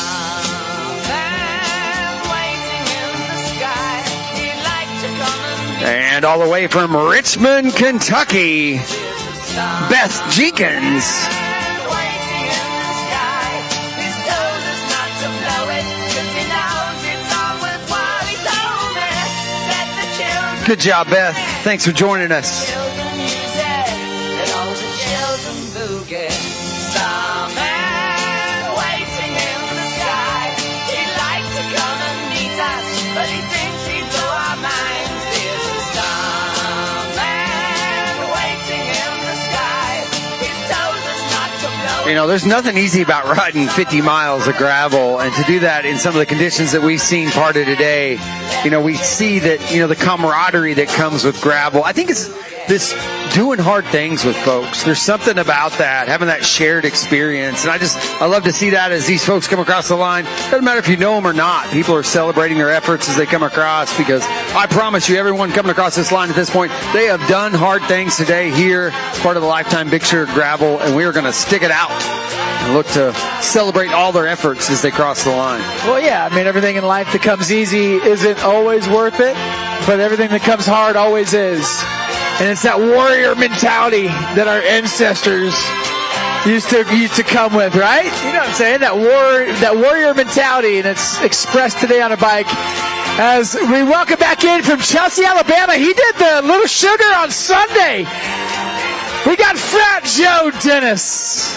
waiting in the sky. He'd like to come and And all the way from Richmond, Kentucky, Beth Jenkins. waiting in the sky. He's told us not to blow it, 'cause he knows it's always what he told me. Let the children Good job, Beth. Thanks for joining us. use it, and all the children boogie. Starman waiting in the sky. He'd like to come and meet us, but he thinks he'd blow our minds. There's a starman waiting in the sky. He's told us not to blow You know, there's nothing easy about riding 50 miles of gravel, and to do that in some of the conditions that we've seen part of today, you know, we see that, you know, the camaraderie that comes with gravel. I think it's this doing hard things with folks. There's something about that, having that shared experience. And I love to see that as these folks come across the line. Doesn't matter if you know them or not. People are celebrating their efforts as they come across, because I promise you, everyone coming across this line at this point, they have done hard things today here, part of the Lifetime Big Sugar Gravel, and we are going to stick it out and look to celebrate all their efforts as they cross the line. Well, yeah, I mean, everything in life that comes easy isn't always worth it, but everything that comes hard always is. And it's that warrior mentality that our ancestors used to come with, right? You know what I'm saying? That warrior mentality, and it's expressed today on a bike. As we welcome back in from Chelsea, Alabama, he did the Little Sugar on Sunday. We got Frat Joe Dennis.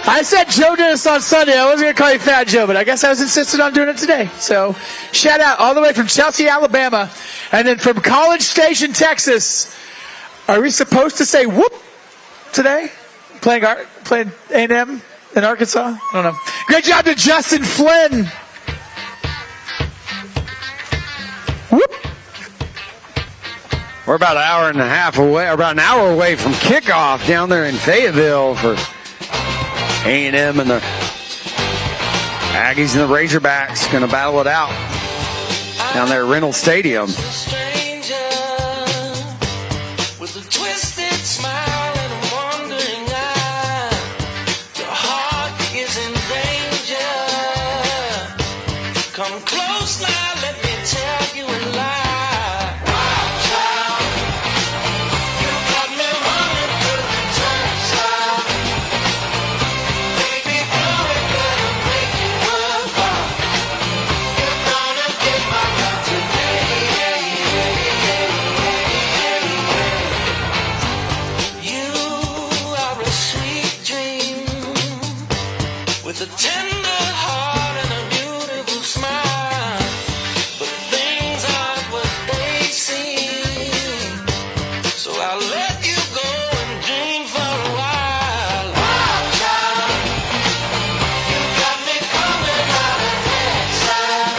I said Joe Dennis on Sunday. I wasn't going to call you Fat Joe, but I guess I was insistent on doing it today. So shout out all the way from Chelsea, Alabama. And then from College Station, Texas. Are we supposed to say whoop today? Playing A&M in Arkansas? I don't know. Great job to Justin Flynn. Whoop. We're about an hour and a half away, about an hour away from kickoff down there in Fayetteville for A&M and the Aggies and the Razorbacks going to battle it out down there at Reynolds Stadium. stranger with a twisted smile and a wandering eye. Your heart is in danger. Come close now, let me tell you a lie. Wild child, you got me running through the turnstile. Baby girl, we gotta make it worthwhile. You're gonna get my love today. You are a sweet dream with a tender heart and a beautiful smile. But things aren't what they seem, so I'll let you go and dream for a while. Wild child, you got me coming out of exile.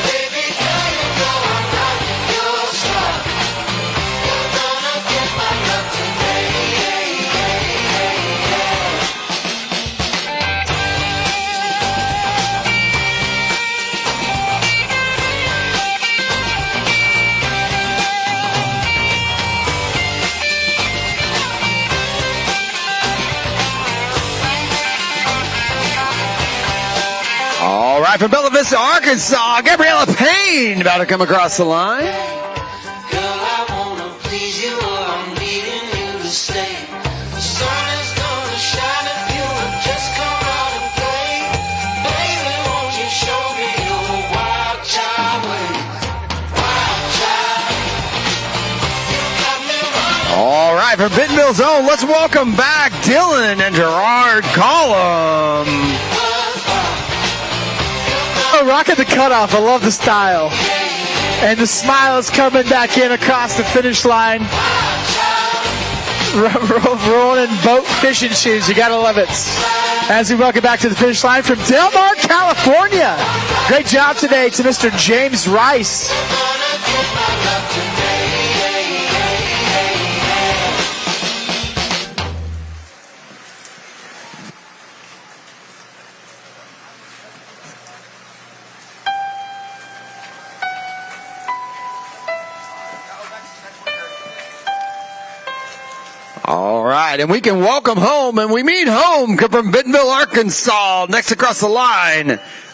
Baby girl, you know I'm not your star. You're gonna get my love today. All right, from Bella Vista, Arkansas, Gabriella Payne about to come across the line. Girl, I wanna please you, or I'm needing you to stay. The sun is gonna shine if you would just come out and play. Baby, won't you show me your wild child ways? Wild child, you got me running. All right, from Bentonville Zone, let's welcome back Dylan and Gerard Collum. Oh, rocking the cutoff. I love the style. And the smile is coming back in across the finish line. Rolling in boat fishing shoes. You gotta love it. As we welcome back to the finish line from Del Mar, California. Great job today to Mr. James Rice. All right, and we can welcome home, and we mean home, come from Bentonville, Arkansas. Next across the line,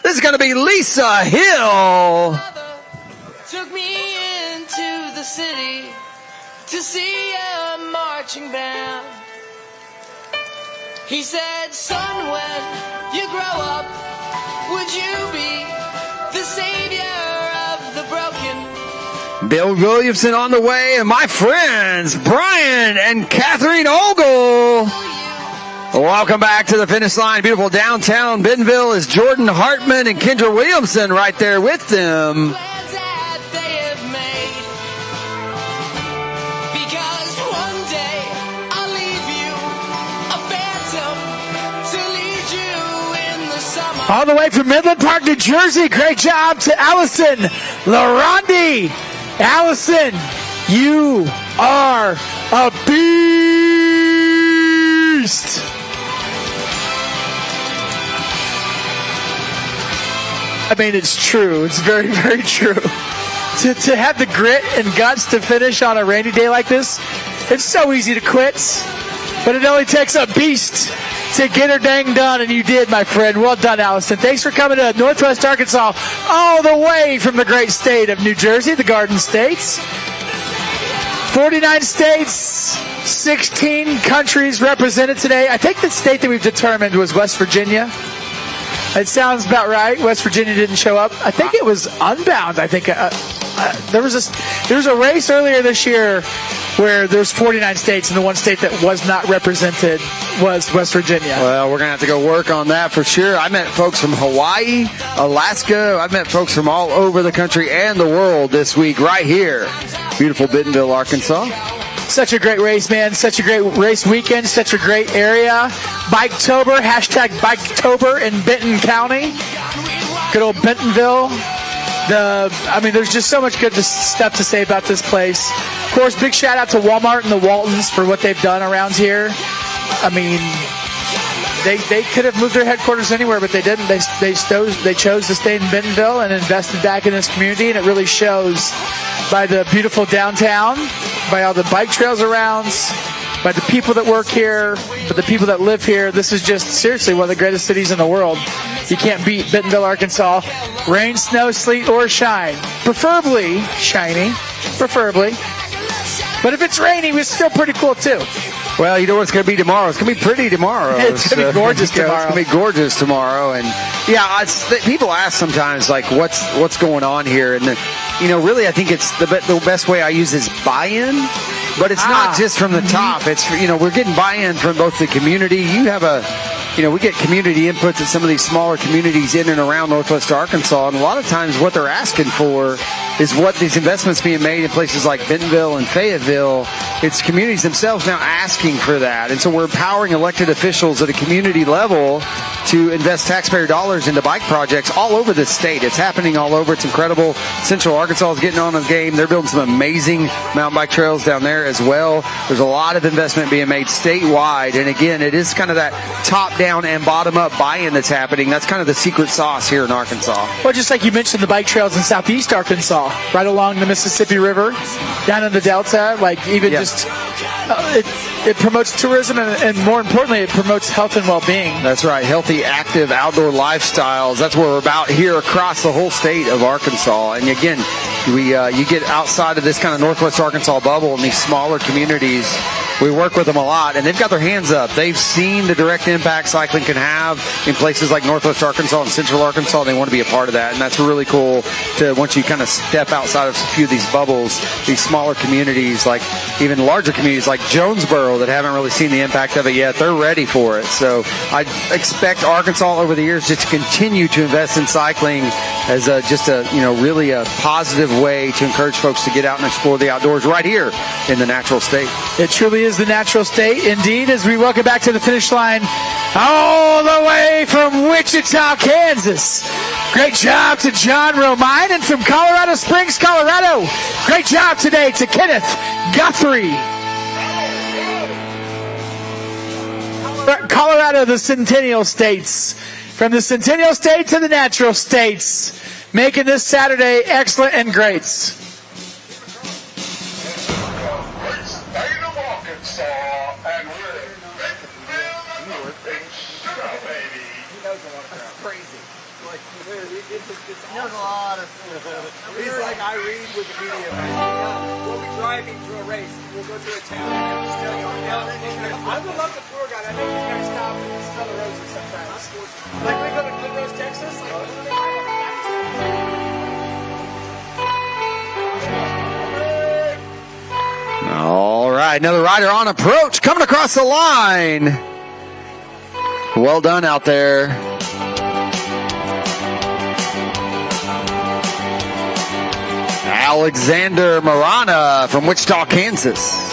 this is going to be Lisa Hill. Took me into the city to see a marching band. He said, son, when you grow up, would you be the savior of the broken? Bill Williamson on the way, and my friends, Brian and Catherine Ogle. Welcome back to the finish line. Beautiful downtown Bentonville is Jordan Hartman and Kendra Williamson right there with them. Because one day I'll leave you a phantom to lead you in the summer. All the way from Midland Park, New Jersey. Great job to Allison Larondi. Allison, you are a beast. I mean, it's true. It's very, very true. To have the grit and guts to finish on a rainy day like this, it's so easy to quit. But it only takes a beast to get her dang done, and you did, my friend. Well done, Allison. Thanks for coming to Northwest Arkansas all the way from the great state of New Jersey, the Garden States. 49 states, 16 countries represented today. I think the state that we've determined was West Virginia. It sounds about right. West Virginia didn't show up. I think it was Unbound. I think there was a race earlier this year where there's 49 states, and the one state that was not represented was West Virginia. Well, we're going to have to go work on that for sure. I met folks from Hawaii, Alaska. I've met folks from all over the country and the world this week right here. Beautiful Bentonville, Arkansas. Such a great race, man. Such a great race weekend. Such a great area. Biketober, hashtag Biketober in Benton County. Good old Bentonville. There's just so much good stuff to say about this place. Of course, big shout out to Walmart and the Waltons for what they've done around here. I mean, they could have moved their headquarters anywhere, but they didn't. They chose to stay in Bentonville and invested back in this community, and it really shows by the beautiful downtown, by all the bike trails around, by the people that work here, by the people that live here. This is just seriously one of the greatest cities in the world. You can't beat Bentonville, Arkansas. Rain, snow, sleet, or shine. Preferably shiny. Preferably. But if it's raining, it's still pretty cool too. Well, you know what it's going to be tomorrow? It's going to be pretty tomorrow. It's going to be gorgeous tomorrow. It's going to be gorgeous tomorrow. And yeah, people ask sometimes, like, what's going on here? And, really, I think it's the best way I use is buy-in. But it's not just from the top. It's, we're getting buy-in from both the community. You have we get community inputs at some of these smaller communities in and around Northwest Arkansas. And a lot of times what they're asking for is what these investments being made in places like Bentonville and Fayetteville. It's communities themselves now asking for that. And so we're empowering elected officials at a community level to invest taxpayer dollars into bike projects all over the state. It's happening all over. It's incredible. Central Arkansas is getting on the game. They're building some amazing mountain bike trails down there as well. There's a lot of investment being made statewide. And again, it is kind of that top-down and bottom-up buy-in that's happening. That's kind of the secret sauce here in Arkansas. Well, just like you mentioned, the bike trails in southeast Arkansas, right along the Mississippi River, down in the Delta, it promotes tourism and more importantly, it promotes health and well-being. That's right. Healthy, active, outdoor lifestyles. That's what we're about here across the whole state of Arkansas. And again, you get outside of this kind of Northwest Arkansas bubble in these smaller communities. We work with them a lot, and they've got their hands up. They've seen the direct impact cycling can have in places like Northwest Arkansas and Central Arkansas. They want to be a part of that, and that's really cool to once you kind of step outside of a few of these bubbles, these smaller communities, like even larger communities like Jonesboro that haven't really seen the impact of it yet. They're ready for it. So I expect Arkansas over the years just to continue to invest in cycling as just a, really a positive way to encourage folks to get out and explore the outdoors right here in the natural state. It truly is the natural state, indeed, as we welcome back to the finish line all the way from Wichita, Kansas. Great job to John Romine, and from Colorado Springs, Colorado, great job today to Kenneth Guthrie. Colorado, the Centennial States. From the Centennial State to the Natural States, making this Saturday excellent and great. He's like Irene with the media. We'll be driving to a race. We'll go to a town and just tell you, I would love the tour guide. I think he's going to stop and smell the roses sometimes. Like we go to Glenrose, Texas. All right, another rider on approach, coming across the line. Well done out there. Alexander Marana from Wichita, Kansas.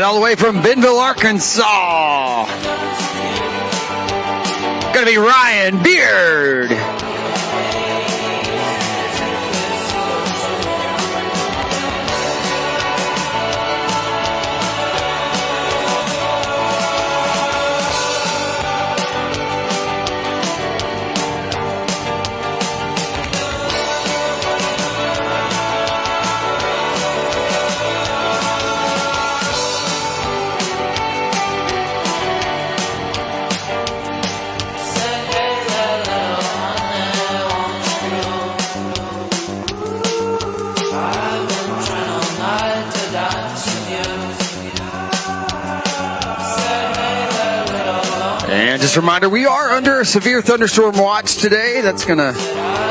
All the way from Bentonville, Arkansas. Gonna be Ryan Beard. And just a reminder, we are under a severe thunderstorm watch today. That's going to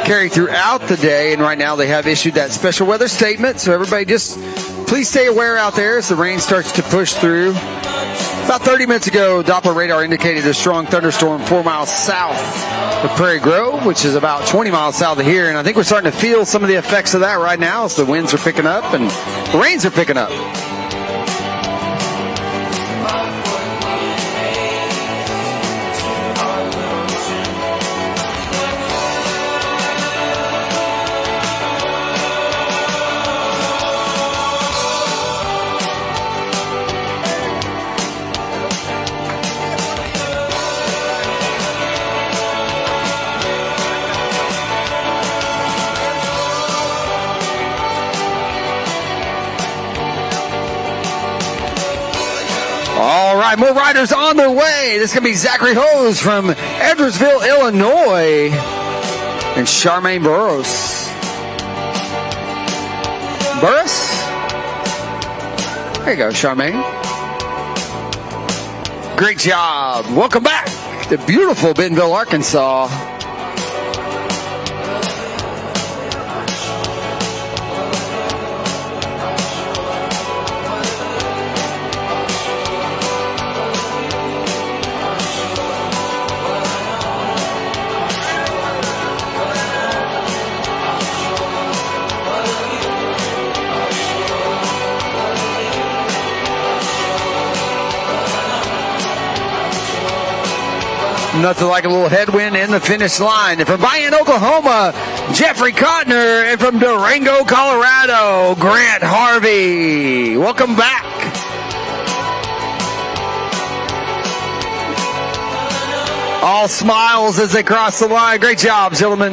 carry throughout the day. And right now they have issued that special weather statement. So everybody just please stay aware out there as the rain starts to push through. About 30 minutes ago, Doppler radar indicated a strong thunderstorm 4 miles south of Prairie Grove, which is about 20 miles south of here. And I think we're starting to feel some of the effects of that right now as the winds are picking up and the rains are picking up. All right, more riders on their way. This is going to be Zachary Hose from Edwardsville, Illinois, and Charmaine Burrows. There you go, Charmaine. Great job. Welcome back to beautiful Bentonville, Arkansas. Nothing like a little headwind in the finish line. And from Bayonne, Oklahoma, Jeffrey Cotner. And from Durango, Colorado, Grant Harvey. Welcome back. All smiles as they cross the line. Great job, gentlemen.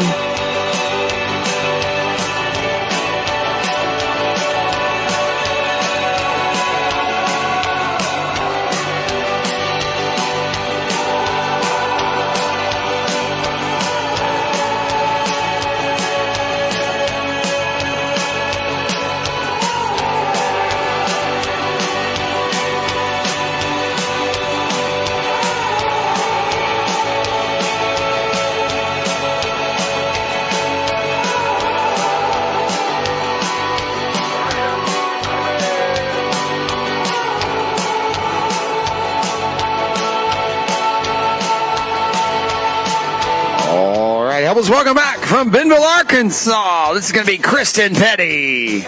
Helps welcome back from Bentonville, Arkansas. This is going to be Kristen Petty.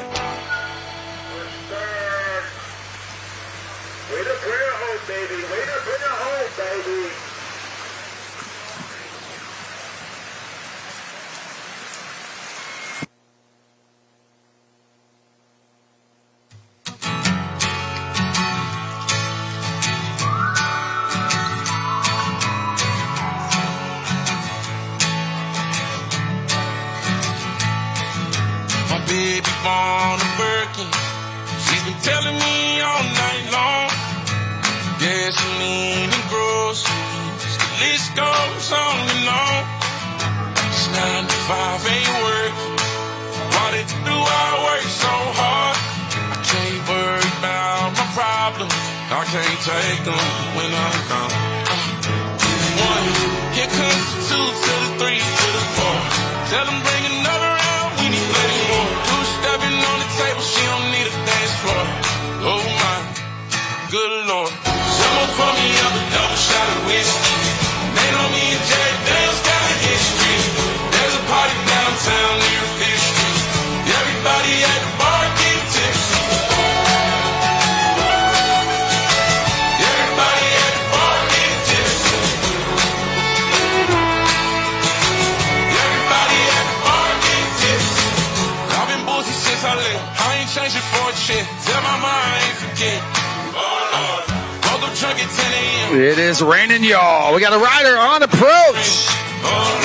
It is raining, y'all. We got a rider on approach.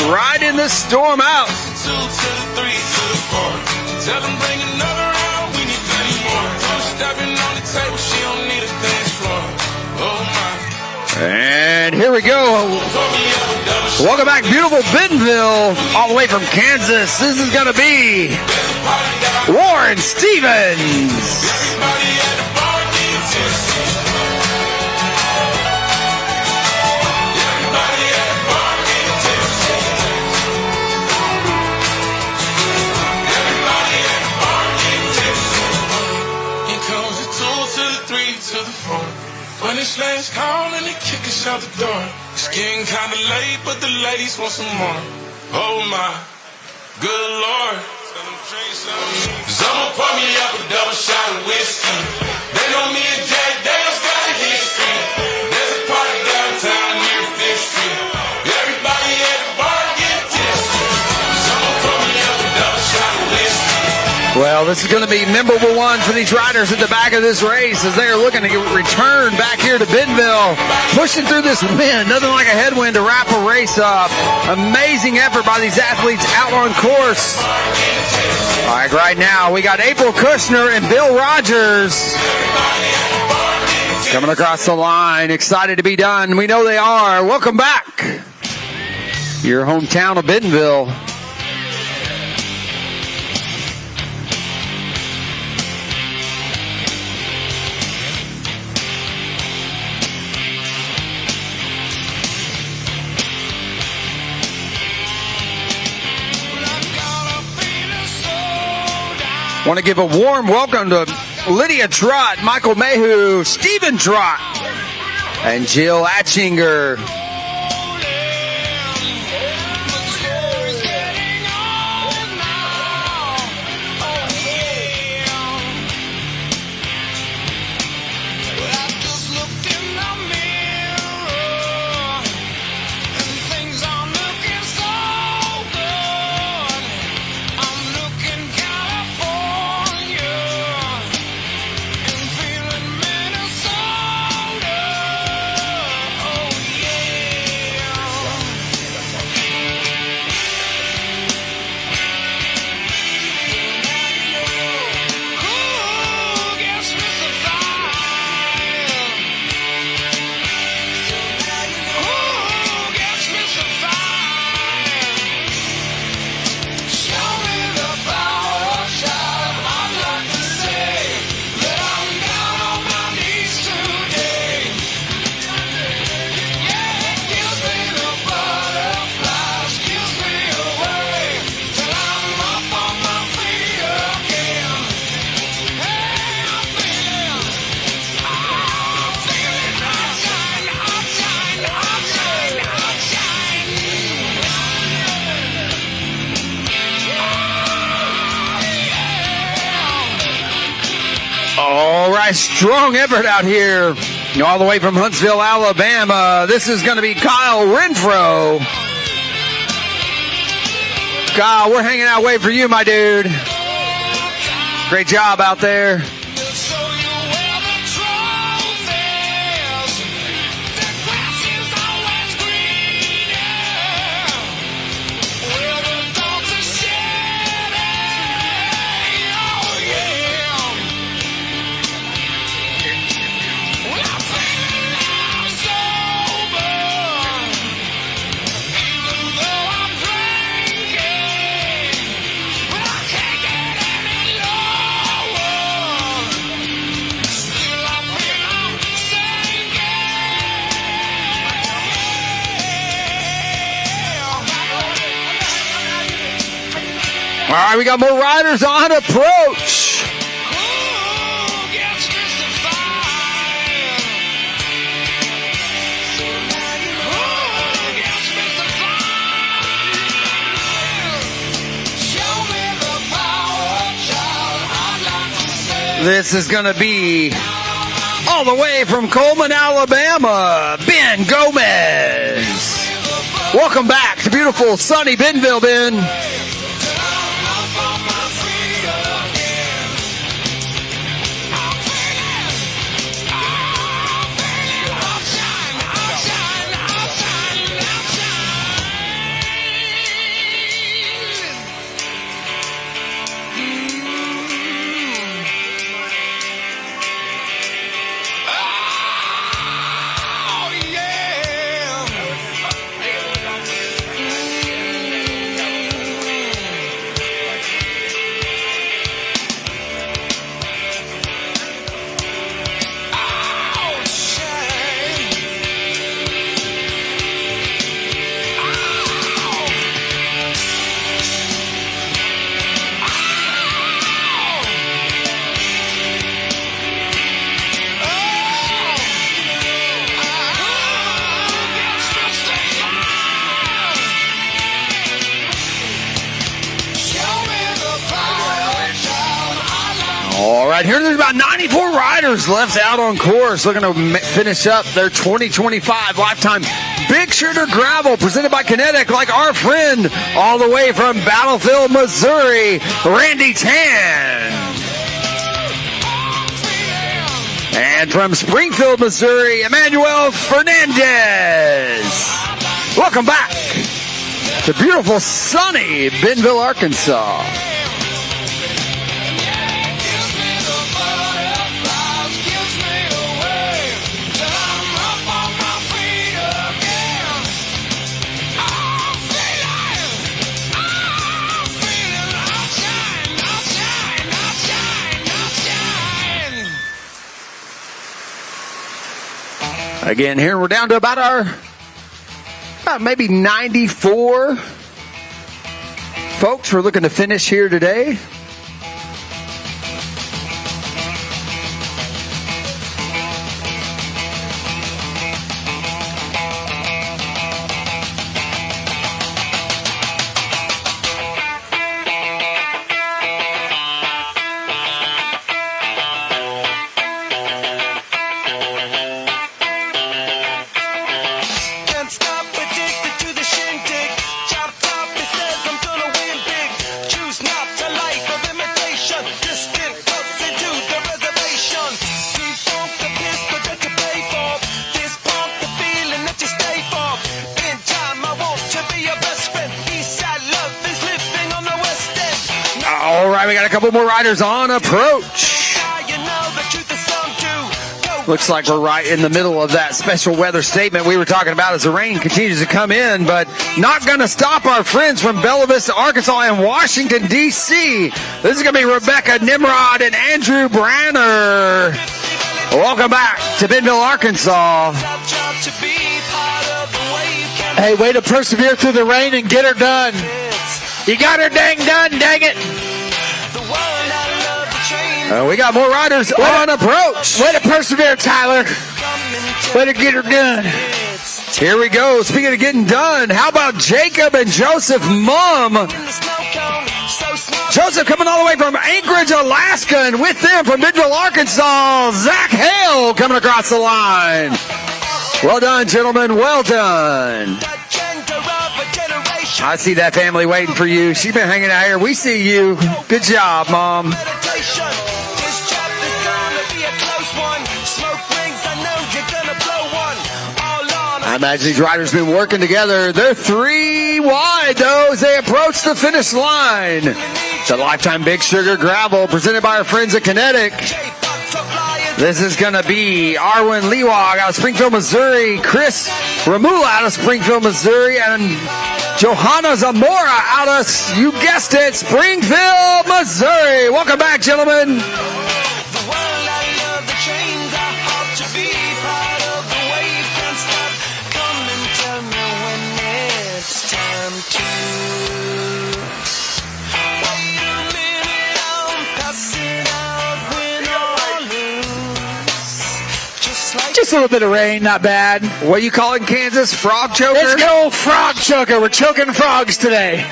Riding the storm out. 2 to the 3 to the 4. Tell them bring another round. We need plenty more. Don't stepping on the table. She don't need a dance floor. Oh my. And here we go. Welcome back, beautiful Bentonville, all the way from Kansas. This is going to be Warren Stevens. When it's last call and they kick us out the door. It's getting kinda late, but the ladies want some more. Oh my, good Lord. Someone pour me up a double shot of whiskey. They know me and Jack Dale's got a history. There's a party downtown near 5th Street. Everybody at the bar get tipsy. Someone pour me up a double shot of whiskey. Well, this is going to be a memorable one for these riders at the back of this race as they are looking to return back here to Bentonville, pushing through this wind. Nothing like a headwind to wrap a race up. Amazing effort by these athletes out on course. All right, right now we got April Kushner and Bill Rogers coming across the line. Excited to be done. We know they are. Welcome back. Your hometown of Bentonville. Want to give a warm welcome to Lydia Trott, Michael Mayhew, Stephen Trott, and Jill Atchinger. All right, strong effort out here. All the way from Huntsville, Alabama. This is going to be Kyle Renfro. Kyle, we're hanging out waiting for you, my dude. Great job out there. All right, we got more riders on approach. This is going to be all the way from Coleman, Alabama, Ben Gomez. Welcome back to beautiful sunny Benville, Ben. All right, here there's about 94 riders left out on course looking to finish up their 2025 Lifetime Big Shooter Gravel presented by Kenetik, like our friend all the way from Battlefield, Missouri, Randy Tan. And from Springfield, Missouri, Emmanuel Fernandez. Welcome back to beautiful sunny Benville, Arkansas. Again, here we're down to about maybe 94 folks we're looking to finish here today. We got a couple more riders on approach. Looks like we're right in the middle of that special weather statement we were talking about as the rain continues to come in, but not going to stop our friends from Bella Vista, Arkansas and Washington, D.C. This is going to be Rebecca Nimrod and Andrew Branner. Welcome back to Benville, Arkansas. Hey, way to persevere through the rain and get her done. You got her dang done, dang it. We got more riders on approach. Way to persevere, Tyler. Way to get her done. Here we go. Speaking of getting done, how about Jacob and Joseph Mumm? Joseph coming all the way from Anchorage, Alaska, and with them from Midville, Arkansas, Zach Hale coming across the line. Well done, gentlemen. Well done. I see that family waiting for you. She's been hanging out here. We see you. Good job, Mom. I imagine these riders have been working together. They're 3 wide, though, as they approach the finish line. The Lifetime Big Sugar Gravel presented by our friends at Kenetik. This is going to be Arwen Lewag out of Springfield, Missouri. Chris Ramula out of Springfield, Missouri. And Johanna Zamora out of, you guessed it, Springfield, Missouri. Welcome back, gentlemen. Just a little bit of rain, not bad. What do you call it in Kansas? Frog choker? It's good old frog choker. We're choking frogs today.